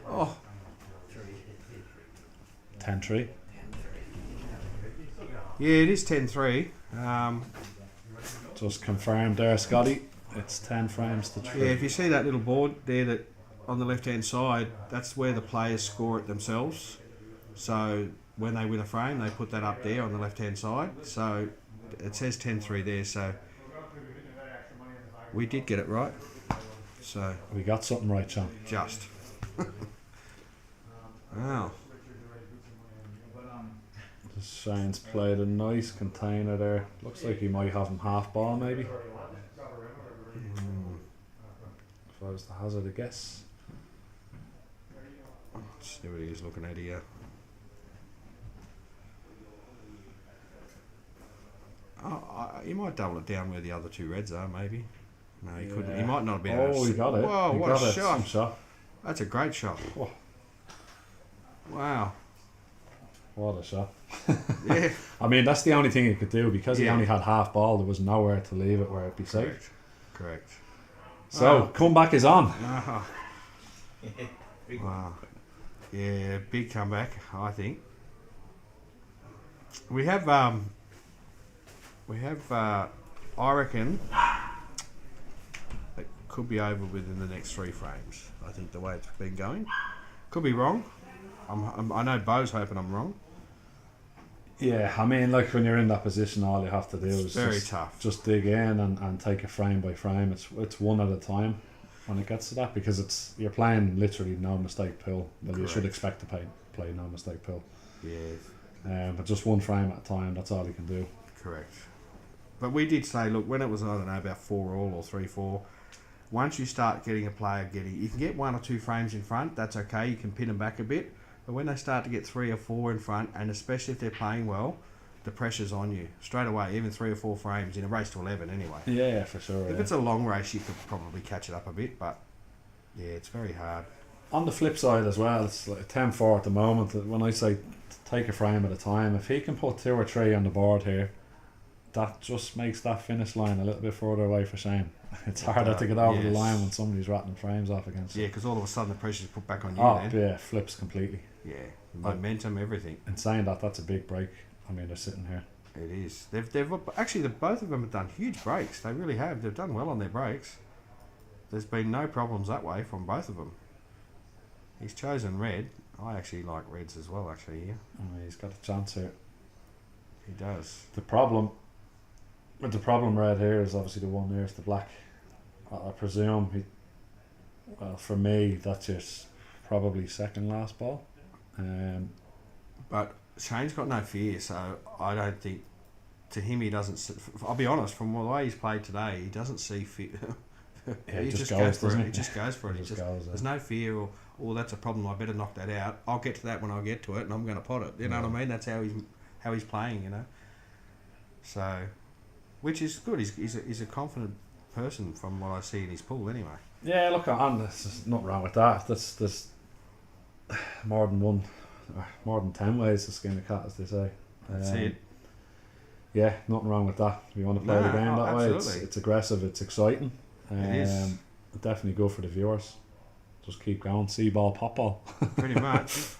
Oh, 10-3. yeah, it is 10-3. Just confirmed there, Scotty. It's 10 frames to 3. Yeah, if you see that little board there that on the left-hand side, that's where the players score it themselves. So when they win a frame, they put that up there on the left-hand side. So it says 10-3 there. So we did get it right. So We got something right, Sean. just. Wow. Shane's played a nice container there. Looks like he might have him half ball, maybe. If I was to hazard a guess. Let's see what he's looking at here. He might double it down where the other two reds are, maybe. No, he couldn't. He Yeah. might not have been. Oh, he got it. Whoa, He what got a it. shot! Some shot. That's a great shot. Whoa. Wow. What a shot. Yeah. I mean, that's the only thing he could do because he Yeah. only had half ball. There was nowhere to leave it where it'd be safe. Correct. So, Wow. comeback is on. Ah. Wow. Yeah, big comeback, I think. We have I reckon it could be over within the next 3 frames. I think the way it's been going. Could be wrong. I know Beau's hoping I'm wrong. Yeah, I mean, like when you're in that position, all you have to do It's is very tough. just dig in and take it frame by frame. It's one at a time when it gets to that, because you're playing literally no mistake pool. Well, you should Correct. expect to play no mistake pool. Yeah, But just one frame at a time. That's all you can do. correct. But we did say, look, when it was, I don't know, about 4 all or 3-4, once you start getting a player you can get 1 or 2 frames in front, that's okay, you can pin them back a bit. But when they start to get 3 or 4 in front, and especially if they're playing well, the pressure's on you straight away, even 3 or 4 frames in a race to 11 anyway. Yeah, for sure. If it's a long race, you could probably catch it up a bit, but yeah, it's very hard. On the flip side as well, it's like 10-4 at the moment. When I say take a frame at a time, if he can put 2 or 3 on the board here, that just makes that finish line a little bit further away for Shane. It's harder to get over the Yes. line when somebody's rattling frames off against Yeah, you. because all of a sudden the pressure's put back on you Oh, then. yeah, flips completely. Yeah, momentum, everything. And saying that, that's a big break. I mean, they're sitting here. It is. They've actually, both of them have done huge breaks. They really have. They've done well on their breaks. There's been no problems that way from both of them. He's chosen red. I actually like reds as well, actually, here. He's got a chance here. He does. The problem red here is obviously the one nearest the black. I presume for me, that's your probably second last ball. But Shane's got no fear, so I don't think, to him, he doesn't. I'll be honest, from the way he's played today, he doesn't see fear. Yeah, he just goes goes, for doesn't it. he? He just goes for it. He just goes, There's no fear or, oh, that's a problem, I better knock that out. I'll get to that when I get to it, and I'm going to pot it. You know what I mean? That's how he's playing, you know. So, which is good. He's a confident person from what I see in his pool, anyway. Yeah, look, there's nothing wrong with that. There's more than 10 ways to skin a cat, as they say. That's it. Yeah, nothing wrong with that. If you want to play the game that way, absolutely. it's aggressive, it's exciting. It is. Definitely good for the viewers. Just keep going, see ball, pop ball. Pretty much.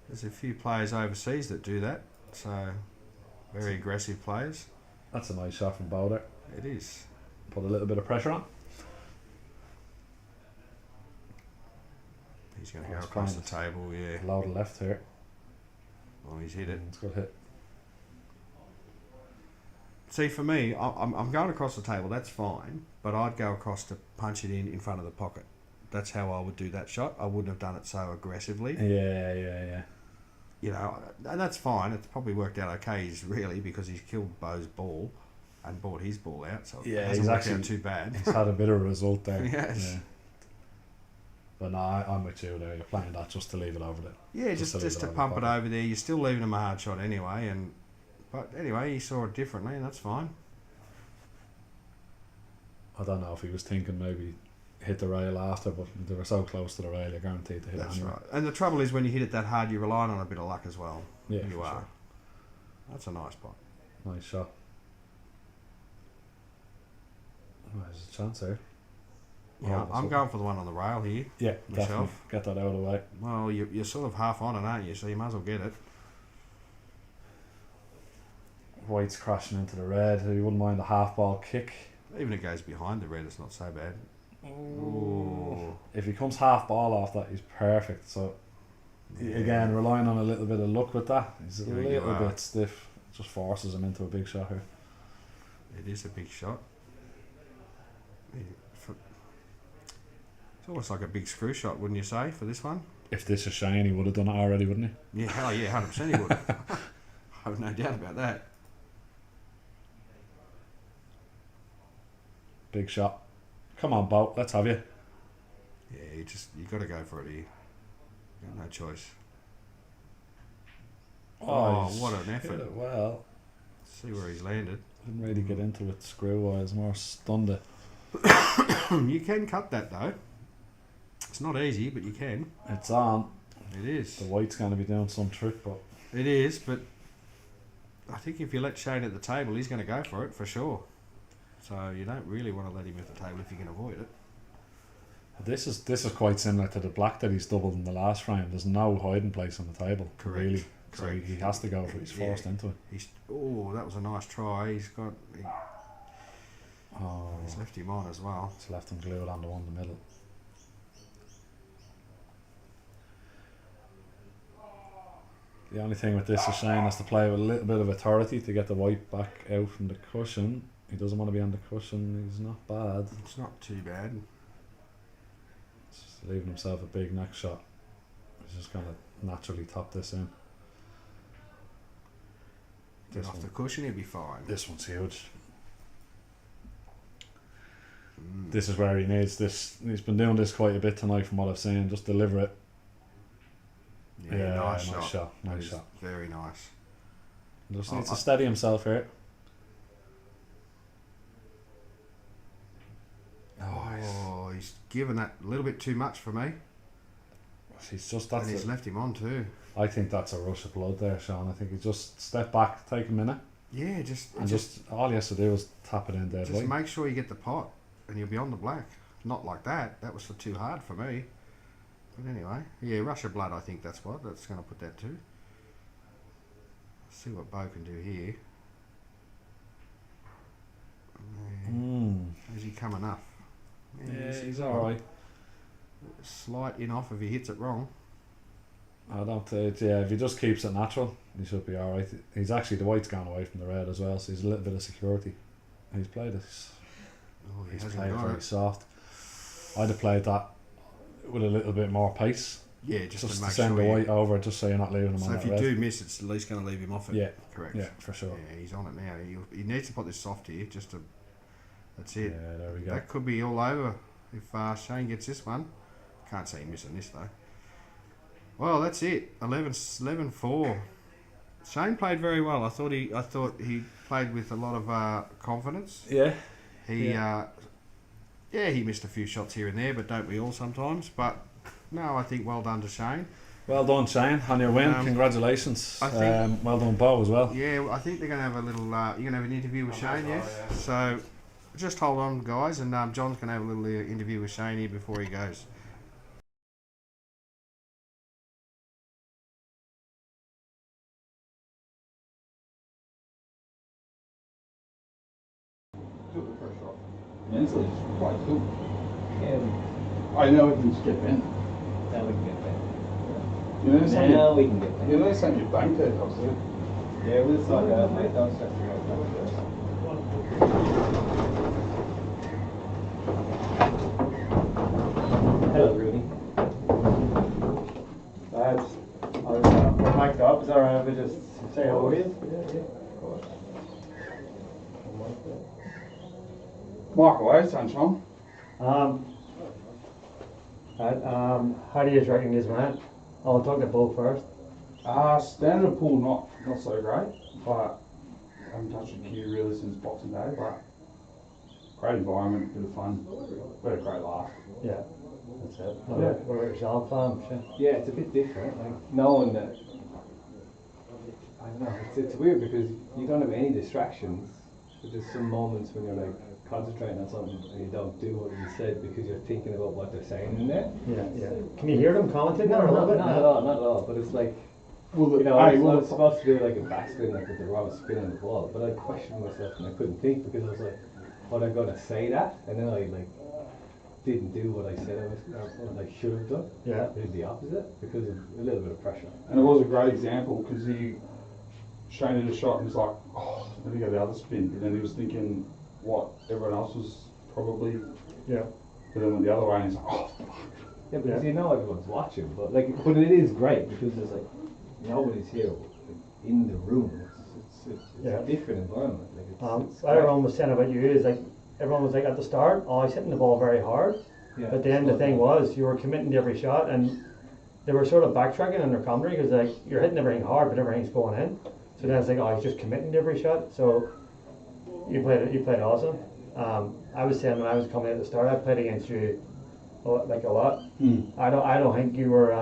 There's a few players overseas that do that, so very aggressive players. That's a nice shot from Beau there. It is. Put a little bit of pressure on. He's going to Oh, go it's across fine. the table, yeah. Loud left here. Well, he's hit it. It's a good hit. See, for me, I'm going across the table, that's fine, but I'd go across to punch it in front of the pocket. That's how I would do that shot. I wouldn't have done it so aggressively. Yeah. You know, and that's fine. It's probably worked out okay, really, because he's killed Beau's ball and brought his ball out, so Yeah, it hasn't he's worked actually- out too bad. He's had a bit of a result there. Yes. Yeah. But no, I'm with you there. You're playing that just to leave it over there. Yeah, Just just to leave to it over pump the it pocket. over there. You're still leaving him a hard shot anyway, but anyway, he saw it differently, and that's fine. I don't know if he was thinking maybe hit the rail after, but they were so close to the rail, you're guaranteed to hit That's it anyway. right. And the trouble is when you hit it that hard, you're relying on a bit of luck as well. Yeah, You for are. sure. That's a nice pot. Nice shot. Oh, there's a chance here. Yeah, Oh, I'm so- going for the one on the rail here. Yeah, Myself. definitely. Get that out of the way. Well, you're sort of half on it, aren't you? So you might as well get it. White's crashing into the red. You wouldn't mind a half ball kick. Even if it goes behind the red, it's not so bad. Ooh. If he comes half ball off that, he's perfect. So again, relying on a little bit of luck with that. He's a Here you little are. bit stiff. Just forces him into a big shot here. It is a big shot. It's almost like a big screw shot, wouldn't you say, for this one? If this is Shane, he would have done it already, wouldn't he? Yeah, hell yeah, 100% he would. I have no doubt about that. Big shot. Come on, Beau, let's have you. Yeah, you got to go for it here. You got no choice. Oh, he's what an hit effort. it well. See where he's landed. Didn't really get into it screw wise, more stunned it. You can cut that though. It's not easy, but you can. It's on. It is. The white's going to be doing some trick, but It is, but I think if you let Shane at the table, he's going to go for it for sure. So you don't really want to let him at the table if you can avoid it. this is quite similar to the black that he's doubled in the last frame. There's no hiding place on the table, Correct. really. So Correct. he has to go for it. He's Yeah. forced into it. That was a nice try. He's Oh, left him on as well. it's left him glued on the one in the middle. The only thing with this is Shane has to play with a little bit of authority to get the white back out from the cushion. He doesn't want to be on the cushion. He's not bad. It's not too bad. Just leaving himself a big neck shot. He's just going to naturally top this in. Get off the cushion, he'll be fine. This one's huge. This is where he needs this. He's been doing this quite a bit tonight from what I've seen. Just deliver it. Yeah, nice shot. Nice shot. Very nice. Just needs to steady himself here. Oh, he's given that a little bit too much for me. He's just And he's left him on too. I think that's a rush of blood there, Sean. I think he just step back, take a minute, Yeah, just all he has to do is tap it in dead just right. make sure you get the pot, and you'll be on the black. Not like that. That was too hard for me. But anyway, yeah, rush of blood. I think that's going to put that to. See what Beau can do here. Is he coming up? Yeah, he's all right. Slight in off if he hits it wrong. I don't. If he just keeps it natural, he should be all right. He's actually the white's gone away from the red as well, so he's a little bit of security. He's played it. Oh, He's played it very soft. I'd have played that with a little bit more pace. Yeah, just to to make send sure the white over, just so you're not leaving him So on if that you red. do miss, it's at least going to leave him off it. Yeah, correct. yeah, for sure. Yeah, he's on it now. He needs to put this soft here, just to. That's it. Yeah, there we go. That could be all over if Shane gets this one. Can't see him missing this though. Well, that's it. 11-4. Shane played very well. I thought he played with a lot of confidence. Yeah. He missed a few shots here and there, but don't we all sometimes? But no, I think well done to Shane. Well done, Shane, on your win. Congratulations. I think, well done, Beau, as well. Yeah, I think they're going to have a little. You're going to have an interview with Shane, yeah? So just hold on, guys, and John's going to have a little interview with Shane here before he goes. Mentally, it's quite cool. I know we can just get bent. Now we can get back. You know, something Now we can get back. you know, something you banked it, obviously. Yeah, we'll sort it out, mate. Don't stress yourself. Hello, Rudy. Lads, I'm mic'd up. Is that alright if I just say hello to you? Yeah, of course. Mark away, Sunshine. How do you reckon this went? I'll talk to Beau first. Standard pool not so great, but I haven't touched a cue really since Boxing Day, but great environment, bit of fun, we had a great laugh. Yeah, that's it. Yeah. What about yourself, Shane? Yeah, it's a bit different. Like knowing that, I don't know. It's weird because you don't have any distractions. But there's some moments when you're like concentrating on something and you don't do what you said because you're thinking about what they're saying in there. Yeah. Can you hear them commenting No, there a little bit? not at all, not at all. But it's like, Well, you know, I was supposed to do like a backspin, like with the wrong spin on the ball, but I questioned myself and I couldn't think because I was like, "What am I going to say that?" And then I like didn't do what I said I was, or like should have done. Yeah. I did the opposite because of a little bit of pressure. and it was a great example because Shane did a shot and was like, oh, let me go the other spin, and then he was thinking what everyone else was probably, Yeah. but then went the other way and he's like, oh, fuck. Yeah, because Yeah. you know everyone's watching, but it is great because there's like nobody's here like, in the room. It's Yeah. a different environment. Like it's What everyone was saying about you is like, everyone was like at the start, oh, he's hitting the ball very hard. yeah, But then the thing was, you were committing to every shot, and they were sort of backtracking on their commentary because like you're hitting everything hard, but everything's going in. So then it's like, oh, he's just committing to every shot. So you played awesome. I was saying when I was coming at the start, I played against you a lot. I don't think you were.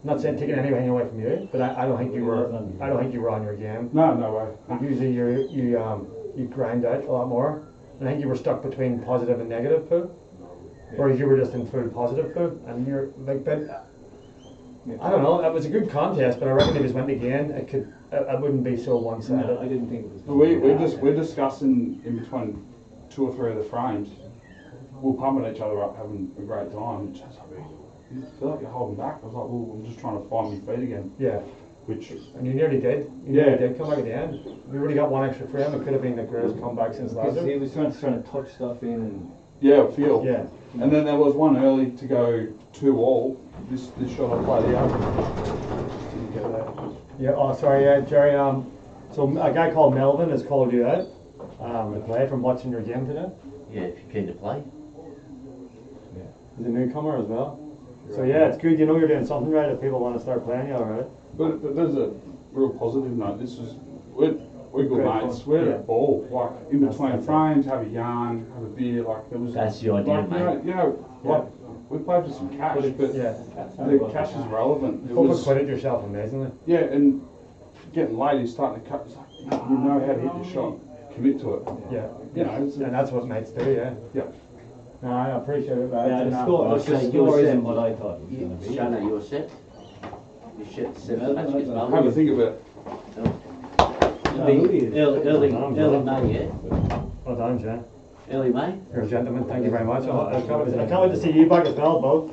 Not saying taking anything away from you, but I don't think you were. I don't think you were on your game. No way. Like usually you grind out a lot more. And I think you were stuck between positive and negative poo, whereas you were just in full positive poo, and you're like, but I don't know. That was a good contest, but I reckon if it went again, it wouldn't be so one-sided. No, I didn't think it was. But we're discussing in between 2 or 3 of the frames. We're pumping each other up, having a great time. Just like, you feel like you're holding back. I was like, well, I'm just trying to find my feet again. Yeah. which And you nearly did. You Yeah. nearly did come back at the end. We really got one extra frame. It could have been the greatest comeback since Because Lazarus. he was trying to touch stuff in and yeah, feel. Yeah. And then there was one early to go 2-all. This shot I played out. Didn't get that. Yeah. Oh, sorry. Yeah, Jerry. So a guy called Melvin has called you out to play from watching your game today. Yeah, if you're keen to play. He's a newcomer as well. So yeah, it's good. You know you're doing something right if people want to start playing you already. But there's a real positive note. We're good Great mates. fun. We're Yeah. at ball, like in between That's it. frames, have a yarn, have a beer. Like there was. That's the idea, like, mate. you know, like we played for some cash, but Yeah. the cash is relevant. It You've was, acquitted yourself amazingly. yeah, and getting late, he's starting to cut. It's like you know how to hit your shot, commit to it. Yeah. You know, it's, And that's what mates do. Yeah. yeah. No, I appreciate it. Lads. yeah, And, the score, I'll the say score you're isn't set. what I thought it was going to be. Shana, you're set. You set Yeah, seven matches, that's well. Have a think about it. It'll be early May, yeah? Well done, Jen. Early May? You're a gentleman. Thank you very much. I can't wait to see you back as well, Beau.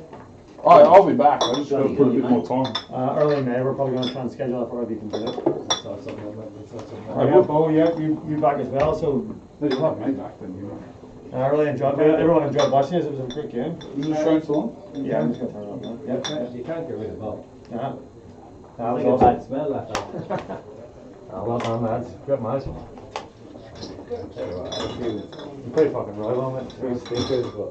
I'll be back. I just got to put a bit more time. Early May. We're probably going to try and schedule it for whether you can do it. That's not something I remember. It's not something I Yeah, Beau, yeah, you back as well. So You'll have me back then, you know. I really enjoyed it. Everyone enjoyed watching it. It was a great game. Is the show still on? Yeah, I'm just going to turn it on now. You can't get rid of Bob. Yeah. I That was think a awesome. bad smell that. Well done, lads. Good match. Anyway, I feel You're pretty fucking right on it. three stickers, but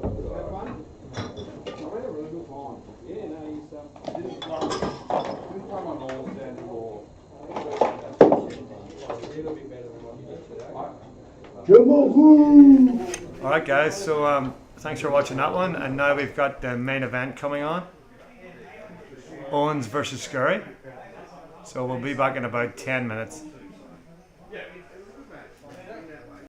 Alright guys, so thanks for watching that one, and now we've got the main event coming on. Owens versus Scurry. So we'll be back in about 10 minutes.